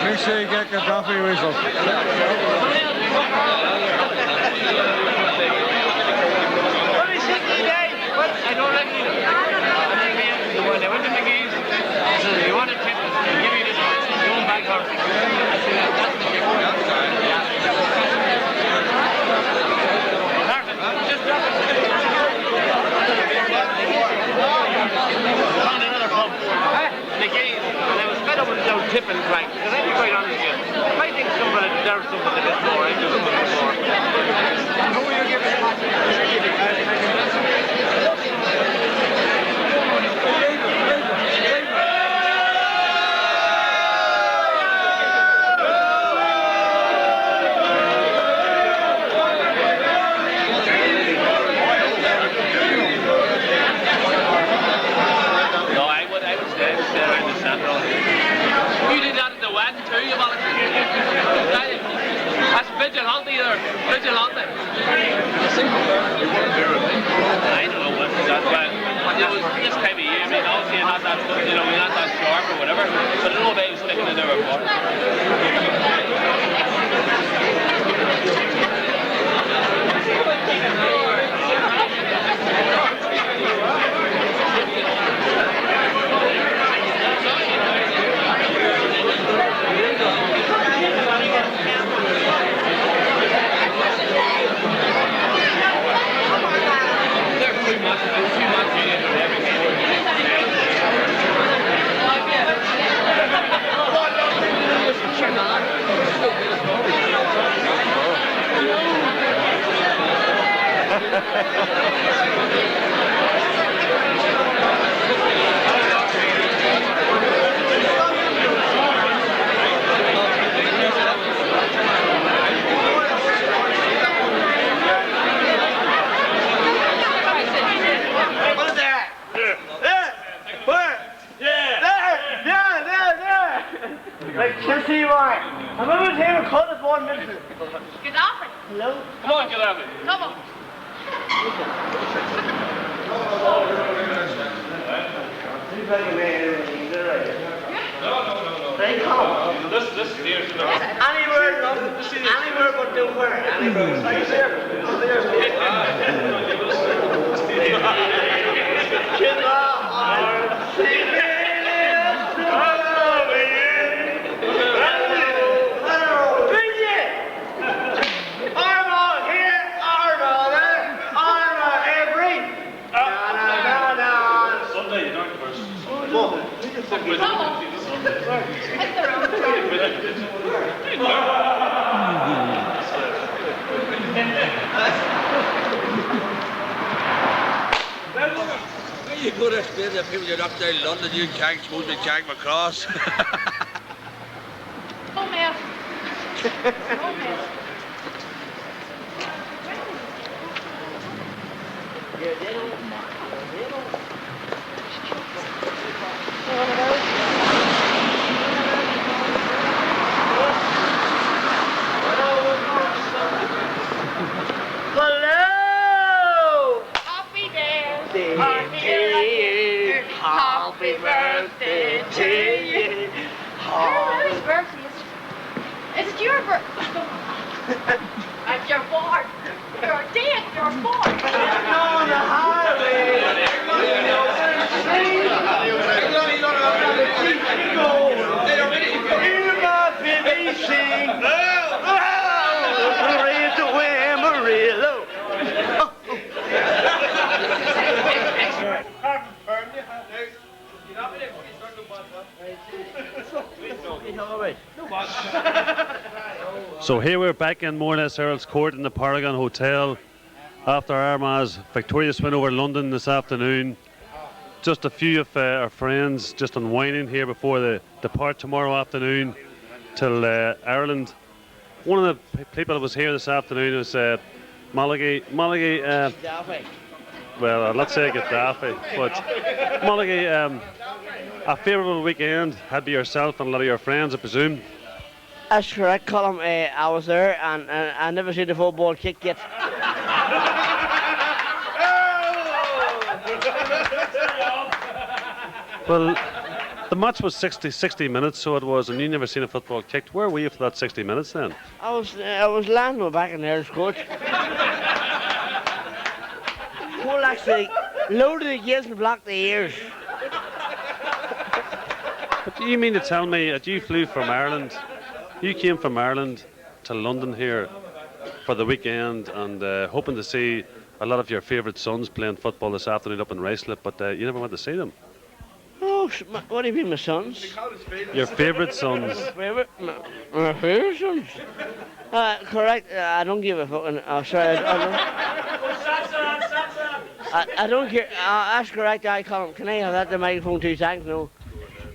Make sure you get the coffee whistle. I don't like it. When they went to the games, they said, you want a tip, they'll give you this one bag horse. I said, that's the tip. Just drop it. Found another pub. They gave, and I was fed up with no tipping rank, because I'd be quite honest with you. I think somebody deserves something a bit more. I do something a bit more. Who will you give it? That's vigilante there, vigilante. I don't know what that, but it was this time of year. I mean, obviously not that, not that sharp or whatever. But I don't know if I was sticking in there before. Like, let's see why. I remember here a cut of 1 minute. Get off it. Hello? Come on, get off it. Come on. They come. This here. Anywhere but do where? Anywhere. Armagh here, Armagh there, Armagh every. Sunday, you're not first. You could explain to people you're up there in London, you can't smooth me Jack McCross. Oh, man. Oh, man. Hello! Happy birthday. Happy birthday to you. Whose birthday is it? Is it your birthday? If you're born. You're dead, you're born. On the highway. Hear my baby sing. Raise the Amarillo. So here we're back in more or less Earl's Court in the Paragon Hotel after Armagh's victorious win over London this afternoon. Just a few of our friends just unwinding here before they depart tomorrow afternoon till Ireland. One of the people that was here this afternoon was Malachi, well, let's say Gaddafi, but Malachi, a favourable weekend had be yourself and a lot of your friends, I presume. That's correct, Colin. I was there and I never seen the football kick yet. Well, the match was 60 minutes, so it was, and you never seen a football kicked. Where were you for that 60 minutes then? I was landing back in Earl's Court. Well, actually, loaded the gates and blocked the ears. But do you mean to tell me that you flew from Ireland? You came from Ireland to London here for the weekend and hoping to see a lot of your favourite sons playing football this afternoon up in Ruislip, but you never went to see them. Oh, what do you mean, my sons? Your favourite sons. My favourite sons? Correct. I don't give a fucking. Oh, sorry. I don't care. That's correct. I call him. Can I have that the microphone 2 seconds? No.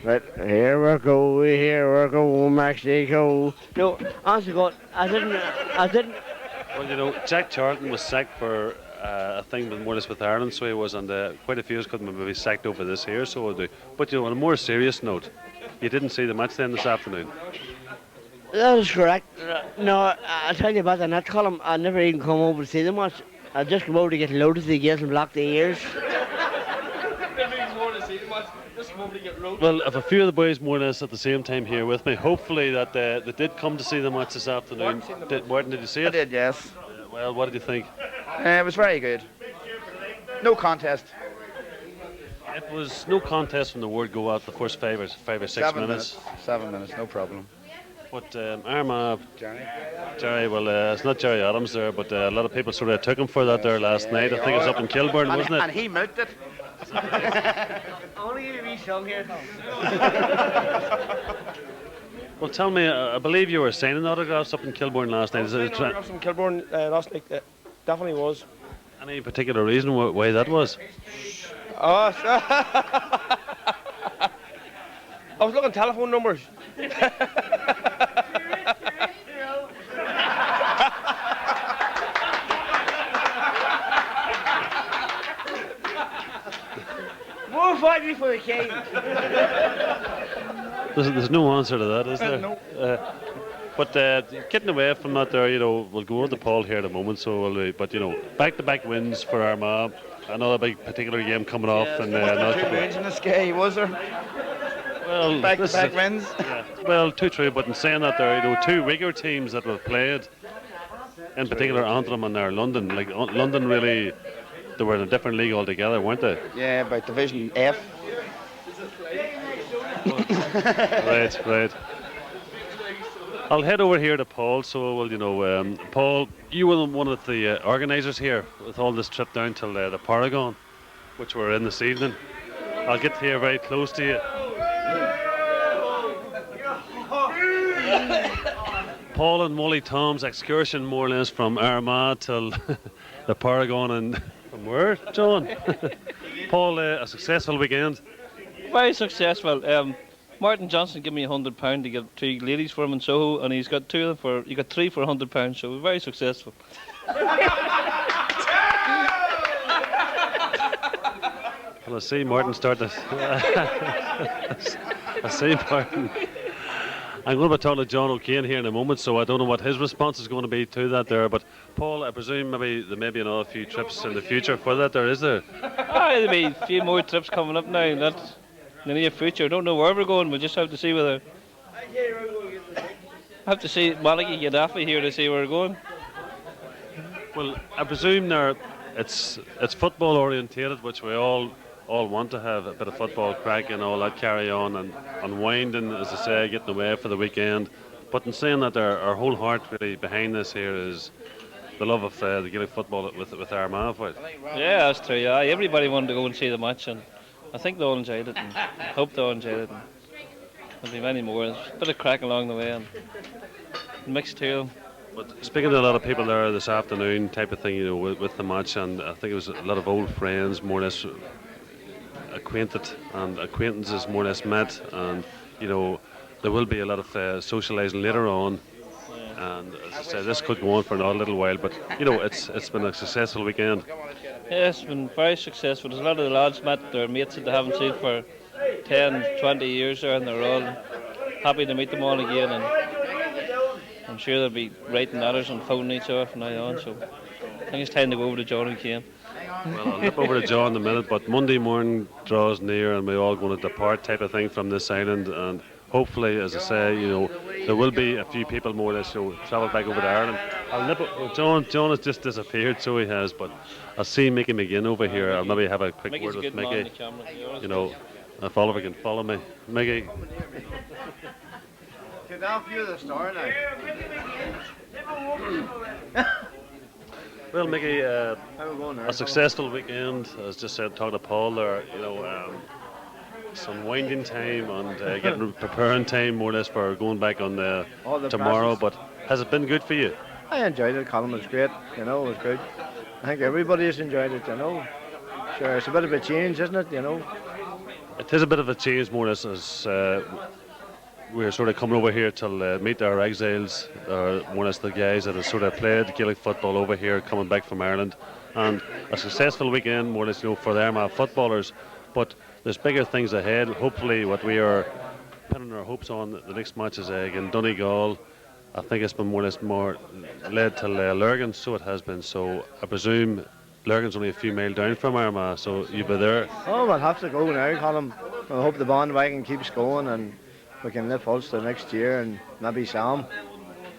Right, here we go, Mexico. No, honestly, God, I didn't. Well, you know, Jack Charlton was sacked for a thing with more or less with Ireland, so he was, and quite a few of us couldn't maybe sacked over this here, so we'll do. But you know, on a more serious note, you didn't see the match then this afternoon. That is correct. No, I'll tell you about the net column. I never even come over to see the match. I just come over to get loaded to the gates and block the ears. Well, if a few of the boys more or less at the same time here with me, hopefully that they did come to see the match this afternoon. Martin, did you see it? I did, yes. Well, what did you think? It was very good. No contest. It was no contest from the word go out the first five or 6 minutes. 7 minutes, no problem. But Armagh, Jerry, well, it's not Jerry Adams there, but a lot of people sort of took him for that there last night. I think it was up in Kilburn, wasn't it? And he milked it. Only a wee song here, Tom. Well, tell me, I believe you were signing autographs up in Kilburn last night. Autographs in Kilburn last night, definitely was. Any particular reason why that was? Oh, I was looking at telephone numbers. More fighting for the king. There's no answer to that, is there? No. But getting away from that there, we'll go on to Paul here in a moment, so will we. But, back-to-back wins for Armagh. Another big particular game coming off. And Wasn't there 2 wins in the sky, was there? Well, back-to-back wins. Yeah. Well, 2 true, but in saying that there, 2 weaker teams that were played, in particular Antrim and London. Like, London really, they were in a different league altogether, weren't they? Yeah, about Division F. Right. I'll head over here to Paul. So, well, Paul, you were one of the organisers here with all this trip down to the Paragon, which we're in this evening. I'll get here very close to you. Paul and Molly Tom's excursion, more or less, from Armagh till the Paragon, and from where, John? Paul, a successful weekend. Very successful. Martin Johnson gave me £100 to get 2 ladies for him in Soho, and he's got 2 of them he got 3 for £100. So very successful. Well, I see Martin start to. I see Martin. I'm going to be talking to John O'Kane here in a moment, so I don't know what his response is going to be to that there. But Paul, I presume there may be another few trips in the future for that there, is there? There'll be a few more trips coming up now. That's in the near future. I don't know where we're going. We'll just have to see whether. I have to see Maliki Gaddafi here to see where we're going. Well, I presume there it's football orientated, which we all want to have a bit of football crack and all that carry on and unwinding, as I say, getting away for the weekend. But in saying that, our whole heart really behind this here is the love of the Gaelic football with Armagh. Yeah, that's true. Yeah, everybody wanted to go and see the match, and I think they all enjoyed it, and I hope they all enjoyed it. And there'll be many more. There's a bit of crack along the way, and mixed too. But speaking to a lot of people there this afternoon, type of thing, with the match, and I think it was a lot of old friends, more or less acquainted, and acquaintances more or less met, and there will be a lot of socialising later on. And as I say, this could go on for another little while, but it's been a successful weekend. Yeah, it's been very successful. There's a lot of the lads met their mates that they haven't seen for 10, 20 years there, and they're all happy to meet them all again. And I'm sure they'll be writing letters and phoning each other from now on. So I think it's time to go over to John and Kane. Well, I'll nip over to John in a minute, but Monday morning draws near, and we're all going to depart, type of thing, from this island. And hopefully, as I say, there will be a few people more or less travel back over to Ireland. I'll nip John has just disappeared, so he has. But I'll see Mickey McGinn over here. I'll maybe have a quick Mickey's word with man Mickey. If Oliver can follow me, Mickey. Get off you the star now. Well, Mickey, a successful weekend. As just said, talking to Paul there, some winding time and getting preparing time more or less for going back on tomorrow. But has it been good for you? I enjoyed it, Colin. It was great. It was good. I think everybody has enjoyed it. Sure, it's a bit of a change, isn't it? It is a bit of a change, more or less, as we're sort of coming over here to meet our exiles, more or less the guys that have sort of played Gaelic football over here, coming back from Ireland, and a successful weekend, more or less, for the Armagh footballers. But there's bigger things ahead. Hopefully, what we are pinning our hopes on, the next match is again Donegal. I think it's been more or less led to Lurgan, so it has been. So I presume Lurgan's only a few miles down from Armagh, so you'll be there. Oh, we'll have to go now, Colin. I hope the bandwagon keeps going and we can lift Ulster next year and maybe Sam.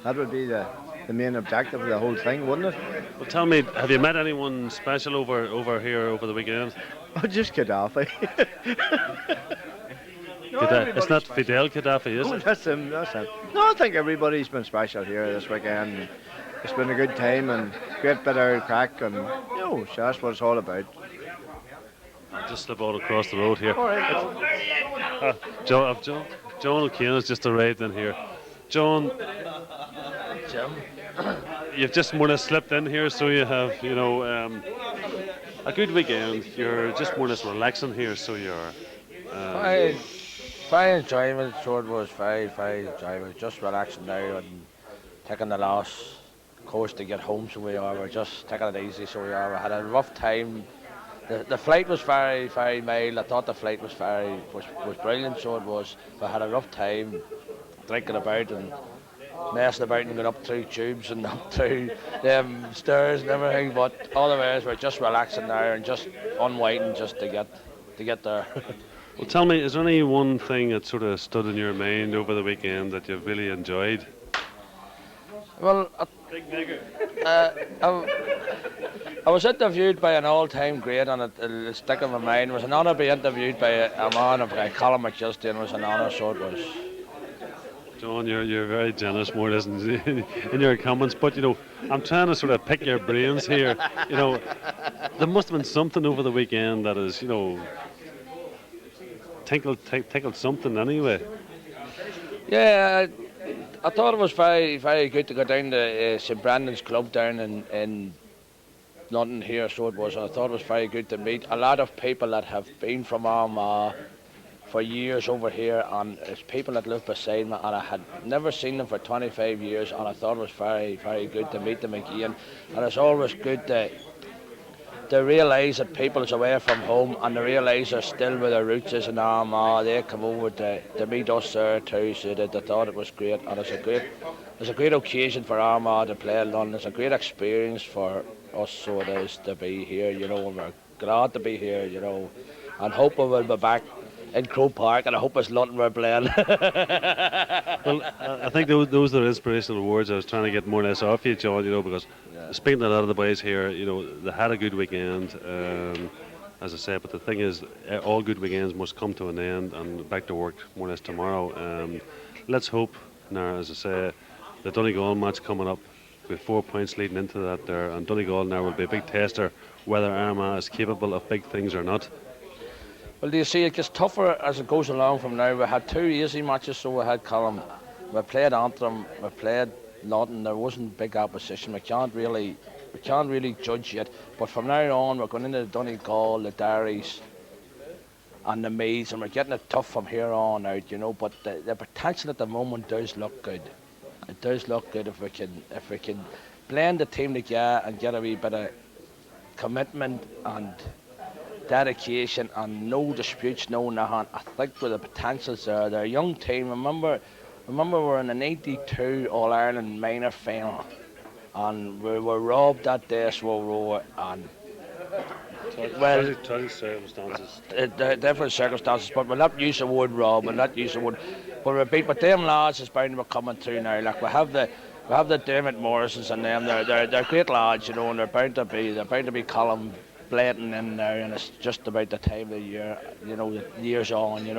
That would be the main objective of the whole thing, wouldn't it? Well, tell me, have you met anyone special over here over the weekend? Oh, just Gaddafi. It's not Fidel Gaddafi, is it? That's him. No, I think everybody's been special here this weekend. It's been a good time and great bit of crack, and that's what it's all about. I'll just slip out across the road here. All right, John O'Kane has just arrived in here. John, you've just more or less slipped in here, so you have, a good weekend. You're just more or less relaxing here, so you're. Very enjoyment. So it was very enjoyment. Just relaxing now and taking the last course to get home. So we are. We're just taking it easy. So we are. We had a rough time. The flight was very mild. I thought the flight was was brilliant. So it was. We had a rough time drinking about and messing about and going up through tubes and up through them stairs and everything. But otherwise, we're just relaxing now and just unwinding just to get there. Well, tell me, is there any one thing that sort of stood in your mind over the weekend that you've really enjoyed? Well, I was interviewed by an all-time great, and it's stuck in my mind. It was an honour to be interviewed by a man of Colin McJusty, and it was an honour, so it was. John, you're very generous, more in your comments, but I'm trying to sort of pick your brains here. There must have been something over the weekend that is, tickled something anyway. Yeah, I thought it was very good to go down to St Brandon's Club down in London here, so it was. I thought it was very good to meet a lot of people that have been from Armagh for years over here, and it's people that live beside me, and I had never seen them for 25 years, and I thought it was very good to meet them again. And it's always good to realise that people's away from home and to realise they're still where their roots is in Armagh. They come over to meet us there too, so they thought it was great, and it's a great occasion for Armagh to play in London. It's a great experience for us, so it is, to be here, and we're glad to be here, and hope we will be back in Croke Park, and I hope it's London we're playing. Well, I think those are the inspirational words I was trying to get more or less off you, John, because speaking to a lot of the boys here, they had a good weekend, as I said, but the thing is, all good weekends must come to an end and back to work more or less tomorrow. Let's hope now, as I say, the Donegal match coming up with 4 points leading into that there, and Donegal now will be a big tester whether Armagh is capable of big things or not. Well, do you see, it gets tougher as it goes along from now. We had 2 easy matches, so we had Column. We played Antrim, we played London. There wasn't big opposition. We can't really judge yet. But from now on, we're going into the Donegal, the Derrys, and the Meads, and we're getting it tough from here on out, But the potential at the moment does look good. It does look good if we can blend the team together and get a wee bit of commitment and dedication and no disputes, no nothing. I think with the potentials there, they're a young team. Remember we're in the 92 All-Ireland minor final, and we were robbed that day, so we were, and circumstances. Different circumstances, but we'll not use the word rob, we'll not use the word, but we beat, but them lads is bound to be coming through now. Like we have the Dermot Morrisons and them, they're great lads, and they're bound to be Column Blayton in there, and it's just about the time of the year, the year's on, and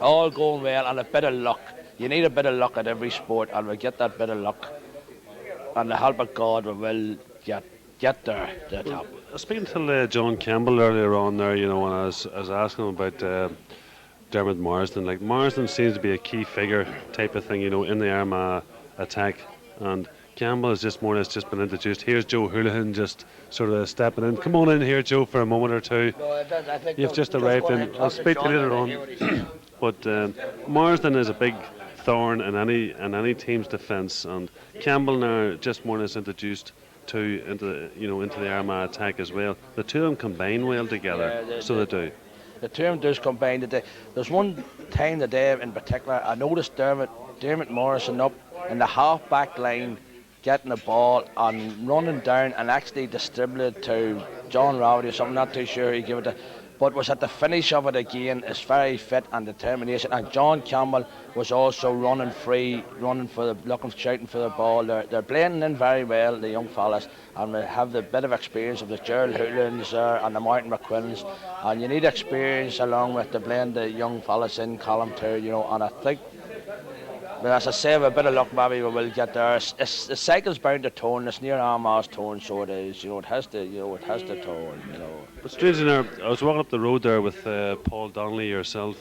all going well, and a bit of luck. You need a bit of luck at every sport, and we get that bit of luck, and the help of God, we will get there to the top. Speaking to John Campbell earlier on there, and I was asking him about Dermot Marsden. Like, Marsden seems to be a key figure type of thing, in the Armagh attack, and Campbell has just more or less just been introduced. Here's Joe Houlihan just sort of stepping in. Come on in here, Joe, for a moment or two. You've just arrived in. I'll speak to you later on. But Marsden is a big thorn in any team's defence, and Campbell now just more or less introduced into the Armagh attack as well. The two of them combine well together, so they do. The two of them does combine today. There's one time today in particular, I noticed Dermot Morrison up in the half-back line, getting the ball and running down and actually distributed to John Rowdy or something, not too sure he gave it to, but was at the finish of it again, is very fit and determination. And John Campbell was also running free, shouting for the ball. They're blending in very well, the young fellas, and we have the bit of experience of the Gerald Hoolans there and the Martin McQuillans, and you need experience along with the blend the young fellas in column too, and I think, but as I say, with a bit of luck, maybe we will get there. The cycle's bound to turn. It's near Armagh's turn, so it is. It has to turn. But strangely enough, I was walking up the road there with Paul Donnelly, yourself,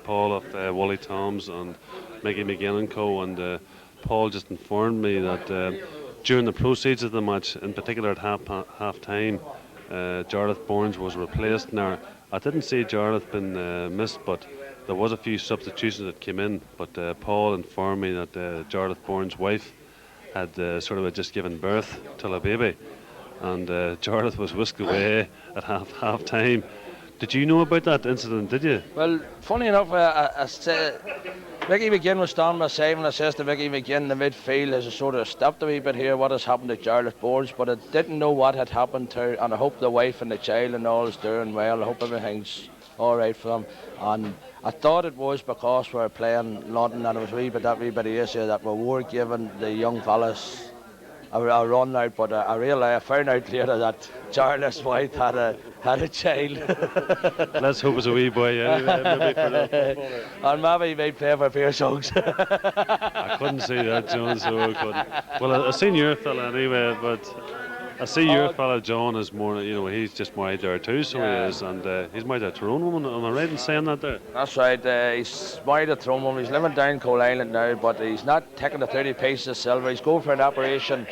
Paul of Wally Toms, and Mickey McGinn and co. And Paul just informed me that during the proceeds of the match, in particular at half time, Jarlath Burns was replaced. Now, I didn't see Jarlath been missed, but there was a few substitutions that came in. But Paul informed me that Jarlath Burns' wife had sort of just given birth to a baby, and Jarlath was whisked away at half time. Did you know about that incident, did you? Well, funny enough, Vicky McGinn was standing beside me, and I says to Vicky McGinn, the midfield has sort of stopped a wee bit here, what has happened to Jarlath Boards, but I didn't know what had happened to her, and I hope the wife and the child and all is doing well. I hope everything's all right for them. And I thought it was because we were playing London, and it was that wee bit easier that we were giving the young fellas a run out, but I found out later that Jarlath's wife had a child. Let's hope it's a wee boy anyway. Maybe for the and maybe he might play for Pierce Oaks. I couldn't see that, John, so I couldn't. Well, I seen your fella anyway, but I see your fella John is more, he's just married there too, so he is, and he's married a Tyrone woman. Am I right in saying that there? That's right, he's married a Tyrone woman. He's living down Coal Island now, but he's not taking the 30 pieces of silver. He's going for an operation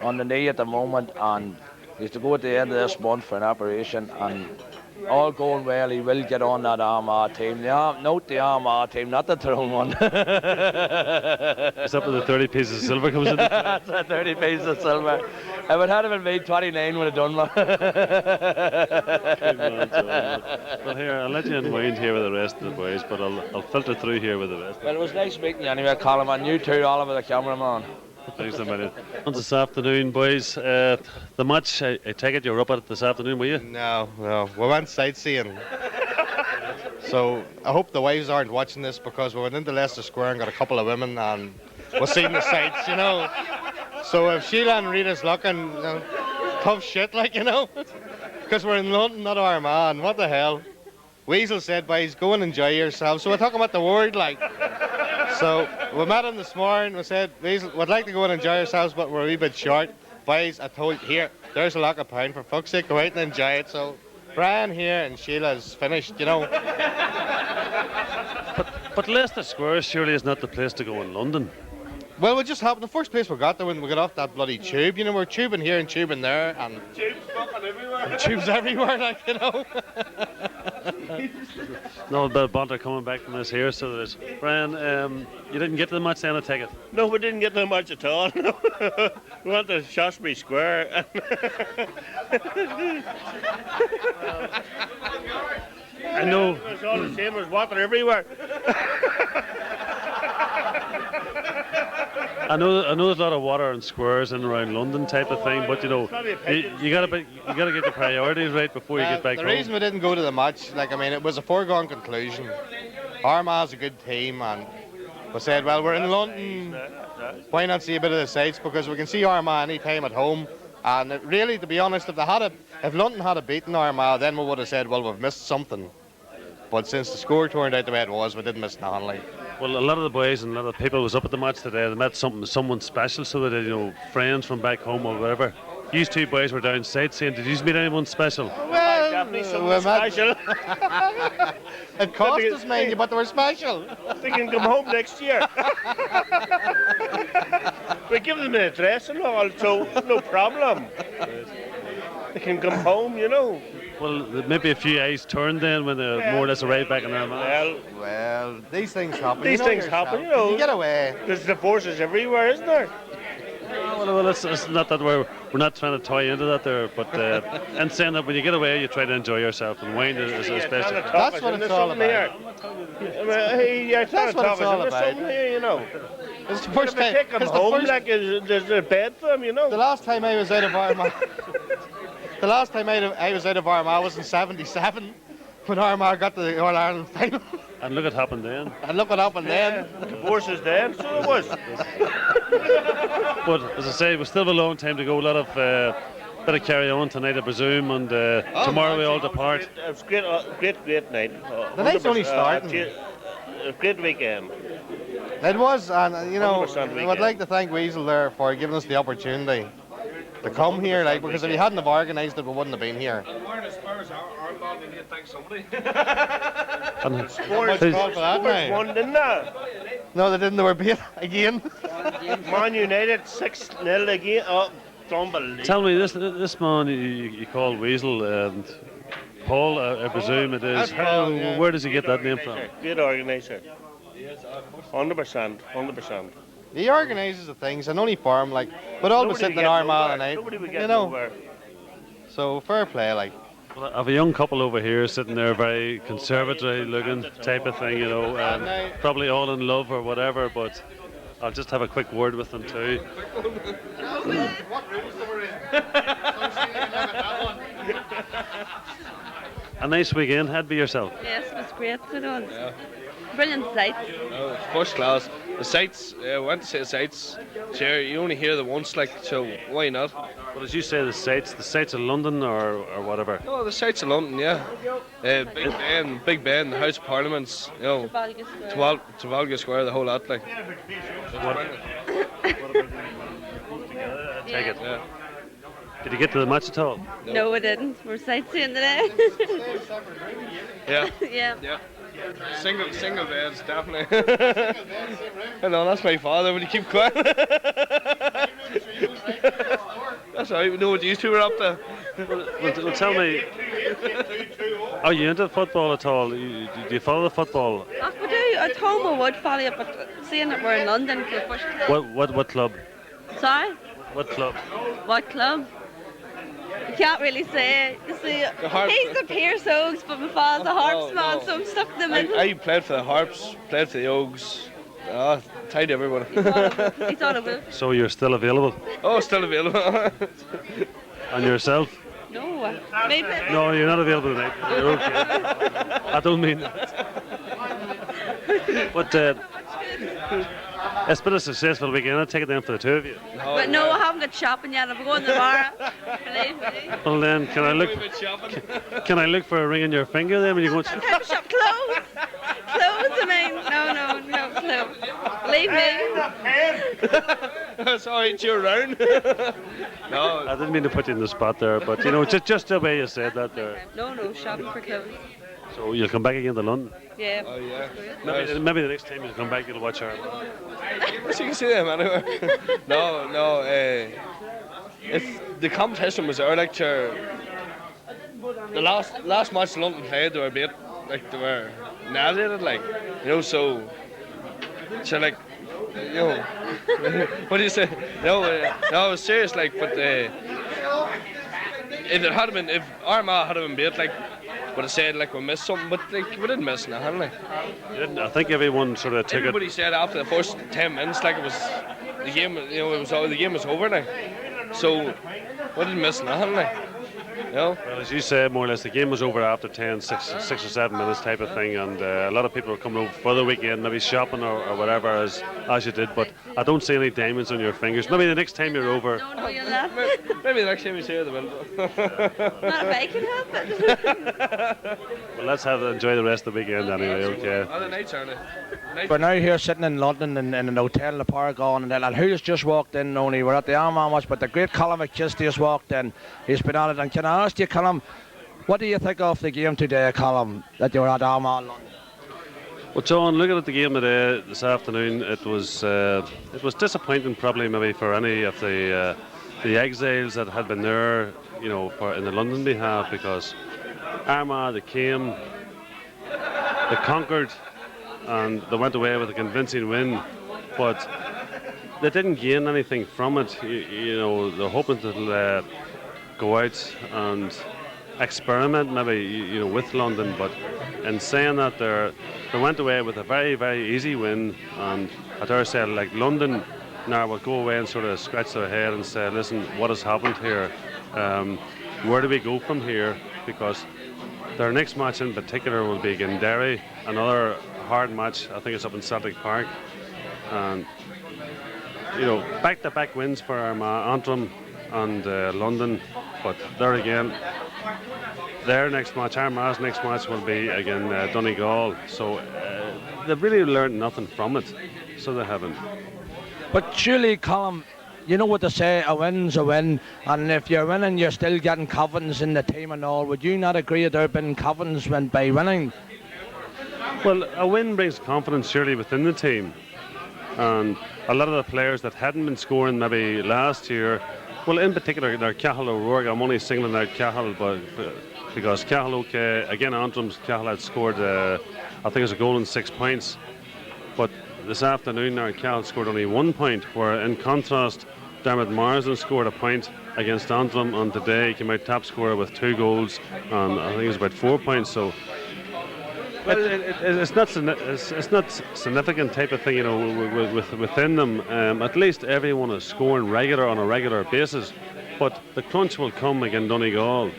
on the knee at the moment, and he's to go at the end of this month for an operation, and all going well, he will get on that Armagh team. Note the Armagh team, not the Tyrone one. Is that where the 30 pieces of silver comes in? That's the 30 pieces of silver. If it had been made, 29 would have done that. Well, here, I'll let you unwind here with the rest of the boys, but I'll filter through here with the rest. Well, it was nice meeting you anyway, Colin, and you too, Oliver, the cameraman. Thanks a million. This afternoon, boys, the match, I take it you're up at it this afternoon, were you? No, we went sightseeing. So I hope the wives aren't watching this, because we went into Leicester Square and got a couple of women and we're seeing the sights, So if Sheila and Rita's looking, tough shit, because we're in London, not Armagh, and what the hell. Weasel said, boys, go and enjoy yourselves. So we're talking about the word, So we met him this morning. We said, Weasel, we'd like to go and enjoy ourselves, but we're a wee bit short. Boys, I told you, here, there's a lakh of pound. For fuck's sake, go out and enjoy it. So Brian here and Sheila's finished, But Leicester Square surely is not the place to go in London. Well, we just happened. The first place we got there when we got off that bloody tube, we're tubing here and tubing there, and Tubes fucking everywhere. Tubes everywhere, No bit of banter coming back from this here, so there's Brian. You didn't get to the match then, I take it? No, we didn't get to the match at all. No. We went to Shaftesbury Square. I know. It's all the same. There's water everywhere. I know there's a lot of water and squares in and around London type of thing, but you gotta get your priorities right before you get back home. The reason we didn't go to the match, it was a foregone conclusion. Armagh's a good team, and we said, well, we're in London, why not see a bit of the sights, because we can see Armagh any time at home. And really, to be honest, if London had beaten Armagh, then we would have said, well, we've missed something. But since the score turned out the way it was, we didn't miss nothing. Well, a lot of the boys and a lot of people was up at the match today. They met someone special, so that friends from back home or whatever. You two boys were down sightseeing. Did you meet anyone special? Well, definitely someone special. It cost us, mind you, but they were special. They can come home next year. We give them an address and all, so no problem. They can come home, Well, maybe a few eyes turned then when they more or less arrived back in Armagh. Well, these things happen. These things happen, You get away. There's divorces everywhere, isn't there? Well, it's not that we're not trying to tie into that there, but and saying that when you get away, you try to enjoy yourself, and wine is especially. That's what it's all about. That's what it's all about. It's the first time. Take them home, there's a bed for them, The last time I was out of Armagh, I was out of Armagh was in '77 when Armagh got to the All Ireland final. And look what happened then. Divorces then, so it was. But as I say, we still have a long time to go. A lot of bit of carry on tonight, I presume, and tomorrow we all depart. It was great night. The night's only starting. A great weekend. It was, and I would like to thank Weasel there for giving us the opportunity to come here, because if he hadn't have organised it, we wouldn't have been here. We need to thank somebody. Spurs won, didn't they? No, they didn't. They were beat again. Man United 6-0 again. unbelievable. Tell me, this man you call Weasel, and Paul, I presume it is. That's Paul, yeah. Where does he get that name from? Good organiser. 100%. He organises the things and only farm like, but always sitting in Armagh at night. Nobody would get You know. nowhere. So fair play, like. Well, I have a young couple over here sitting there, very conservatory looking type of thing, you know, probably all in love or whatever, but I'll just have a quick word with them too. A nice weekend, had be yourself. Yes, it was great. It was. Yeah. Brilliant sights. Oh, it's first class. The sights, went to see the sights. Sure, you only hear them once, like, so why not? Well, as you say, the sights of London or whatever. Oh, the sights of London, yeah. Big Ben, the House of Parliaments, you know, Trafalgar Square, the whole lot, like. Take it. Yeah. Did you get to the match at all? No, we didn't. We're sightseeing today. Yeah. Yeah. Single beds, definitely. I know, that's my father. Would you keep quiet? That's all right. We know what these two were up to. Well, tell me, are you into football at all? Do you follow the football? We do. At home I would follow it, but seeing that we're in London for the first time. What club? Sorry? What club? What club? I can't really say. You see, he's the Pierce Oaks, but my father's a Harps man, so I'm stuck in the middle. I played for the Harps, played for the Oaks. Tied everyone. He's on a will. So you're still available? Oh, still available. And yourself? No, maybe. No, you're not available tonight. You're okay. I don't mean that. But it's been a successful weekend. I'll take it then for the two of you. But no, I haven't got shopping yet. I'm going tomorrow. Believe me. Well then, can I look for a ring in your finger then when you go to shop? Clothes, I mean. No, clothes. Believe me. Sorry, it's your round. No, I didn't mean to put you in the spot there, but you know, just the way you said that there. No, shopping for clothes. So you'll come back again to London? Yeah. Oh yeah. Maybe the next time you come back, you'll watch her. So you can see them anywhere. No. If the competition was there, like the last match London played, they were a bit like they were navigated, like, you know. So like, you know, what do you say? No, it was serious, like, but if Armagh had been beat, like, would have said like we missed something, but like we didn't miss nothing. Like. I think everyone sort of took Everybody said after the first 10 minutes, like it was the game. You know, the game was over now. So we didn't miss nothing. Like. You know? Well, as you said, more or less, the game was over after 6 or 7 minutes type of thing, and a lot of people were coming over for the weekend, maybe shopping or whatever, as you did, but I don't see any diamonds on your fingers. Maybe the next time you're over... No, you're not. Maybe the next time you see her, they will. Not if I can help it. Well, let's enjoy the rest of the weekend anyway, okay? Oh, the nights are We're now here sitting in London in an hotel in the Paragon, and who's just walked in only? We're at the Armagh match, but the great Colin McChesney just walked in. He's been on it, and can I ask you, Colin, what do you think of the game today, Colin, that you were at Armagh in London? Well, John, looking at the game today, this afternoon, it was disappointing probably maybe for any of the exiles that had been there, you know, in the London behalf, because Armagh, they came, they conquered, and they went away with a convincing win, but they didn't gain anything from it. You know, they're hoping to go out and experiment maybe, you know, with London, but in saying that, they went away with a very, very easy win, and I dare say, like, London now will go away and sort of scratch their head and say, listen, what has happened here? Where do we go from here? Because their next match in particular will be against Derry, another hard match. I think it's up in Celtic Park, and you know, back-to-back wins for Antrim and London, but there again, their next match, Armagh's next match, will be again Donegal. So they've really learned nothing from it, so they haven't. But surely, Colin, you know what they say, a win's a win, and if you're winning, you're still getting confidence in the team and all. Would you not agree that there have been confidence by winning? Well, a win brings confidence surely within the team, and a lot of the players that hadn't been scoring maybe last year Well, in particular, their Cahill O'Rourke, I'm only singling out Cahill, but because Cahill, okay, again, Antrum's Cahill had scored, I think it was a goal and 6 points. But this afternoon, now Cahill scored only 1 point, where in contrast, Dermot Marsden scored a point against Antrim, and today he came out top scorer with 2 goals, and I think it was about 4 points. So it's not significant type of thing, you know, within them. At least everyone is scoring on a regular basis. But the crunch will come again Donegal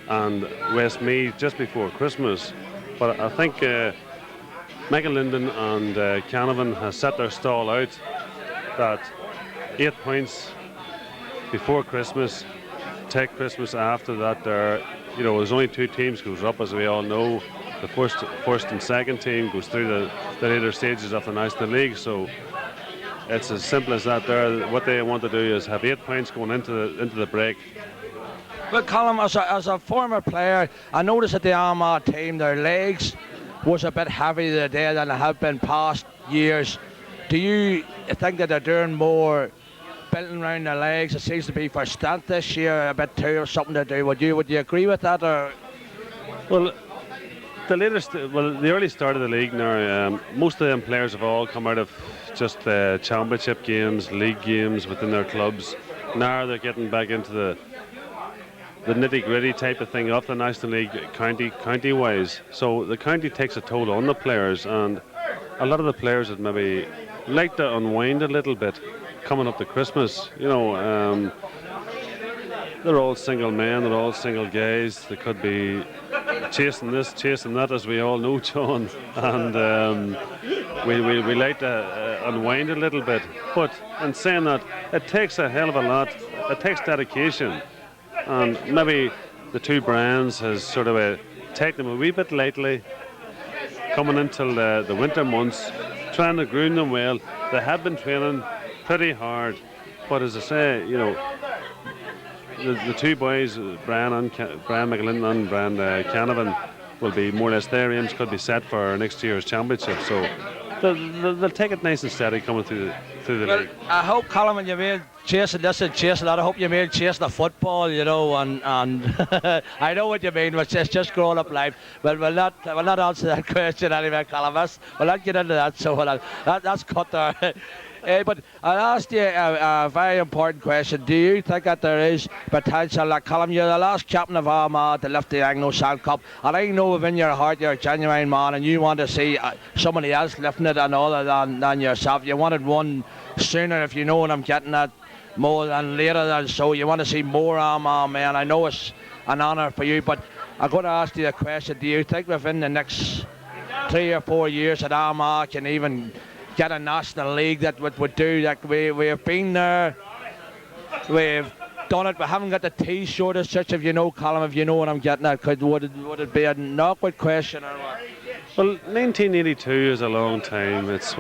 and Westmeath just before Christmas. But I think Michael Linden and Canavan has set their stall out that 8 points before Christmas, take Christmas after that. There's only 2 teams goes up, as we all know. The first and second team goes through the later stages of the National League. So it's as simple as that. There, what they want to do is have 8 points going into the break. Well, Colin, as a former player, I noticed that the Armagh team, their legs was a bit heavier today than they have been past years. Do you think that they're doing more building around their legs? It seems to be for strength this year, a bit too, or something to do. Would you agree with that? Or? Well, the early start of the league now, most of them players have all come out of just championship games, league games within their clubs. Now they're getting back into the nitty-gritty type of thing of the National League county-wise. So the county takes a toll on the players, and a lot of the players would maybe like to unwind a little bit coming up to Christmas. You know, they're all single men, they're all single guys. They could be chasing this, chasing that, as we all know, John. And we like to unwind a little bit. But in saying that, it takes a hell of a lot. It takes dedication. And maybe the 2 brands has sort of taken them a wee bit lightly coming into the winter months, trying to groom them well. They have been training pretty hard. But as I say, you know, the 2 boys, Brian McGlynn and Brian Canavan, will be more or less, their aims could be set for next year's championship. So they'll take it nice and steady coming through the league. I hope, Colin, when you made chasing this and chasing that, I hope you made chasing the football, you know, and I know what you mean, it's just growing up life. But we'll not answer that question anyway, Colin. We'll not get into that, so that's cut there. But I'll ask you a very important question. Do you think that there is potential, like Colin, you're the last captain of Armagh to lift the Anglo-Sal Cup, and I know within your heart you're a genuine man and you want to see somebody else lifting it and other than yourself. You wanted one sooner, if you know what I'm getting at, more than later than so. You want to see more Armagh men. I know it's an honour for you, but I'm going to ask you a question. Do you think within the next 3 or 4 years that Armagh can even get a National League that would do that? We have been there, we've done it, we haven't got the T-shirt as such, if you know, Colin, if you know what I'm getting at. Would it be an awkward question or what? Well, 1982 is a long time. It's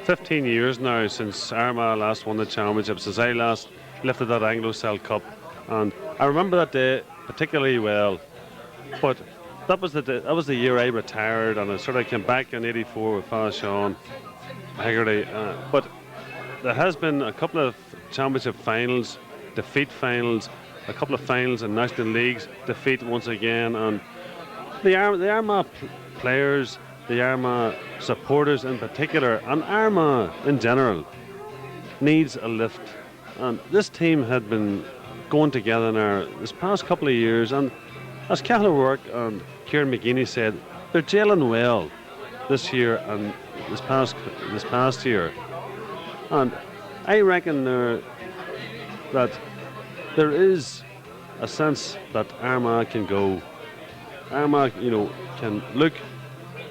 15 years now since Armagh last won the championship, since I last lifted that Anglo-Cell Cup, and I remember that day particularly well. But that was the year I retired, and I sort of came back in '84 with Father Sean Haggerty. But there has been a couple of championship finals, defeat finals, a couple of finals in national leagues, defeat once again, and the Armagh players, the Armagh supporters in particular, and Armagh in general needs a lift. And this team had been going together now this past couple of years, and as Cahill O'Rourke and Kieran McGeaney said, they're gelling well this year and this past year. And I reckon that there is a sense that Armagh can go. Armagh, can look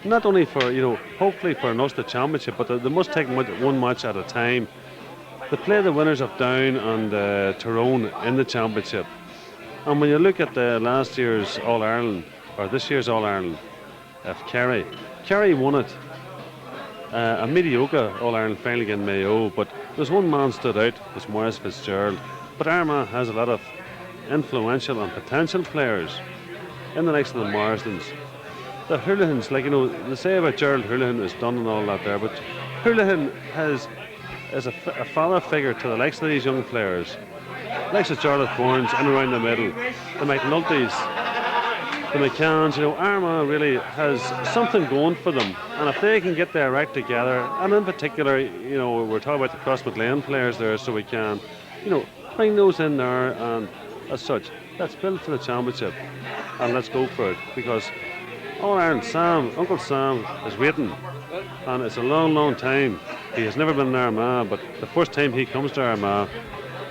not only for, hopefully for an Ulster Championship, but they must take one match at a time. They play the winners of Down and Tyrone in the Championship. And when you look at last year's All-Ireland, or this year's All-Ireland, Kerry won it. A mediocre All-Ireland final against Mayo, but there's one man stood out, was Maurice Fitzgerald. But Armagh has a lot of influential and potential players in the likes of the Marsdens. The Houligans, they say about Gerald Hoolihan is done and all that there, but Hoolihan is a father figure to the likes of these young players. likes of Charlotte Bournes in around the middle, the McNultys, the McCanns, Armagh really has something going for them. And if they can get their act together, and in particular, we're talking about the Cross-McLean players there, so we can, bring those in there, and as such, let's build for the championship, and let's go for it, because All Ireland Uncle Sam is waiting, and it's a long, long time. He has never been in Armagh, but the first time he comes to Armagh,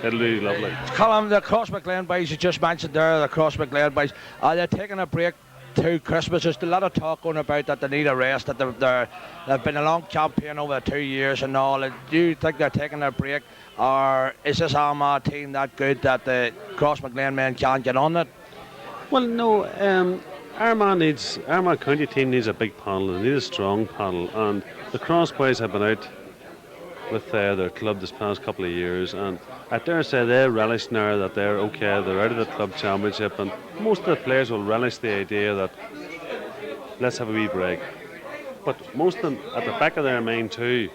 it'll be lovely. Colin, the Cross-McLean boys you just mentioned there, the Cross-McLean boys, are they taking a break to Christmas? There's a lot of talk going about that they need a rest, that they've been a long campaign over 2 years and all. Do you think they're taking a break, or is this Armagh team that good that the Cross-McLean men can't get on it? Well, no, Armagh County team needs a big panel, they need a strong panel, and the Cross boys have been out with their club this past couple of years, and I dare say they relish now that they're okay, they're out of the club championship, and most of the players will relish the idea that let's have a wee break. But most of them, at the back of their mind too,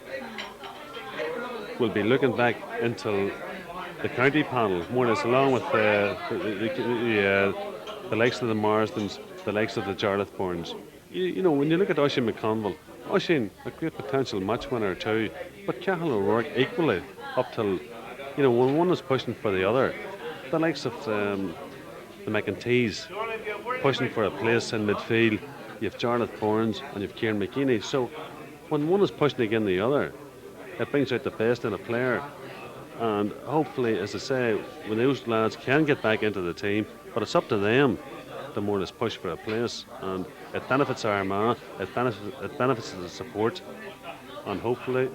will be looking back into the county panel, more or less, along with the likes of the Marsdens, the likes of the Jarlath Bournes. When you look at Oisin McConville, Oisin, a great potential match winner too, but Cahill O'Rourke equally up till, when one is pushing for the other. The likes of the McEntees pushing for a place in midfield. You have Jarlath Bournes and you have Kieran McKinney. So when one is pushing against the other, it brings out the best in a player. And hopefully, as I say, when those lads can get back into the team, but it's up to them to more or less push for a place, and it benefits Armagh, it benefits the support, and hopefully,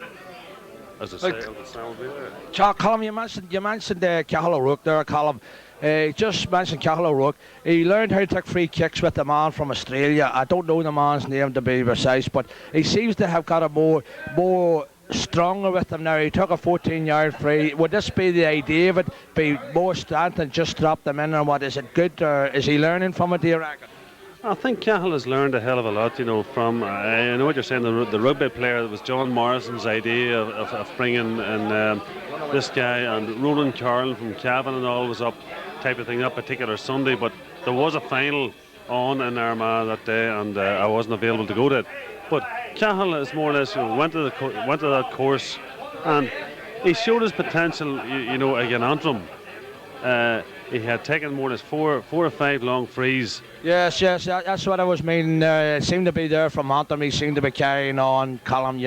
as I say, Uncle Sam will be there. Colin, you mentioned Cahill O'Rourke there, Colin. Just mentioned Cahill O'Rourke. He learned how to take free kicks with the man from Australia. I don't know the man's name to be precise, but he seems to have got a more stronger with him now. He took a 14-yard free. Would this be the idea of it? Be more strength and just drop them in, or what? Is it good, or is he learning from it, do you reckon? I think Cahill has learned a hell of a lot, from, I know what you're saying, the rugby player. That was John Morrison's idea of bringing in this guy, and Roland Carlin from Cavan and all was up, type of thing, that particular Sunday, but there was a final on in Armagh that day, and I wasn't available to go to it. But Cahill is more or less, went to that course, and he showed his potential, again, Antrim. He had taken more than four or five long frees. Yes, that's what I was meaning. It seemed to be there from Antrim. He seemed to be carrying on, Colin,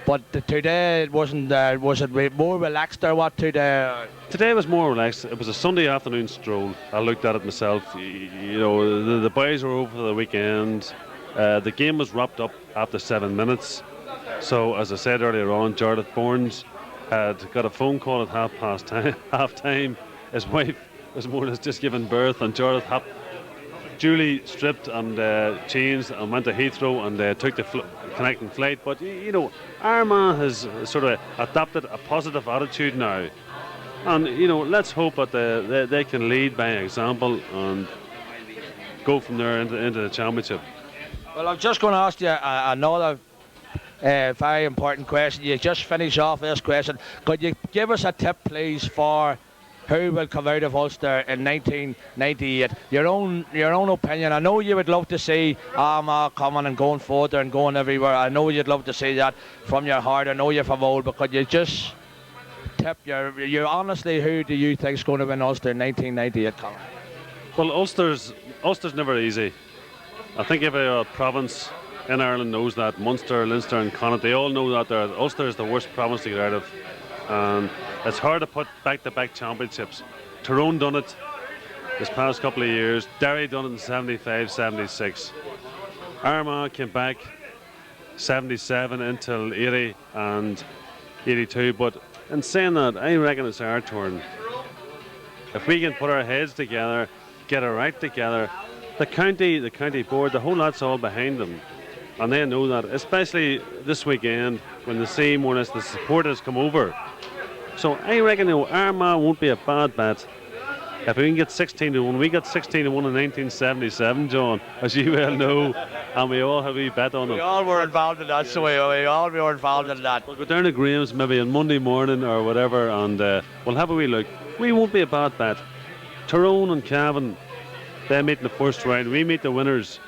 But today it wasn't. Was it more relaxed or what today? Today was more relaxed. It was a Sunday afternoon stroll. I looked at it myself. The boys were over for the weekend. The game was wrapped up after 7 minutes. So, as I said earlier on, Jarlath Bournes had got a phone call at half time. His wife was more or less just given birth, and Jarlath duly stripped and changed and went to Heathrow and took the connecting flight. But Armagh has sort of adopted a positive attitude now, and let's hope that they can lead by example and go from there into the championship. Well, I'm just going to ask you another very important question. You just finished off this question. Could you give us a tip, please, for who will come out of Ulster in 1998? Your own opinion. I know you would love to see Armagh coming and going further and going everywhere. I know you'd love to see that from your heart. I know you're from old, but could you just tip your honestly, who do you think is going to win Ulster in 1998, Colin? Well, Ulster's never easy. I think every province in Ireland knows that. Munster, Leinster and Connacht, they all know that Ulster is the worst province to get out of. And it's hard to put back-to-back championships. Tyrone done it this past couple of years. Derry done it in 75, 76. Armagh came back 77 until 80 and 82. But in saying that, I reckon it's our turn. If we can put our heads together, get our act together, the county board, the whole lot's all behind them. And they know that, especially this weekend when they see more or less the support has come over. So I reckon Armagh won't be a bad bet If we can get 16-1, we got 16-1 in 1977, John, as you well know, and we all have a wee bet on it. We all were involved in that, so we all were involved in that. We'll go down to Graham's maybe on Monday morning or whatever, and we'll have a wee look. We won't be a bad bet. Tyrone and Cavan, they meet in the first round. We meet the winners.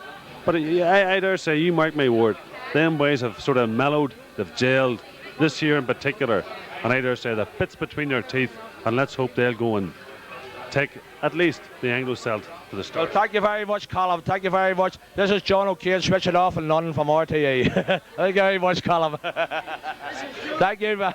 But I dare say, you mark my word, them boys have sort of mellowed, they've gelled, this year in particular. And I dare say the bits between their teeth, and let's hope they'll go and take at least the Anglo-Celt to the start. Well, thank you very much, Colin. Thank you very much. This is John O'Kane switching off in London from RTE. Thank you very much, Colin. Thank you.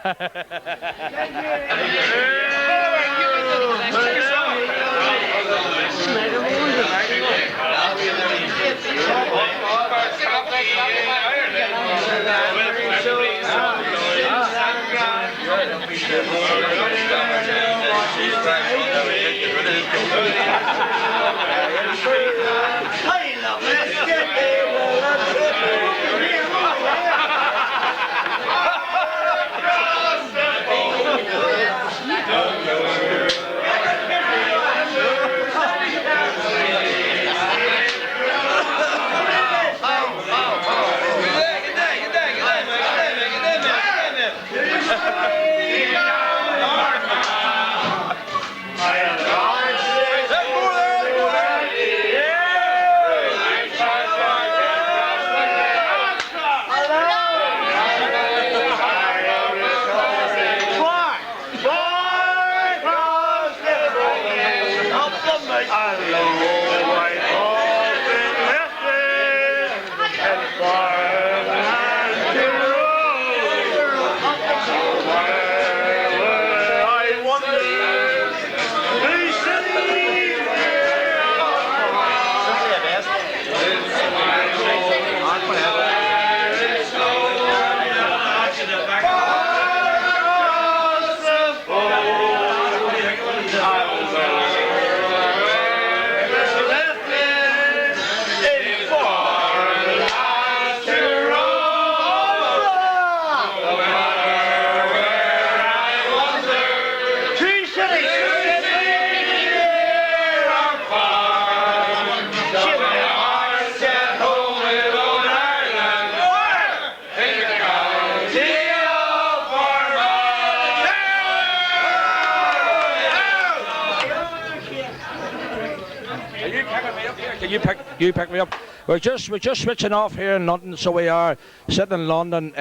You pick me up. We're just switching off here in London, so we are sitting in London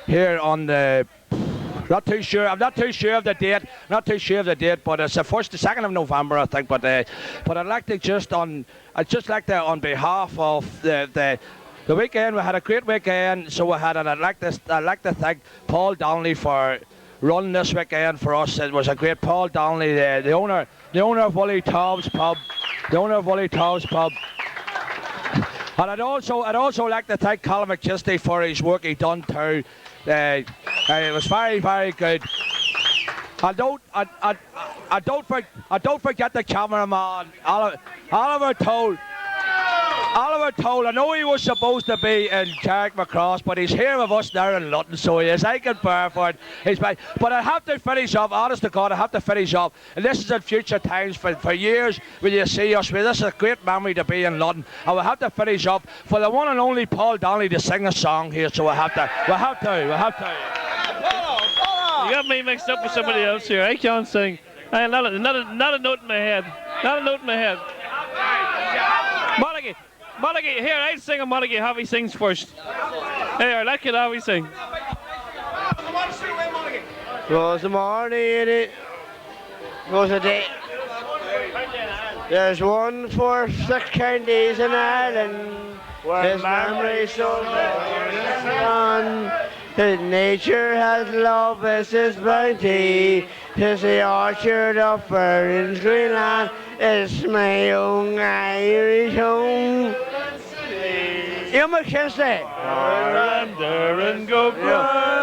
here on the. I'm not too sure of the date. But it's the 2nd of November, I think. But I'd like to on behalf of the weekend, we had a great weekend. So I'd like to thank Paul Donnelly for running this weekend for us. It was a great Paul Donnelly, the owner of Wooly Tom's Pub. And I'd also like to thank Colin McKisty for his work he done too. It was very, very good. I don't forget the cameraman, Oliver Toll. I know he was supposed to be in Carrickmacross, but he's here with us there in London, so he is. I can bear for it. But I have to finish up, honest to God, and this is in future times for years when you see us. This is a great memory to be in London, and we have to finish up for the one and only Paul Donnelly to sing a song here, so we have to. You got me mixed up with somebody else here. I can't sing. Not a note in my head. Monaghy, here, I'll sing a Monaghy. Javi sings first. Here, let Javi sing. Rose the morning, Rose the day. There's 1 for 6 counties in Ireland. His memory so on. His nature has love as his bounty. Tis the orchard of Burns Greenland. It's my own Irish home. You McKinsey. And go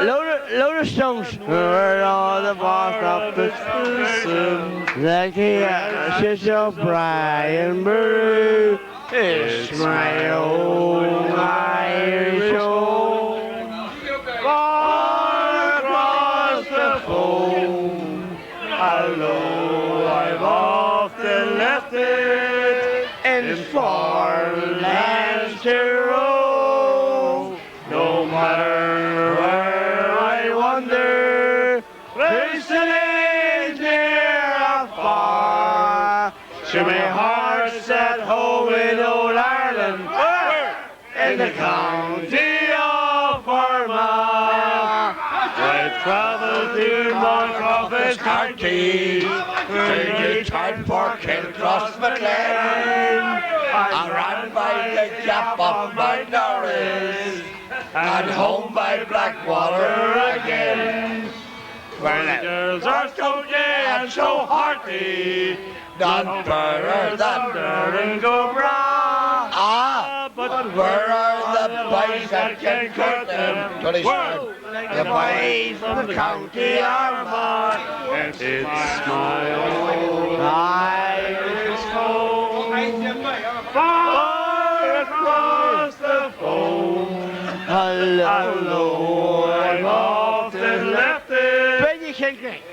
Load of stones. Where all the boss up the like the ashes of Brian Brew. It's my own Irish home. Far across the foam, although I've often in foreign lands to roam. No matter where I wander, Ruislip near or far, to my heart's at home in old Ireland, in the county of Armagh. I travel through Moncrief's county, through Newtown, Portkill, cross McLean. I ran by the gap of Mount Norris, and home by Blackwater again. Where the girls are so gay and so hearty, none better than Darren go bra. Ah, but where are the boys that can court them? The boys from the county Armagh. It's my own Irish home, far across the foam. Although I've often left it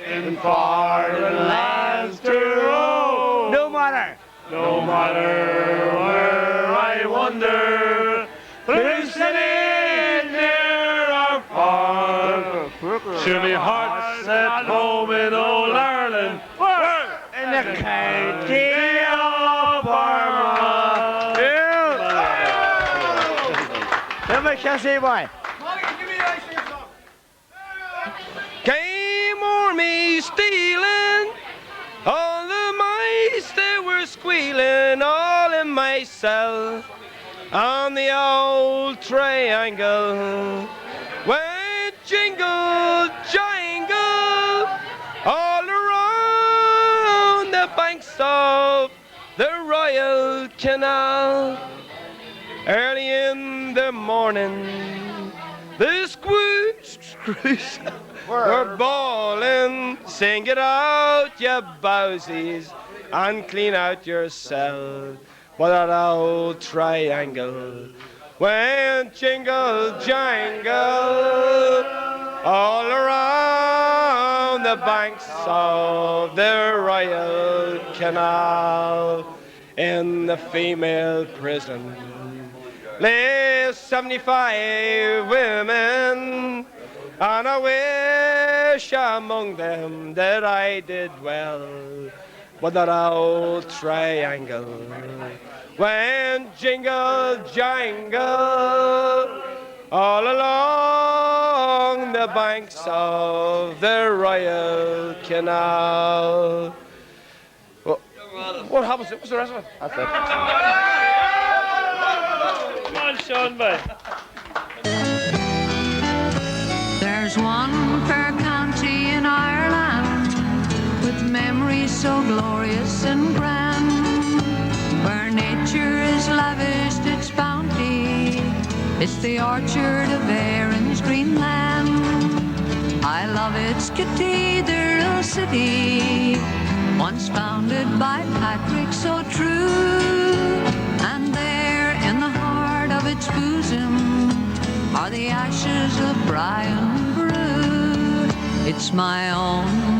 in foreign lands to roam. No matter where I wander, through city near or far, to me heart's at home in old Ireland, in the county of Armagh. Give me a kiss, boy. Came on me stealing, all the mice they were squealing, all in my cell on the old triangle. Went jingle, jangle, all around the banks of the Royal Canal. Early in the morning, the screws were bawling, sing it out, you bowsies, and clean out yourself. But that old triangle went jingle jangle all around the banks of the Royal Canal. In the female prison lay 75 women, and I wish among them that I did well. But that old triangle went jingle jangle all along the banks of the Royal Canal. What happens? What's the rest of it? That's it. Come on, Sean, boy. There's one fair county in Ireland with memories so glorious and grand, where nature has lavished its bounty. It's the orchard of Erin's green land. I love its cathedral city, once founded by Patrick so true. And there in the heart of its bosom are the ashes of Brian Brew. It's my own